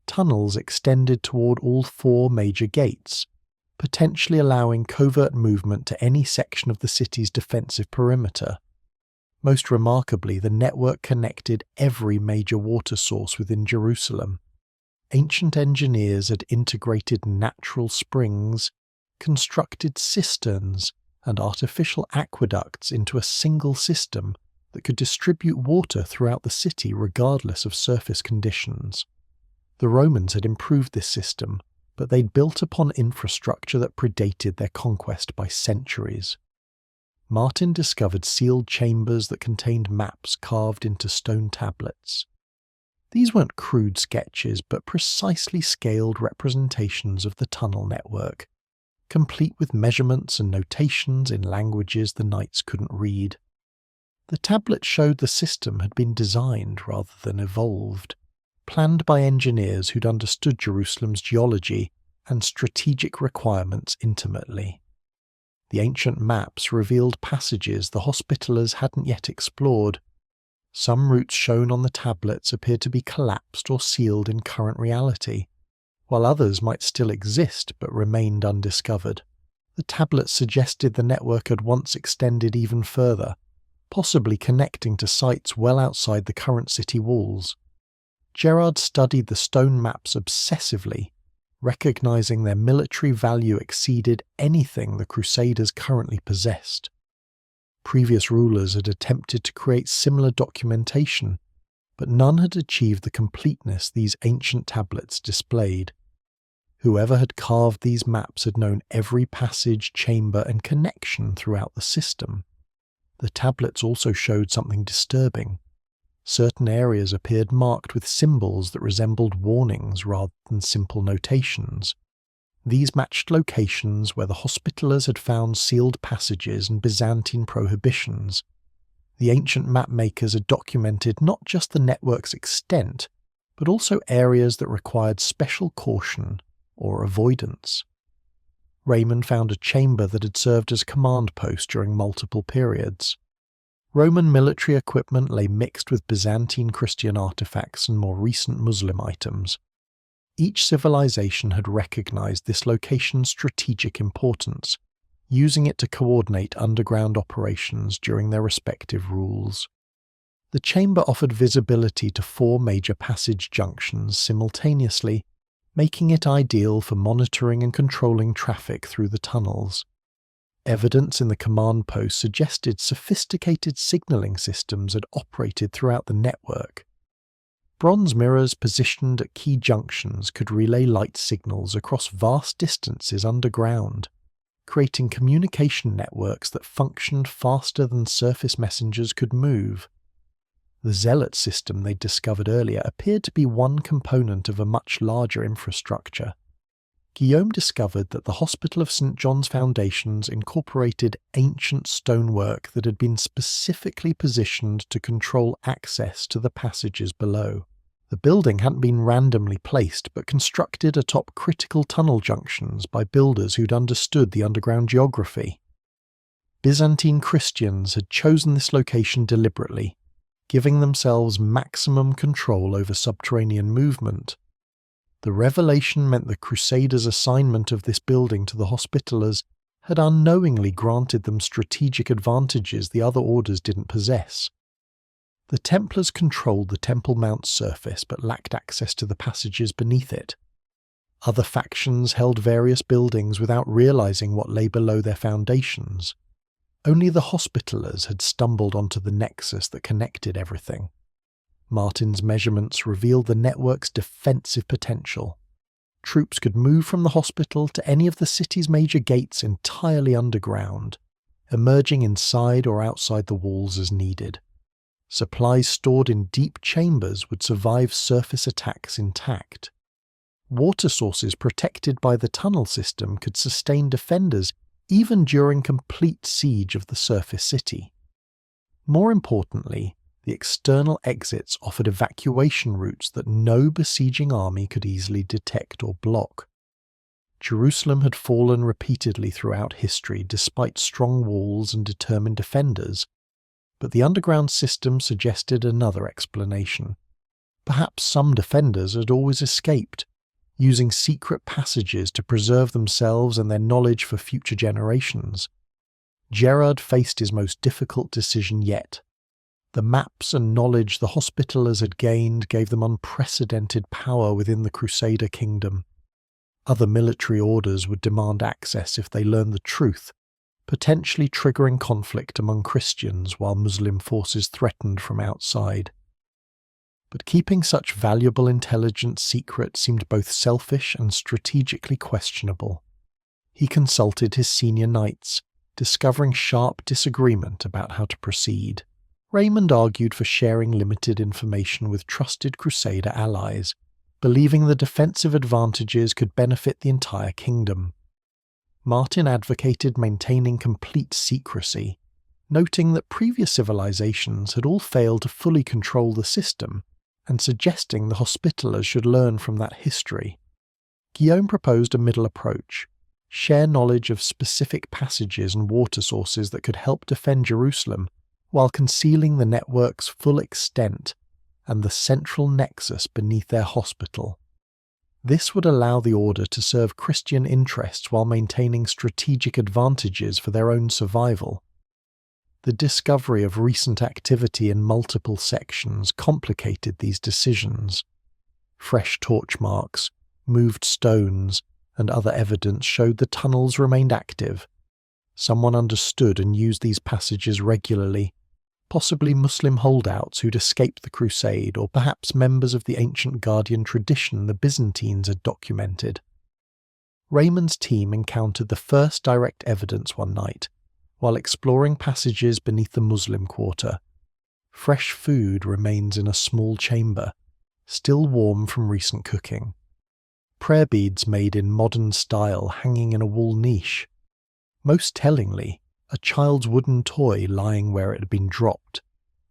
Tunnels extended toward all 4 major gates, potentially allowing covert movement to any section of the city's defensive perimeter. Most remarkably, the network connected every major water source within Jerusalem. ancient engineers had integrated natural springs, constructed cisterns, and artificial aqueducts into a single system that could distribute water throughout the city regardless of surface conditions. The Romans had improved this system, but they'd built upon infrastructure that predated their conquest by centuries. Martin discovered sealed chambers that contained maps carved into stone tablets. These weren't crude sketches, but precisely scaled representations of the tunnel network, complete with measurements and notations in languages the knights couldn't read. The tablets showed the system had been designed rather than evolved, planned by engineers who'd understood Jerusalem's geology and strategic requirements intimately. The ancient maps revealed passages the Hospitallers hadn't yet explored. Some routes shown on the tablets appeared to be collapsed or sealed in current reality, while others might still exist but remained undiscovered. The tablets suggested the network had once extended even further, possibly connecting to sites well outside the current city walls. Gerard studied the stone maps obsessively, recognizing their military value exceeded anything the Crusaders currently possessed. Previous rulers had attempted to create similar documentation, but none had achieved the completeness these ancient tablets displayed. Whoever had carved these maps had known every passage, chamber, and connection throughout the system. The tablets also showed something disturbing. Certain areas appeared marked with symbols that resembled warnings rather than simple notations. These matched locations where the Hospitallers had found sealed passages and Byzantine prohibitions. The ancient map makers had documented not just the network's extent, but also areas that required special caution or avoidance. Raymond found a chamber that had served as a command post during multiple periods. Roman military equipment lay mixed with Byzantine Christian artifacts and more recent Muslim items. Each civilization had recognized this location's strategic importance, using it to coordinate underground operations during their respective rules. The chamber offered visibility to 4 major passage junctions simultaneously, making it ideal for monitoring and controlling traffic through the tunnels. Evidence in the command post suggested sophisticated signaling systems had operated throughout the network. Bronze mirrors positioned at key junctions could relay light signals across vast distances underground, creating communication networks that functioned faster than surface messengers could move. The Zealot system they'd discovered earlier appeared to be one component of a much larger infrastructure. Guillaume discovered that the Hospital of St. John's foundations incorporated ancient stonework that had been specifically positioned to control access to the passages below. The building hadn't been randomly placed, but constructed atop critical tunnel junctions by builders who'd understood the underground geography. Byzantine Christians had chosen this location deliberately, giving themselves maximum control over subterranean movement. The revelation meant the Crusaders' assignment of this building to the Hospitallers had unknowingly granted them strategic advantages the other orders didn't possess. The Templars controlled the Temple Mount's surface but lacked access to the passages beneath it. Other factions held various buildings without realizing what lay below their foundations. Only the Hospitallers had stumbled onto the nexus that connected everything. Martin's measurements revealed the network's defensive potential. Troops could move from the hospital to any of the city's major gates entirely underground, emerging inside or outside the walls as needed. Supplies stored in deep chambers would survive surface attacks intact. Water sources protected by the tunnel system could sustain defenders even during complete siege of the surface city. More importantly, the external exits offered evacuation routes that no besieging army could easily detect or block. Jerusalem had fallen repeatedly throughout history despite strong walls and determined defenders, but the underground system suggested another explanation. Perhaps some defenders had always escaped, using secret passages to preserve themselves and their knowledge for future generations. Gerard faced his most difficult decision yet. The maps and knowledge the Hospitallers had gained gave them unprecedented power within the Crusader kingdom. Other military orders would demand access if they learned the truth, potentially triggering conflict among Christians while Muslim forces threatened from outside. But keeping such valuable intelligence secret seemed both selfish and strategically questionable. He consulted his senior knights, discovering sharp disagreement about how to proceed. Raymond argued for sharing limited information with trusted Crusader allies, believing the defensive advantages could benefit the entire kingdom. Martin advocated maintaining complete secrecy, noting that previous civilizations had all failed to fully control the system, and suggesting the Hospitallers should learn from that history. Guillaume proposed a middle approach: share knowledge of specific passages and water sources that could help defend Jerusalem, while concealing the network's full extent and the central nexus beneath their hospital. This would allow the Order to serve Christian interests while maintaining strategic advantages for their own survival. The discovery of recent activity in multiple sections complicated these decisions. Fresh torch marks, moved stones, and other evidence showed the tunnels remained active. Someone understood and used these passages regularly, possibly Muslim holdouts who'd escaped the Crusade, or perhaps members of the ancient Guardian tradition the Byzantines had documented. Raymond's team encountered the first direct evidence one night, while exploring passages beneath the Muslim quarter. Fresh food remains in a small chamber, still warm from recent cooking. Prayer beads made in modern style hanging in a wall niche. Most tellingly, a child's wooden toy lying where it had been dropped,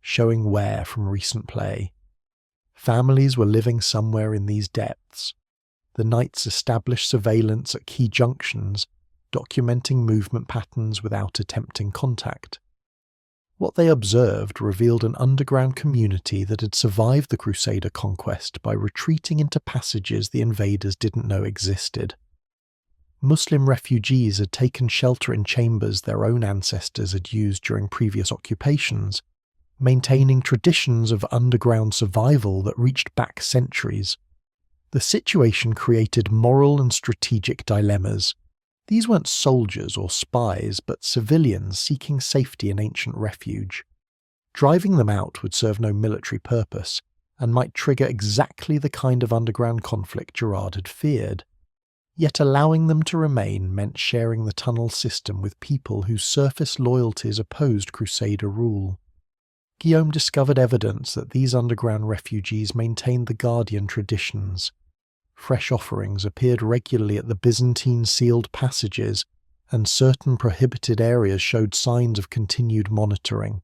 showing wear from recent play. Families were living somewhere in these depths. The knights established surveillance at key junctions, documenting movement patterns without attempting contact. What they observed revealed an underground community that had survived the Crusader conquest by retreating into passages the invaders didn't know existed. Muslim refugees had taken shelter in chambers their own ancestors had used during previous occupations, maintaining traditions of underground survival that reached back centuries. The situation created moral and strategic dilemmas. These weren't soldiers or spies, but civilians seeking safety in ancient refuge. Driving them out would serve no military purpose, and might trigger exactly the kind of underground conflict Gerard had feared. Yet allowing them to remain meant sharing the tunnel system with people whose surface loyalties opposed Crusader rule. Guillaume discovered evidence that these underground refugees maintained the Guardian traditions. Fresh offerings appeared regularly at the Byzantine sealed passages, and certain prohibited areas showed signs of continued monitoring.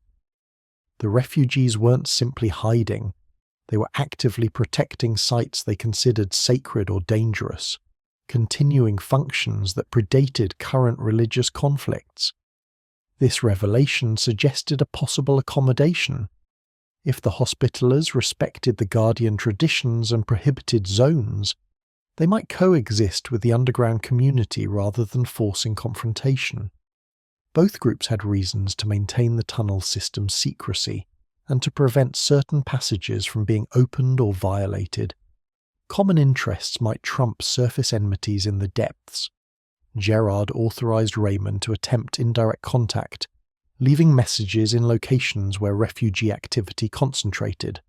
The refugees weren't simply hiding, they were actively protecting sites they considered sacred or dangerous, continuing functions that predated current religious conflicts. This revelation suggested a possible accommodation. If the Hospitallers respected the Guardian traditions and prohibited zones, they might coexist with the underground community rather than forcing confrontation. Both groups had reasons to maintain the tunnel system's secrecy and to prevent certain passages from being opened or violated. Common interests might trump surface enmities in the depths. Gerard authorized Raymond to attempt indirect contact, leaving messages in locations where refugee activity concentrated.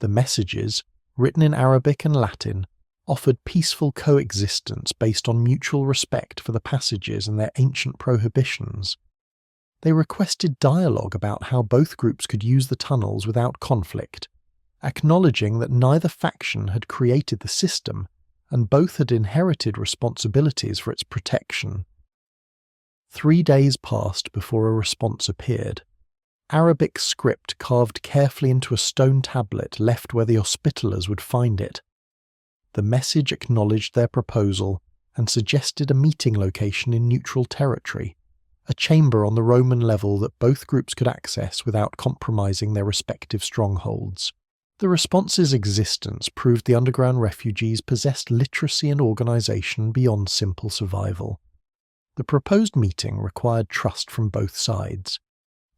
The messages, written in Arabic and Latin, offered peaceful coexistence based on mutual respect for the passages and their ancient prohibitions. They requested dialogue about how both groups could use the tunnels without conflict, acknowledging that neither faction had created the system and both had inherited responsibilities for its protection. 3 days passed before a response appeared. Arabic script carved carefully into a stone tablet left where the Hospitallers would find it. The message acknowledged their proposal and suggested a meeting location in neutral territory, a chamber on the Roman level that both groups could access without compromising their respective strongholds. The response's existence proved the underground refugees possessed literacy and organization beyond simple survival. The proposed meeting required trust from both sides.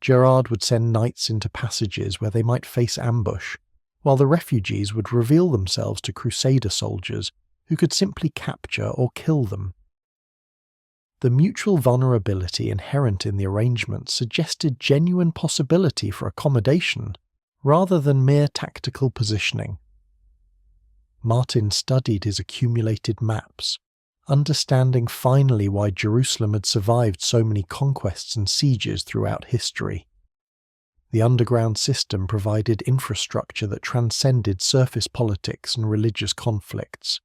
Gerard would send knights into passages where they might face ambush, while the refugees would reveal themselves to Crusader soldiers who could simply capture or kill them. The mutual vulnerability inherent in the arrangement suggested genuine possibility for accommodation, rather than mere tactical positioning. Martin studied his accumulated maps, understanding finally why Jerusalem had survived so many conquests and sieges throughout history. The underground system provided infrastructure that transcended surface politics and religious conflicts.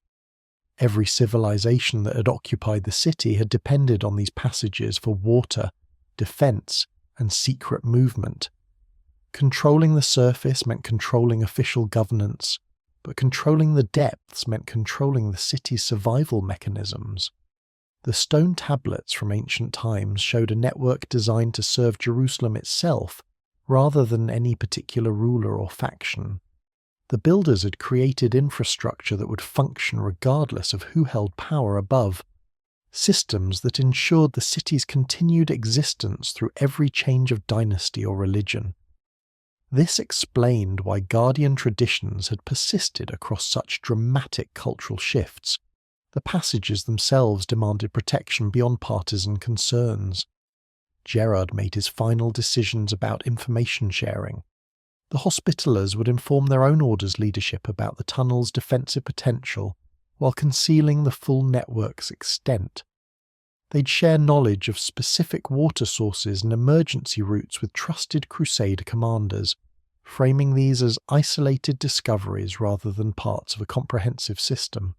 Every civilization that had occupied the city had depended on these passages for water, defense, and secret movement. Controlling the surface meant controlling official governance, but controlling the depths meant controlling the city's survival mechanisms. The stone tablets from ancient times showed a network designed to serve Jerusalem itself rather than any particular ruler or faction. The builders had created infrastructure that would function regardless of who held power above, systems that ensured the city's continued existence through every change of dynasty or religion. This explained why guardian traditions had persisted across such dramatic cultural shifts. The passages themselves demanded protection beyond partisan concerns. Gerard made his final decisions about information sharing. The Hospitallers would inform their own order's leadership about the tunnel's defensive potential, while concealing the full network's extent. They'd share knowledge of specific water sources and emergency routes with trusted Crusader commanders, framing these as isolated discoveries rather than parts of a comprehensive system.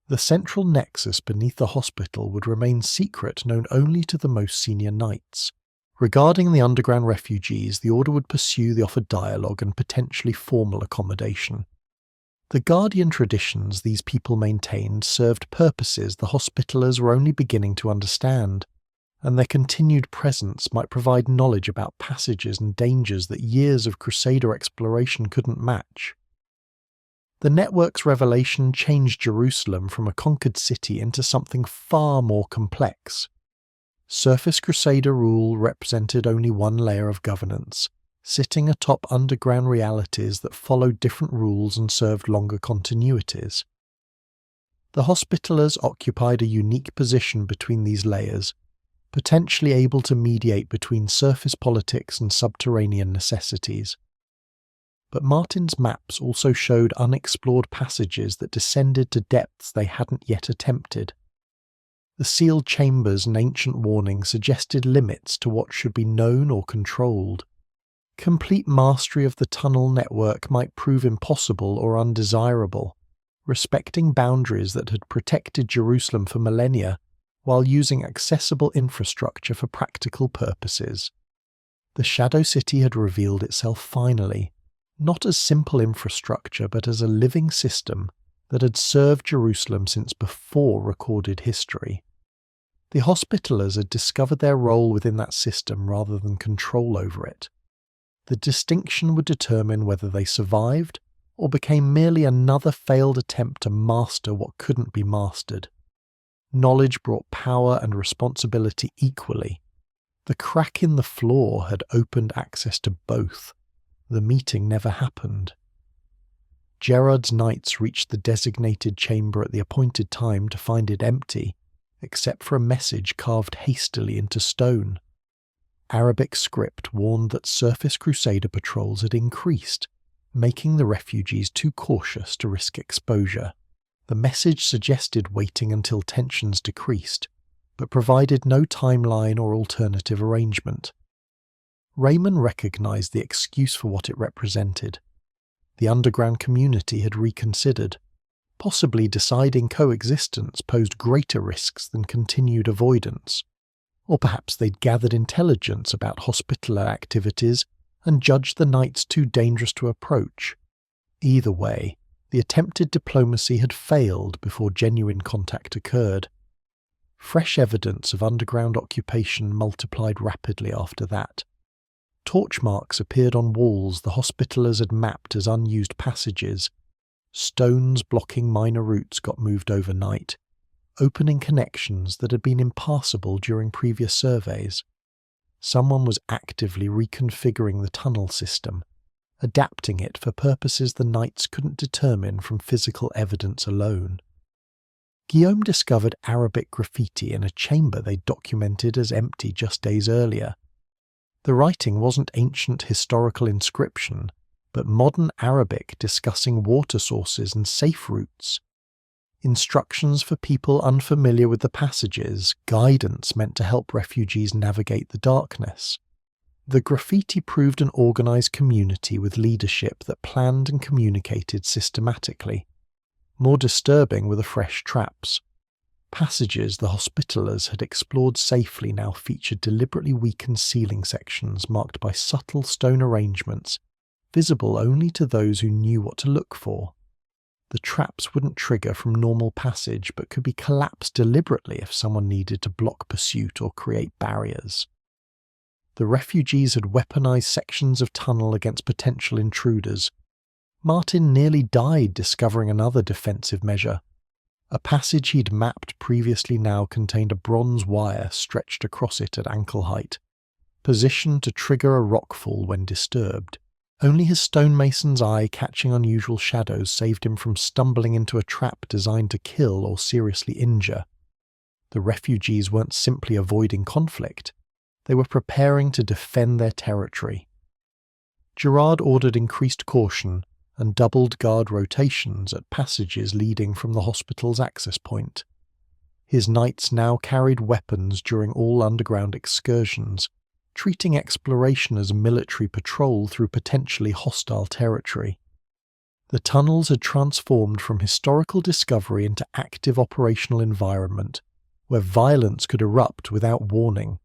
The central nexus beneath the hospital would remain secret, known only to the most senior knights. Regarding the underground refugees, the Order would pursue the offered dialogue and potentially formal accommodation. The guardian traditions these people maintained served purposes the Hospitallers were only beginning to understand, and their continued presence might provide knowledge about passages and dangers that years of Crusader exploration couldn't match. The network's revelation changed Jerusalem from a conquered city into something far more complex. Surface Crusader rule represented only one layer of governance, sitting atop underground realities that followed different rules and served longer continuities. The Hospitallers occupied a unique position between these layers, potentially able to mediate between surface politics and subterranean necessities. But Martin's maps also showed unexplored passages that descended to depths they hadn't yet attempted. The sealed chambers and ancient warnings suggested limits to what should be known or controlled. Complete mastery of the tunnel network might prove impossible or undesirable, respecting boundaries that had protected Jerusalem for millennia while using accessible infrastructure for practical purposes. The Shadow City had revealed itself finally, not as simple infrastructure but as a living system that had served Jerusalem since before recorded history. The Hospitallers had discovered their role within that system rather than control over it. The distinction would determine whether they survived or became merely another failed attempt to master what couldn't be mastered. Knowledge brought power and responsibility equally. The crack in the floor had opened access to both. The meeting never happened. Gerard's knights reached the designated chamber at the appointed time to find it empty, except for a message carved hastily into stone. Arabic script warned that surface Crusader patrols had increased, making the refugees too cautious to risk exposure. The message suggested waiting until tensions decreased, but provided no timeline or alternative arrangement. Raymond recognized the excuse for what it represented. The underground community had reconsidered, possibly deciding coexistence posed greater risks than continued avoidance. Or perhaps they'd gathered intelligence about Hospitaller activities and judged the knights too dangerous to approach. Either way, the attempted diplomacy had failed before genuine contact occurred. Fresh evidence of underground occupation multiplied rapidly after that. Torch marks appeared on walls the Hospitallers had mapped as unused passages. Stones blocking minor routes got moved overnight, opening connections that had been impassable during previous surveys. someone was actively reconfiguring the tunnel system, adapting it for purposes the Knights couldn't determine from physical evidence alone. Guillaume discovered Arabic graffiti in a chamber they'd documented as empty just days earlier. The writing wasn't ancient historical inscription, but modern Arabic discussing water sources and safe routes. Instructions for people unfamiliar with the passages, guidance meant to help refugees navigate the darkness. The graffiti proved an organised community with leadership that planned and communicated systematically. More disturbing were the fresh traps. Passages the Hospitallers had explored safely now featured deliberately weakened ceiling sections marked by subtle stone arrangements, visible only to those who knew what to look for. The traps wouldn't trigger from normal passage but could be collapsed deliberately if someone needed to block pursuit or create barriers. The refugees had weaponized sections of tunnel against potential intruders. Martin nearly died discovering another defensive measure. A passage he'd mapped previously now contained a bronze wire stretched across it at ankle height, positioned to trigger a rockfall when disturbed. Only his stonemason's eye catching unusual shadows saved him from stumbling into a trap designed to kill or seriously injure. The refugees weren't simply avoiding conflict, they were preparing to defend their territory. Gerard ordered increased caution and doubled guard rotations at passages leading from the hospital's access point. His knights now carried weapons during all underground excursions, treating exploration as a military patrol through potentially hostile territory. The tunnels had transformed from historical discovery into active operational environment, where violence could erupt without warning.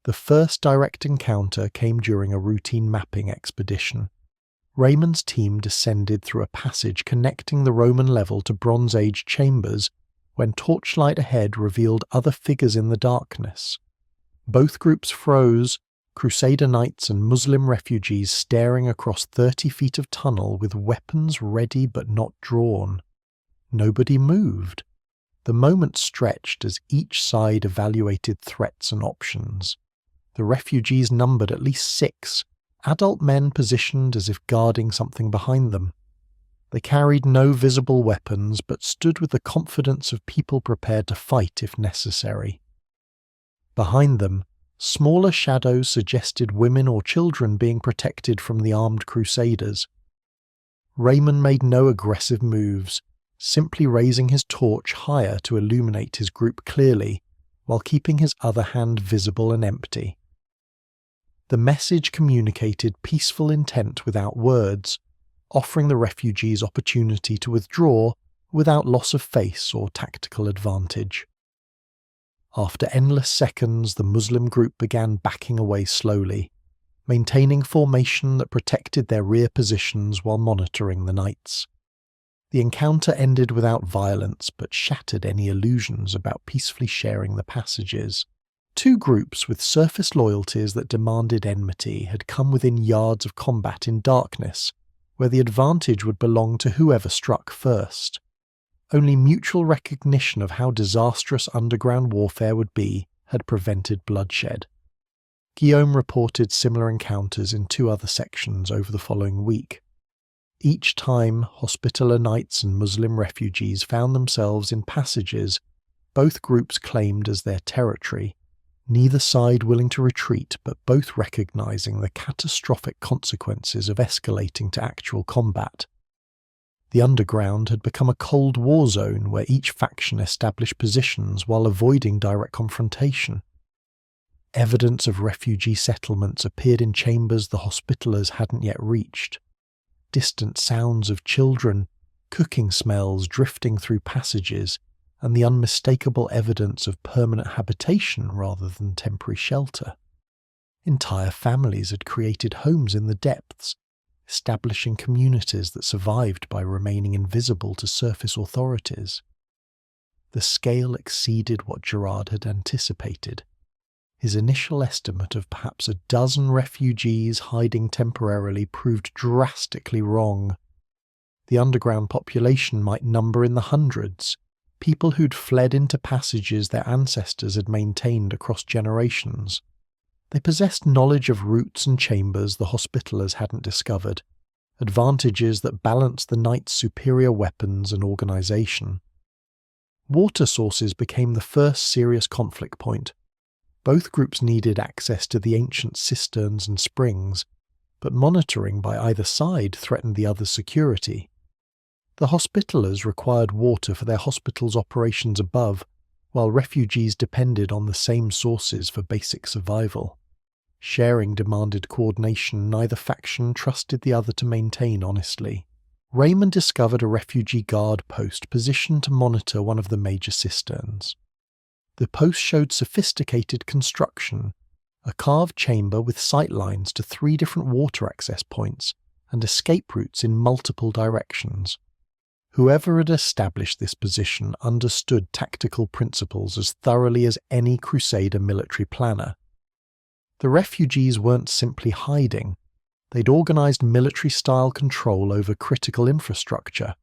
The first direct encounter came during a routine mapping expedition. Raymond's team descended through a passage connecting the Roman level to Bronze Age chambers when torchlight ahead revealed other figures in the darkness. Both groups froze, Crusader knights and Muslim refugees staring across 30 feet of tunnel with weapons ready but not drawn. Nobody moved. The moment stretched as each side evaluated threats and options. The refugees numbered at least 6, adult men positioned as if guarding something behind them. They carried no visible weapons but stood with the confidence of people prepared to fight if necessary. Behind them, smaller shadows suggested women or children being protected from the armed crusaders. Raymond made no aggressive moves, simply raising his torch higher to illuminate his group clearly, while keeping his other hand visible and empty. The message communicated peaceful intent without words, offering the refugees opportunity to withdraw without loss of face or tactical advantage. After endless seconds, the Muslim group began backing away slowly, maintaining formation that protected their rear positions while monitoring the knights. The encounter ended without violence, but shattered any illusions about peacefully sharing the passages. Two groups with surface loyalties that demanded enmity had come within yards of combat in darkness, where the advantage would belong to whoever struck first. Only mutual recognition of how disastrous underground warfare would be had prevented bloodshed. Guillaume reported similar encounters in 2 other sections over the following week. Each time, Hospitaller knights and Muslim refugees found themselves in passages both groups claimed as their territory, neither side willing to retreat but both recognizing the catastrophic consequences of escalating to actual combat. The underground had become a Cold War zone where each faction established positions while avoiding direct confrontation. Evidence of refugee settlements appeared in chambers the Hospitallers hadn't yet reached. Distant sounds of children, cooking smells drifting through passages, and the unmistakable evidence of permanent habitation rather than temporary shelter. Entire families had created homes in the depths, establishing communities that survived by remaining invisible to surface authorities. The scale exceeded what Gerard had anticipated. His initial estimate of perhaps a dozen refugees hiding temporarily proved drastically wrong. The underground population might number in the hundreds, people who'd fled into passages their ancestors had maintained across generations. They possessed knowledge of routes and chambers the Hospitallers hadn't discovered, advantages that balanced the Knights' superior weapons and organisation. Water sources became the first serious conflict point. Both groups needed access to the ancient cisterns and springs, but monitoring by either side threatened the other's security. The Hospitallers required water for their hospital's operations above, while refugees depended on the same sources for basic survival. Sharing demanded coordination neither faction trusted the other to maintain honestly. Raymond discovered a refugee guard post positioned to monitor one of the major cisterns. The post showed sophisticated construction, a carved chamber with sightlines to 3 different water access points and escape routes in multiple directions. Whoever had established this position understood tactical principles as thoroughly as any Crusader military planner. The refugees weren't simply hiding. They'd organised military-style control over critical infrastructure.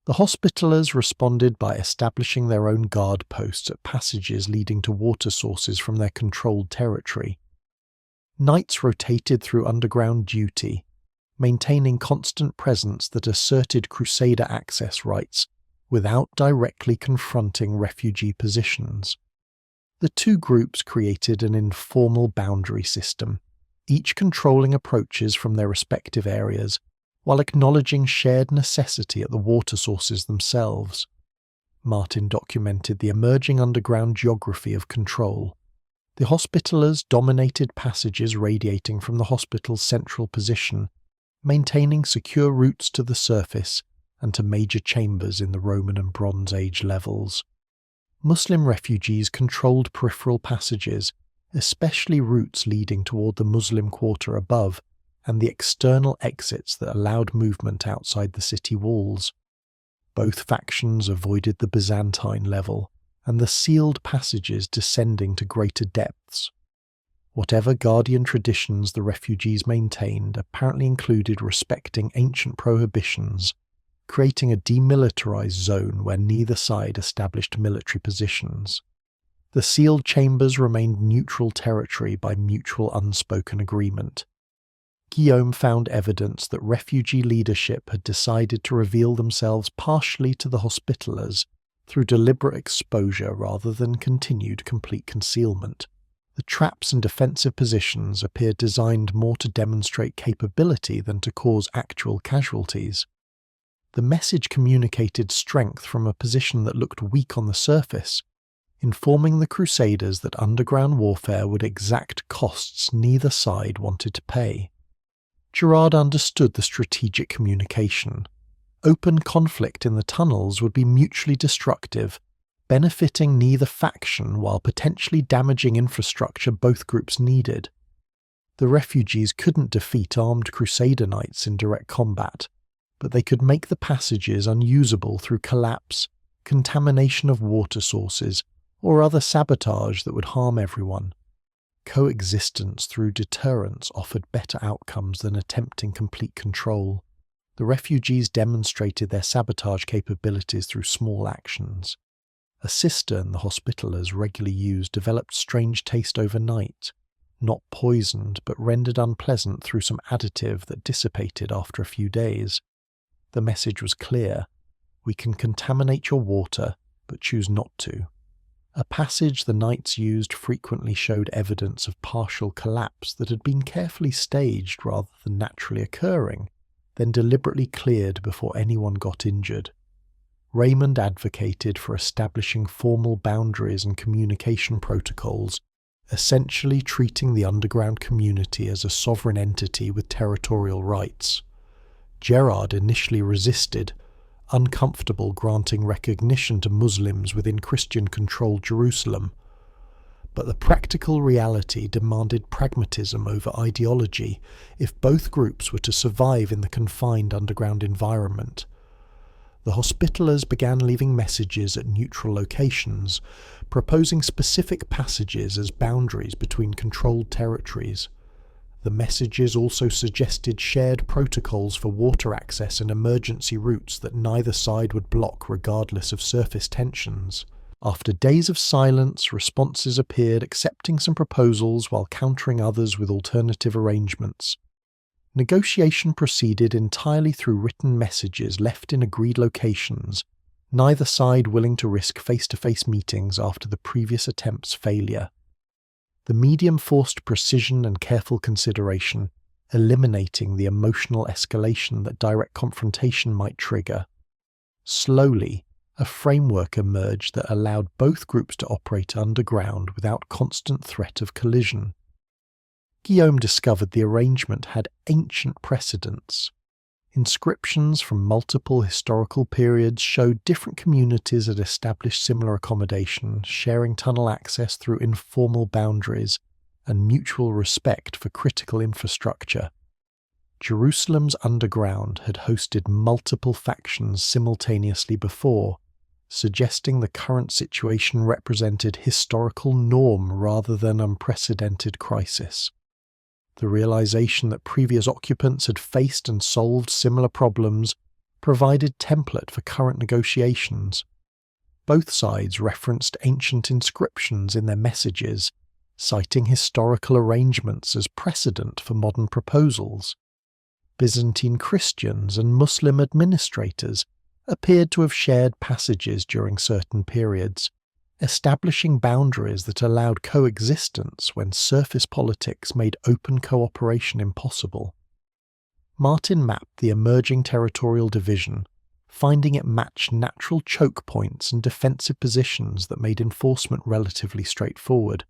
The Hospitallers responded by establishing their own guard posts at passages leading to water sources from their controlled territory. Knights rotated through underground duty, maintaining constant presence that asserted Crusader access rights without directly confronting refugee positions. The 2 groups created an informal boundary system, each controlling approaches from their respective areas, while acknowledging shared necessity at the water sources themselves. Martin documented the emerging underground geography of control. The Hospitallers dominated passages radiating from the hospital's central position, maintaining secure routes to the surface and to major chambers in the Roman and Bronze Age levels. Muslim refugees controlled peripheral passages, especially routes leading toward the Muslim quarter above and the external exits that allowed movement outside the city walls. Both factions avoided the Byzantine level and the sealed passages descending to greater depths. Whatever guardian traditions the refugees maintained apparently included respecting ancient prohibitions, creating a demilitarized zone where neither side established military positions. The sealed chambers remained neutral territory by mutual unspoken agreement. Guillaume found evidence that refugee leadership had decided to reveal themselves partially to the Hospitallers through deliberate exposure rather than continued complete concealment. The traps and defensive positions appeared designed more to demonstrate capability than to cause actual casualties. The message communicated strength from a position that looked weak on the surface, informing the Crusaders that underground warfare would exact costs neither side wanted to pay. Gerard understood the strategic communication. Open conflict in the tunnels would be mutually destructive, benefiting neither faction while potentially damaging infrastructure both groups needed. The refugees couldn't defeat armed Crusader knights in direct combat, but they could make the passages unusable through collapse, contamination of water sources, or other sabotage that would harm everyone. Coexistence through deterrence offered better outcomes than attempting complete control. The refugees demonstrated their sabotage capabilities through small actions. A cistern the Hospitallers regularly used developed strange taste overnight, not poisoned but rendered unpleasant through some additive that dissipated after a few days. The message was clear: we can contaminate your water, but choose not to. A passage the Knights used frequently showed evidence of partial collapse that had been carefully staged rather than naturally occurring, then deliberately cleared before anyone got injured. Raymond advocated for establishing formal boundaries and communication protocols, essentially treating the underground community as a sovereign entity with territorial rights. Gerard initially resisted, uncomfortable granting recognition to Muslims within Christian-controlled Jerusalem. But the practical reality demanded pragmatism over ideology if both groups were to survive in the confined underground environment. The Hospitallers began leaving messages at neutral locations, proposing specific passages as boundaries between controlled territories. The messages also suggested shared protocols for water access and emergency routes that neither side would block regardless of surface tensions. After days of silence, responses appeared, accepting some proposals while countering others with alternative arrangements. Negotiation proceeded entirely through written messages left in agreed locations, neither side willing to risk face-to-face meetings after the previous attempt's failure. The medium forced precision and careful consideration, eliminating the emotional escalation that direct confrontation might trigger. Slowly, a framework emerged that allowed both groups to operate underground without constant threat of collision. Guillaume discovered the arrangement had ancient precedents. Inscriptions from multiple historical periods showed different communities had established similar accommodation, sharing tunnel access through informal boundaries and mutual respect for critical infrastructure. Jerusalem's underground had hosted multiple factions simultaneously before, suggesting the current situation represented historical norm rather than unprecedented crisis. The realization that previous occupants had faced and solved similar problems provided template for current negotiations. Both sides referenced ancient inscriptions in their messages, citing historical arrangements as precedent for modern proposals. Byzantine Christians and Muslim administrators appeared to have shared passages during certain periods, establishing boundaries that allowed coexistence when surface politics made open cooperation impossible. Martin mapped the emerging territorial division, finding it matched natural choke points and defensive positions that made enforcement relatively straightforward.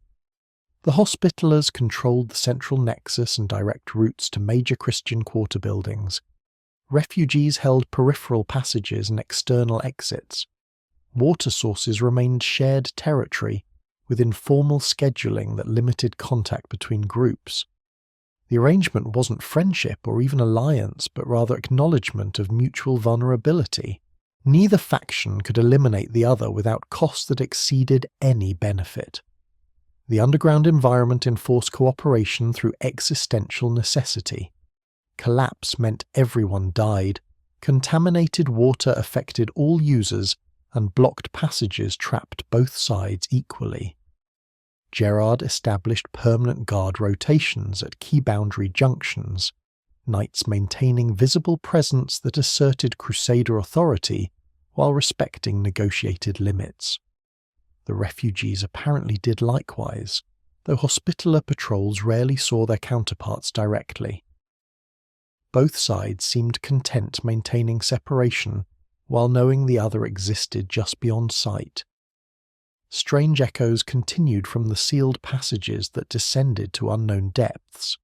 The Hospitallers controlled the central nexus and direct routes to major Christian quarter buildings. Refugees held peripheral passages and external exits. Water sources remained shared territory, with informal scheduling that limited contact between groups. The arrangement wasn't friendship or even alliance, but rather acknowledgement of mutual vulnerability. Neither faction could eliminate the other without costs that exceeded any benefit. The underground environment enforced cooperation through existential necessity. Collapse meant everyone died. Contaminated water affected all users, and blocked passages trapped both sides equally. Gerard established permanent guard rotations at key boundary junctions, knights maintaining visible presence that asserted Crusader authority while respecting negotiated limits. The refugees apparently did likewise, though Hospitaller patrols rarely saw their counterparts directly. Both sides seemed content maintaining separation while knowing the other existed just beyond sight. Strange echoes continued from the sealed passages that descended to unknown depths.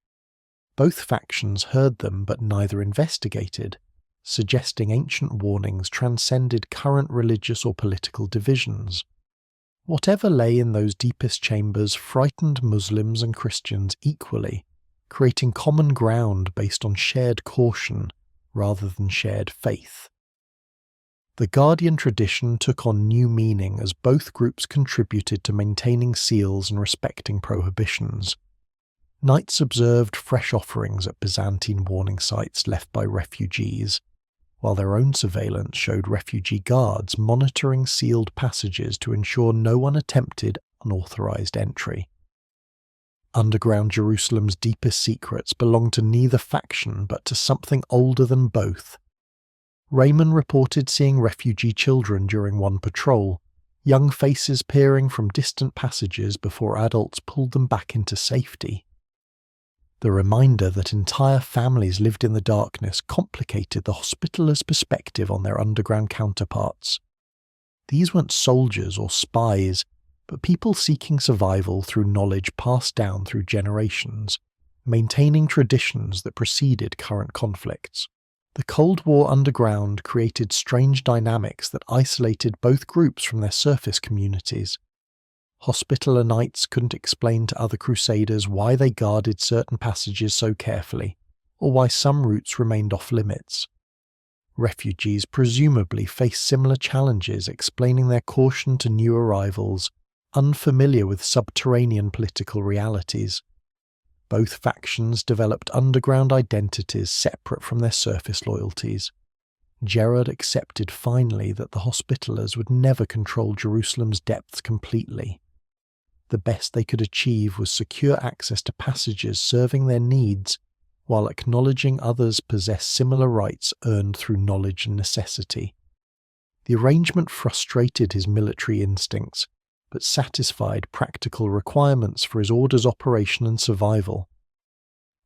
Both factions heard them but neither investigated, suggesting ancient warnings transcended current religious or political divisions. Whatever lay in those deepest chambers frightened Muslims and Christians equally, creating common ground based on shared caution rather than shared faith. The Guardian tradition took on new meaning as both groups contributed to maintaining seals and respecting prohibitions. Knights observed fresh offerings at Byzantine warning sites left by refugees, while their own surveillance showed refugee guards monitoring sealed passages to ensure no one attempted unauthorized entry. Underground Jerusalem's deepest secrets belonged to neither faction but to something older than both. Raymond reported seeing refugee children during one patrol, young faces peering from distant passages before adults pulled them back into safety. The reminder that entire families lived in the darkness complicated the Hospitallers' perspective on their underground counterparts. These weren't soldiers or spies, but people seeking survival through knowledge passed down through generations, maintaining traditions that preceded current conflicts. The Cold War underground created strange dynamics that isolated both groups from their surface communities. Hospitaller knights couldn't explain to other crusaders why they guarded certain passages so carefully, or why some routes remained off-limits. Refugees presumably faced similar challenges, explaining their caution to new arrivals, unfamiliar with subterranean political realities. Both factions developed underground identities separate from their surface loyalties. Gerard accepted finally that the Hospitallers would never control Jerusalem's depths completely. The best they could achieve was secure access to passages serving their needs, while acknowledging others possess similar rights earned through knowledge and necessity. The arrangement frustrated his military instincts, but satisfied practical requirements for his order's operation and survival.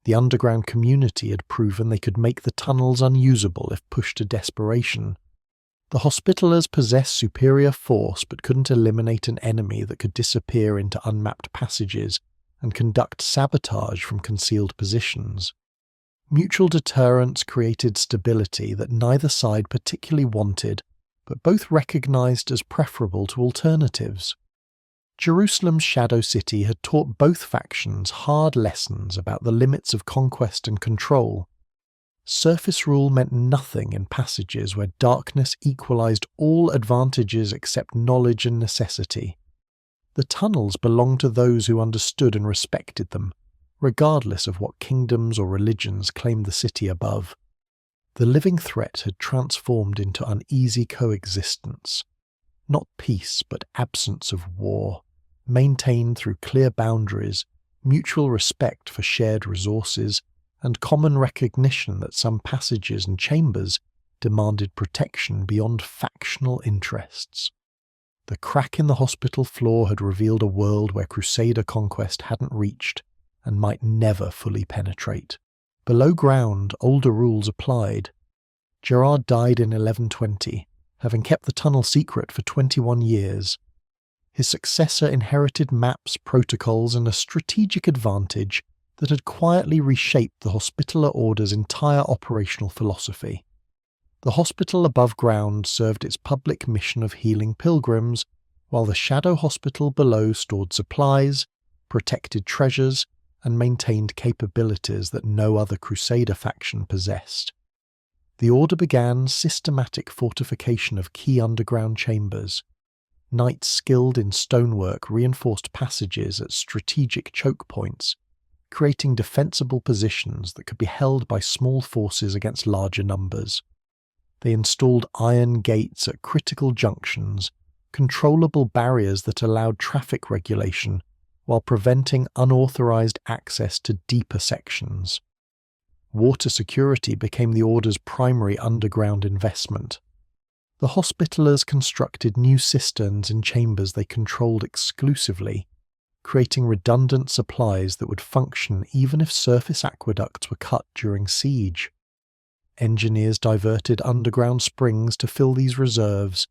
The underground community had proven they could make the tunnels unusable if pushed to desperation. The Hospitallers possessed superior force but couldn't eliminate an enemy that could disappear into unmapped passages and conduct sabotage from concealed positions. Mutual deterrence created stability that neither side particularly wanted, but both recognized as preferable to alternatives. Jerusalem's Shadow City had taught both factions hard lessons about the limits of conquest and control. Surface rule meant nothing in passages where darkness equalized all advantages except knowledge and necessity. The tunnels belonged to those who understood and respected them, regardless of what kingdoms or religions claimed the city above. The living threat had transformed into uneasy coexistence, not peace but absence of war, maintained through clear boundaries, mutual respect for shared resources, and common recognition that some passages and chambers demanded protection beyond factional interests. The crack in the hospital floor had revealed a world where Crusader conquest hadn't reached and might never fully penetrate. Below ground, older rules applied. Gerard died in 1120, having kept the tunnel secret for 21 years. His successor inherited maps, protocols, and a strategic advantage that had quietly reshaped the Hospitaller Order's entire operational philosophy. The hospital above ground served its public mission of healing pilgrims, while the Shadow Hospital below stored supplies, protected treasures, and maintained capabilities that no other Crusader faction possessed. The Order began systematic fortification of key underground chambers. Knights skilled in stonework reinforced passages at strategic choke points, creating defensible positions that could be held by small forces against larger numbers. They installed iron gates at critical junctions, controllable barriers that allowed traffic regulation, while preventing unauthorized access to deeper sections. Water security became the Order's primary underground investment. The Hospitallers constructed new cisterns in chambers they controlled exclusively, creating redundant supplies that would function even if surface aqueducts were cut during siege. Engineers diverted underground springs to fill these reserves,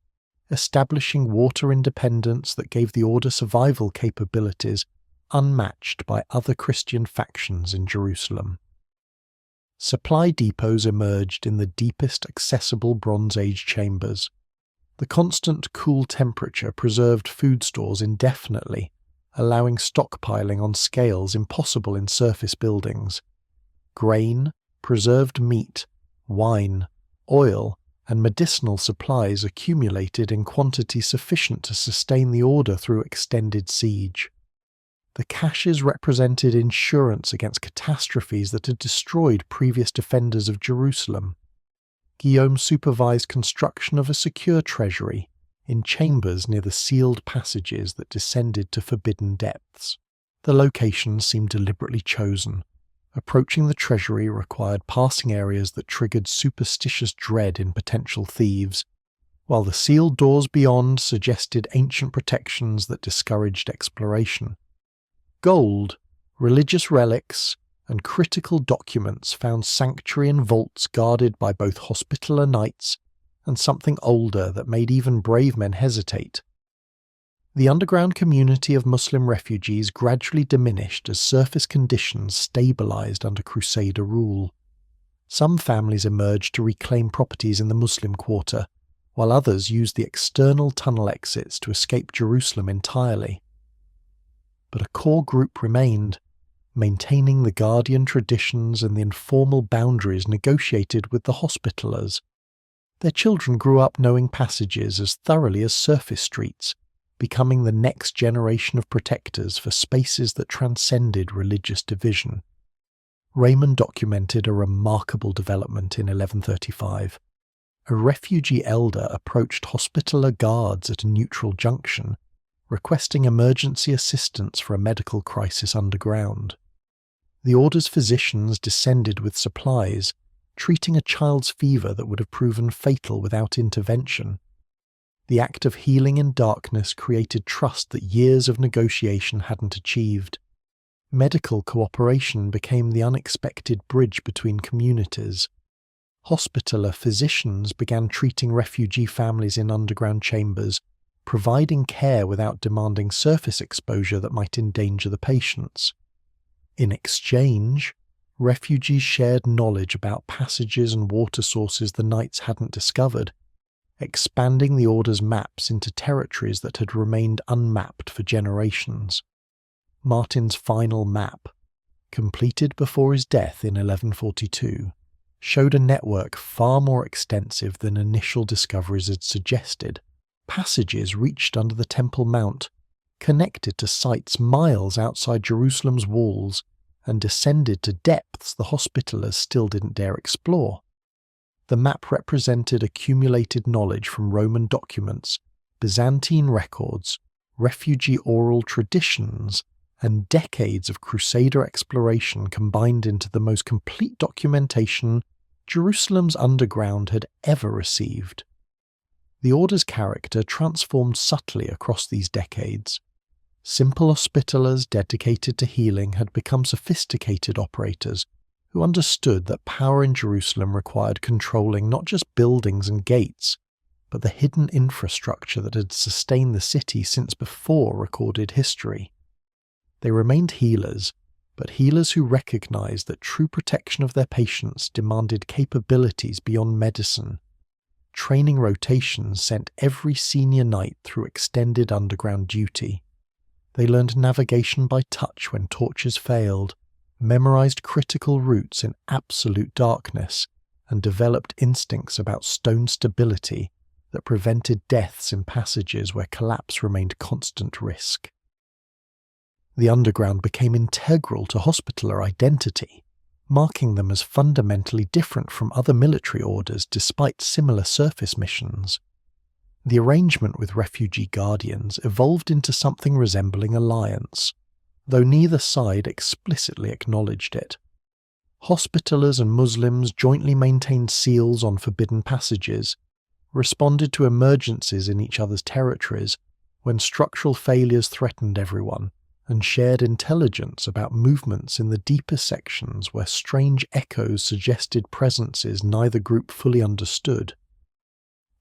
establishing water independence that gave the Order survival capabilities unmatched by other Christian factions in Jerusalem. Supply depots emerged in the deepest accessible Bronze Age chambers. The constant cool temperature preserved food stores indefinitely, allowing stockpiling on scales impossible in surface buildings. Grain, preserved meat, wine, oil, and medicinal supplies accumulated in quantity sufficient to sustain the Order through extended siege. The caches represented insurance against catastrophes that had destroyed previous defenders of Jerusalem. Guillaume supervised construction of a secure treasury in chambers near the sealed passages that descended to forbidden depths. The location seemed deliberately chosen. Approaching the treasury required passing areas that triggered superstitious dread in potential thieves, while the sealed doors beyond suggested ancient protections that discouraged exploration. Gold, religious relics, and critical documents found sanctuary in vaults guarded by both Hospitaller knights and something older that made even brave men hesitate. The underground community of Muslim refugees gradually diminished as surface conditions stabilized under Crusader rule. Some families emerged to reclaim properties in the Muslim quarter, while others used the external tunnel exits to escape Jerusalem entirely. But a core group remained, maintaining the guardian traditions and the informal boundaries negotiated with the Hospitallers. Their children grew up knowing passages as thoroughly as surface streets, becoming the next generation of protectors for spaces that transcended religious division. Raymond documented a remarkable development in 1135. a refugee elder approached Hospitaller guards at a neutral junction, requesting emergency assistance for a medical crisis underground. The order's physicians descended with supplies, treating a child's fever that would have proven fatal without intervention. The act of healing in darkness created trust that years of negotiation hadn't achieved. Medical cooperation became the unexpected bridge between communities. Hospitaller physicians began treating refugee families in underground chambers, providing care without demanding surface exposure that might endanger the patients. In exchange, refugees shared knowledge about passages and water sources the Knights hadn't discovered, expanding the Order's maps into territories that had remained unmapped for generations. Martin's final map, completed before his death in 1142, showed a network far more extensive than initial discoveries had suggested. Passages reached under the Temple Mount, connected to sites miles outside Jerusalem's walls, and descended to depths the Hospitallers still didn't dare explore. The map represented accumulated knowledge from Roman documents, Byzantine records, refugee oral traditions, and decades of Crusader exploration combined into the most complete documentation Jerusalem's underground had ever received. The Order's character transformed subtly across these decades. Simple Hospitallers dedicated to healing had become sophisticated operators who understood that power in Jerusalem required controlling not just buildings and gates, but the hidden infrastructure that had sustained the city since before recorded history. They remained healers, but healers who recognized that true protection of their patients demanded capabilities beyond medicine. Training rotations sent every senior knight through extended underground duty. They learned navigation by touch when torches failed, memorized critical routes in absolute darkness, and developed instincts about stone stability that prevented deaths in passages where collapse remained constant risk. The underground became integral to Hospitaller identity, marking them as fundamentally different from other military orders despite similar surface missions. The arrangement with refugee guardians evolved into something resembling alliance, though neither side explicitly acknowledged it. Hospitallers and Muslims jointly maintained seals on forbidden passages, responded to emergencies in each other's territories when structural failures threatened everyone, and shared intelligence about movements in the deeper sections where strange echoes suggested presences neither group fully understood.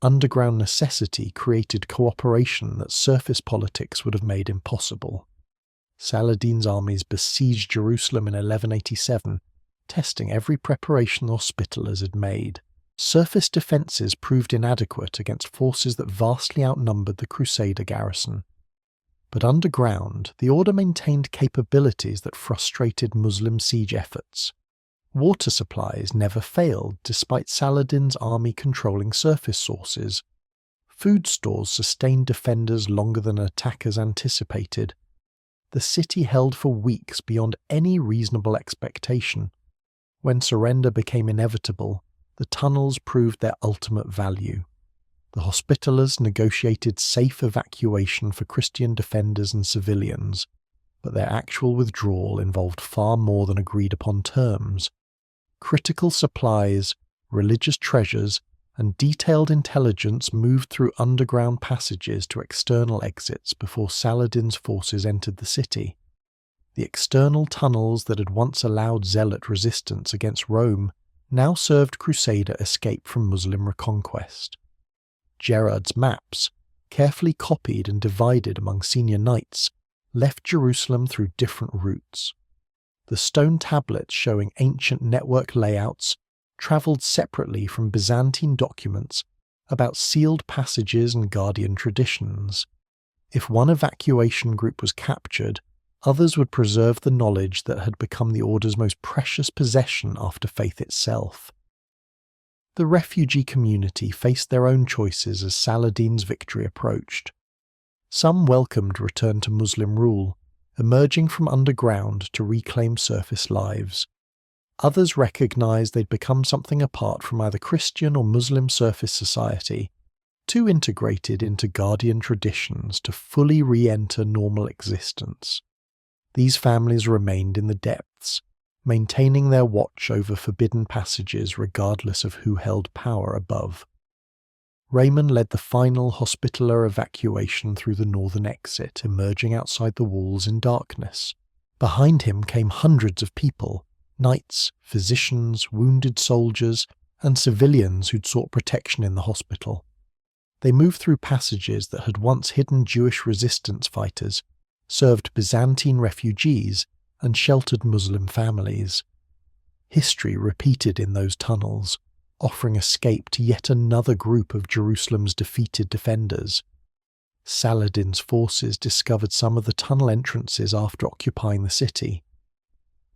Underground necessity created cooperation that surface politics would have made impossible. Saladin's armies besieged Jerusalem in 1187, testing every preparation the Hospitallers had made. Surface defences proved inadequate against forces that vastly outnumbered the Crusader garrison. But underground, the Order maintained capabilities that frustrated Muslim siege efforts. Water supplies never failed despite Saladin's army controlling surface sources. Food stores sustained defenders longer than attackers anticipated. The city held for weeks beyond any reasonable expectation. When surrender became inevitable, the tunnels proved their ultimate value. The Hospitallers negotiated safe evacuation for Christian defenders and civilians, but their actual withdrawal involved far more than agreed-upon terms. Critical supplies, religious treasures, and detailed intelligence moved through underground passages to external exits before Saladin's forces entered the city. The external tunnels that had once allowed zealot resistance against Rome now served Crusader escape from Muslim reconquest. Gerard's maps, carefully copied and divided among senior knights, left Jerusalem through different routes. The stone tablets showing ancient network layouts travelled separately from Byzantine documents about sealed passages and guardian traditions. If one evacuation group was captured, others would preserve the knowledge that had become the Order's most precious possession after faith itself. The refugee community faced their own choices as Saladin's victory approached. Some welcomed return to Muslim rule, emerging from underground to reclaim surface lives. Others recognized they'd become something apart from either Christian or Muslim surface society, too integrated into guardian traditions to fully re-enter normal existence. These families remained in the depths, maintaining their watch over forbidden passages regardless of who held power above. Raymond led the final hospitaller evacuation through the northern exit, emerging outside the walls in darkness. Behind him came hundreds of people, knights, physicians, wounded soldiers, and civilians who'd sought protection in the hospital. They moved through passages that had once hidden Jewish resistance fighters, served Byzantine refugees, and sheltered Muslim families. History repeated in those tunnels, offering escape to yet another group of Jerusalem's defeated defenders. Saladin's forces discovered some of the tunnel entrances after occupying the city.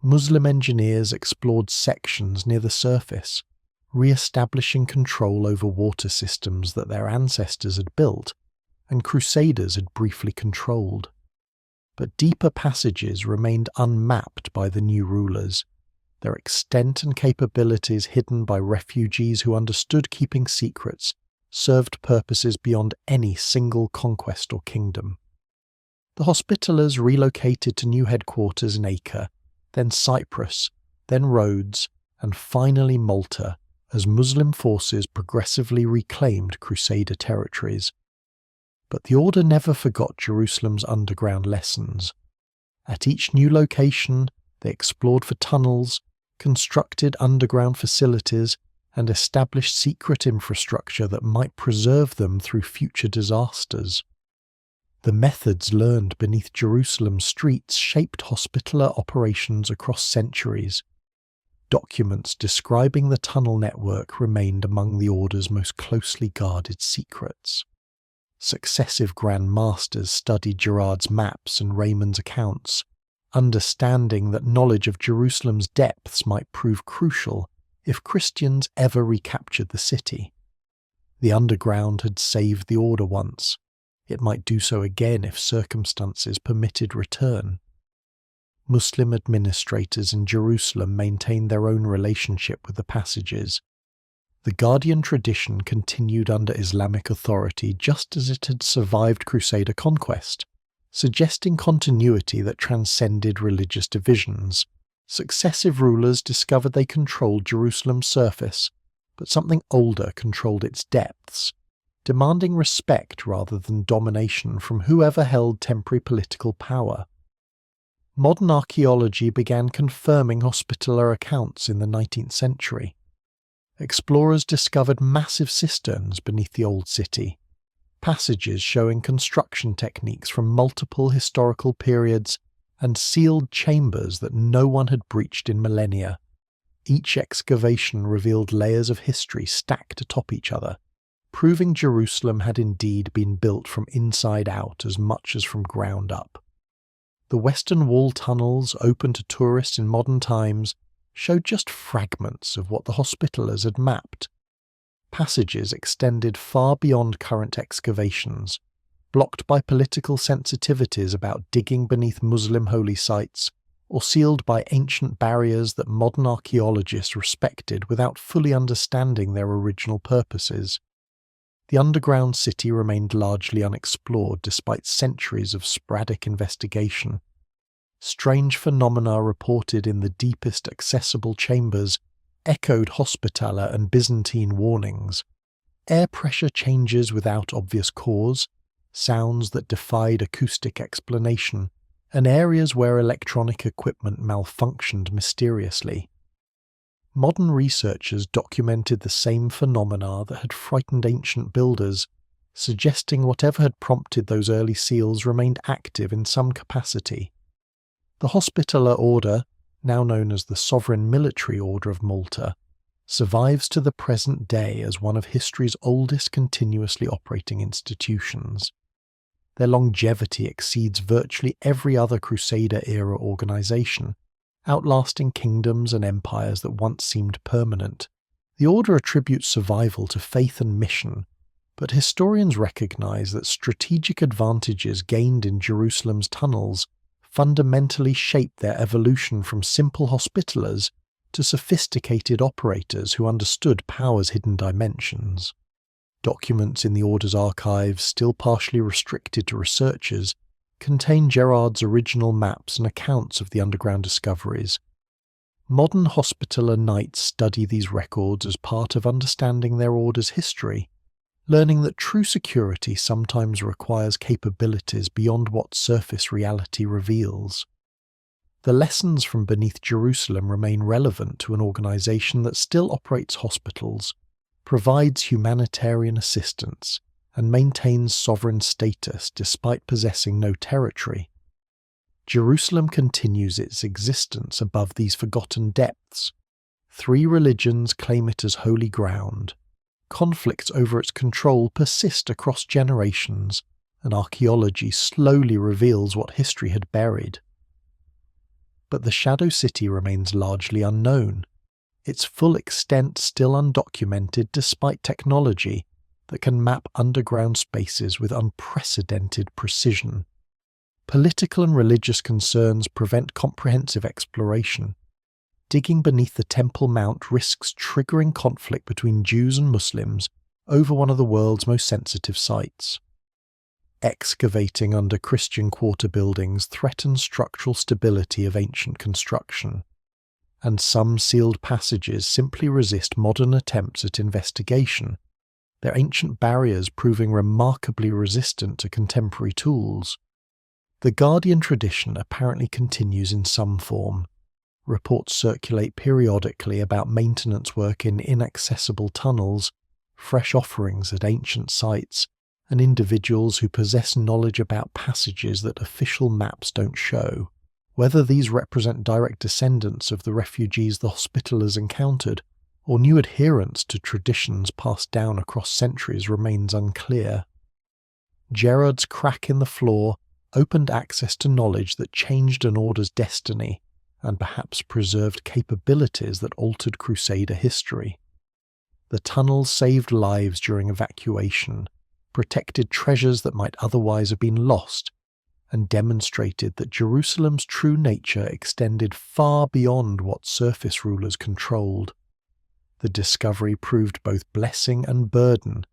Muslim engineers explored sections near the surface, re-establishing control over water systems that their ancestors had built and Crusaders had briefly controlled. But deeper passages remained unmapped by the new rulers, their extent and capabilities hidden by refugees who understood keeping secrets served purposes beyond any single conquest or kingdom. The Hospitallers relocated to new headquarters in Acre, then Cyprus, then Rhodes, and finally Malta, as Muslim forces progressively reclaimed Crusader territories. But the Order never forgot Jerusalem's underground lessons. At each new location, they explored for tunnels, constructed underground facilities, and established secret infrastructure that might preserve them through future disasters. The methods learned beneath Jerusalem's streets shaped Hospitaller operations across centuries. Documents describing the tunnel network remained among the Order's most closely guarded secrets. Successive Grand Masters studied Gerard's maps and Raymond's accounts, understanding that knowledge of Jerusalem's depths might prove crucial if Christians ever recaptured the city. The underground had saved the Order once. It might do so again if circumstances permitted return. Muslim administrators in Jerusalem maintained their own relationship with the passages. The Guardian tradition continued under Islamic authority just as it had survived Crusader conquest, suggesting continuity that transcended religious divisions. Successive rulers discovered they controlled Jerusalem's surface, but something older controlled its depths, demanding respect rather than domination from whoever held temporary political power. Modern archaeology began confirming Hospitaller accounts in the 19th century. Explorers discovered massive cisterns beneath the old city, passages showing construction techniques from multiple historical periods, and sealed chambers that no one had breached in millennia. Each excavation revealed layers of history stacked atop each other, proving Jerusalem had indeed been built from inside out as much as from ground up. The Western Wall tunnels, open to tourists in modern times, showed just fragments of what the Hospitallers had mapped. Passages extended far beyond current excavations, blocked by political sensitivities about digging beneath Muslim holy sites, or sealed by ancient barriers that modern archaeologists respected without fully understanding their original purposes. The underground city remained largely unexplored despite centuries of sporadic investigation. Strange phenomena reported in the deepest accessible chambers echoed Hospitaller and Byzantine warnings. Air pressure changes without obvious cause, sounds that defied acoustic explanation, and areas where electronic equipment malfunctioned mysteriously. Modern researchers documented the same phenomena that had frightened ancient builders, suggesting whatever had prompted those early seals remained active in some capacity. The Hospitaller Order, now known as the Sovereign Military Order of Malta, survives to the present day as one of history's oldest continuously operating institutions. Their longevity exceeds virtually every other Crusader-era organization, outlasting kingdoms and empires that once seemed permanent. The Order attributes survival to faith and mission, but historians recognize that strategic advantages gained in Jerusalem's tunnels fundamentally shaped their evolution from simple Hospitallers to sophisticated operators who understood power's hidden dimensions. Documents in the Order's archives, still partially restricted to researchers, contain Gerard's original maps and accounts of the underground discoveries. Modern Hospitaller Knights study these records as part of understanding their Order's history, learning that true security sometimes requires capabilities beyond what surface reality reveals. The lessons from beneath Jerusalem remain relevant to an organization that still operates hospitals, provides humanitarian assistance, and maintains sovereign status despite possessing no territory. Jerusalem continues its existence above these forgotten depths. 3 religions claim it as holy ground. Conflicts over its control persist across generations, and archaeology slowly reveals what history had buried. But the Shadow City remains largely unknown, its full extent still undocumented despite technology that can map underground spaces with unprecedented precision. Political and religious concerns prevent comprehensive exploration. Digging beneath the Temple Mount risks triggering conflict between Jews and Muslims over one of the world's most sensitive sites. Excavating under Christian quarter buildings threatens structural stability of ancient construction, and some sealed passages simply resist modern attempts at investigation, their ancient barriers proving remarkably resistant to contemporary tools. The Guardian tradition apparently continues in some form. Reports circulate periodically about maintenance work in inaccessible tunnels, fresh offerings at ancient sites, and individuals who possess knowledge about passages that official maps don't show. Whether these represent direct descendants of the refugees the Hospitallers encountered, or new adherents to traditions passed down across centuries remains unclear. Gerard's crack in the floor opened access to knowledge that changed an Order's destiny, and perhaps preserved capabilities that altered Crusader history. The tunnels saved lives during evacuation, protected treasures that might otherwise have been lost, and demonstrated that Jerusalem's true nature extended far beyond what surface rulers controlled. The discovery proved both blessing and burden,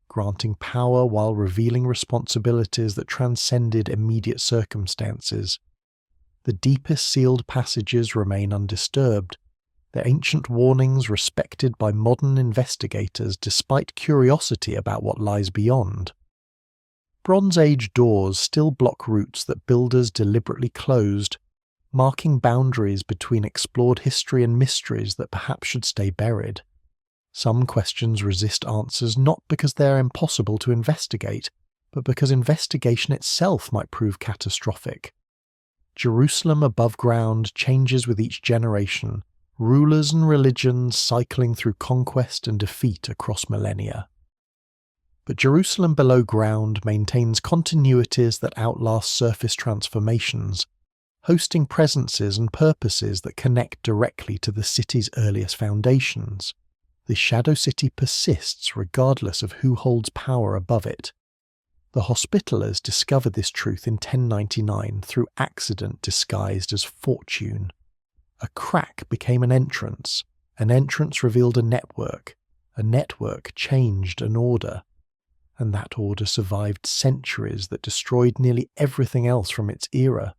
granting power while revealing responsibilities that transcended immediate circumstances. The deepest sealed passages remain undisturbed, their ancient warnings respected by modern investigators despite curiosity about what lies beyond. Bronze Age doors still block routes that builders deliberately closed, marking boundaries between explored history and mysteries that perhaps should stay buried. Some questions resist answers not because they are impossible to investigate, but because investigation itself might prove catastrophic. Jerusalem above ground changes with each generation, rulers and religions cycling through conquest and defeat across millennia. But Jerusalem below ground maintains continuities that outlast surface transformations, hosting presences and purposes that connect directly to the city's earliest foundations. The Shadow City persists regardless of who holds power above it. The Hospitallers discovered this truth in 1099 through accident disguised as fortune. A crack became an entrance revealed a network changed an order, and that order survived centuries that destroyed nearly everything else from its era,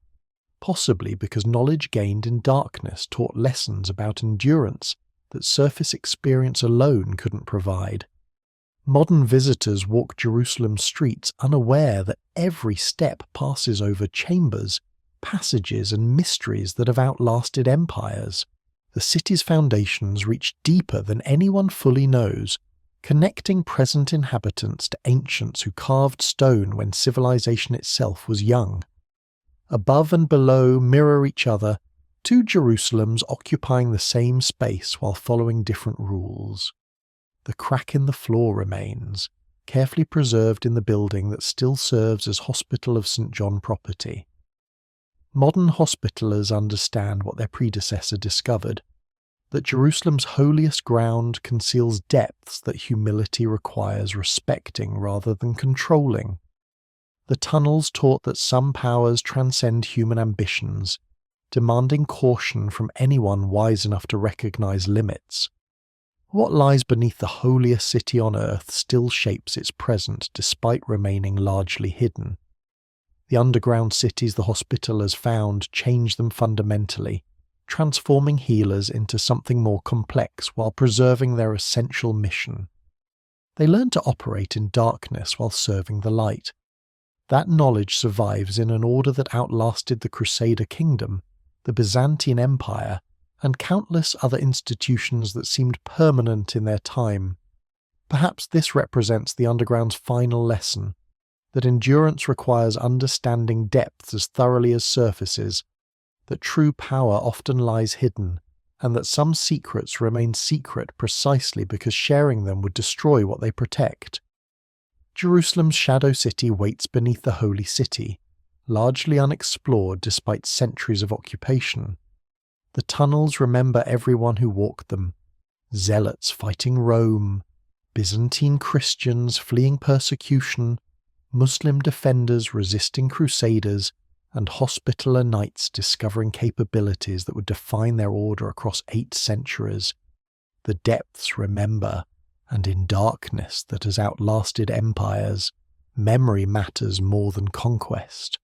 possibly because knowledge gained in darkness taught lessons about endurance that surface experience alone couldn't provide. Modern visitors walk Jerusalem's streets unaware that every step passes over chambers, passages, and mysteries that have outlasted empires. The city's foundations reach deeper than anyone fully knows, connecting present inhabitants to ancients who carved stone when civilization itself was young. Above and below mirror each other, 2 Jerusalems occupying the same space while following different rules. The crack in the floor remains, carefully preserved in the building that still serves as Hospital of St. John property. Modern Hospitallers understand what their predecessor discovered, that Jerusalem's holiest ground conceals depths that humility requires respecting rather than controlling. The tunnels taught that some powers transcend human ambitions, demanding caution from anyone wise enough to recognize limits. What lies beneath the holiest city on earth still shapes its present despite remaining largely hidden. The underground cities the Hospitallers found changed them fundamentally, transforming healers into something more complex while preserving their essential mission. They learned to operate in darkness while serving the light. That knowledge survives in an order that outlasted the Crusader kingdom, the Byzantine Empire, and countless other institutions that seemed permanent in their time. Perhaps this represents the underground's final lesson, that endurance requires understanding depths as thoroughly as surfaces, that true power often lies hidden, and that some secrets remain secret precisely because sharing them would destroy what they protect. Jerusalem's shadow city waits beneath the holy city, largely unexplored despite centuries of occupation. The tunnels remember everyone who walked them: zealots fighting Rome, Byzantine Christians fleeing persecution, Muslim defenders resisting crusaders, and Hospitaller knights discovering capabilities that would define their order across 8 centuries. The depths remember, and in darkness that has outlasted empires, memory matters more than conquest.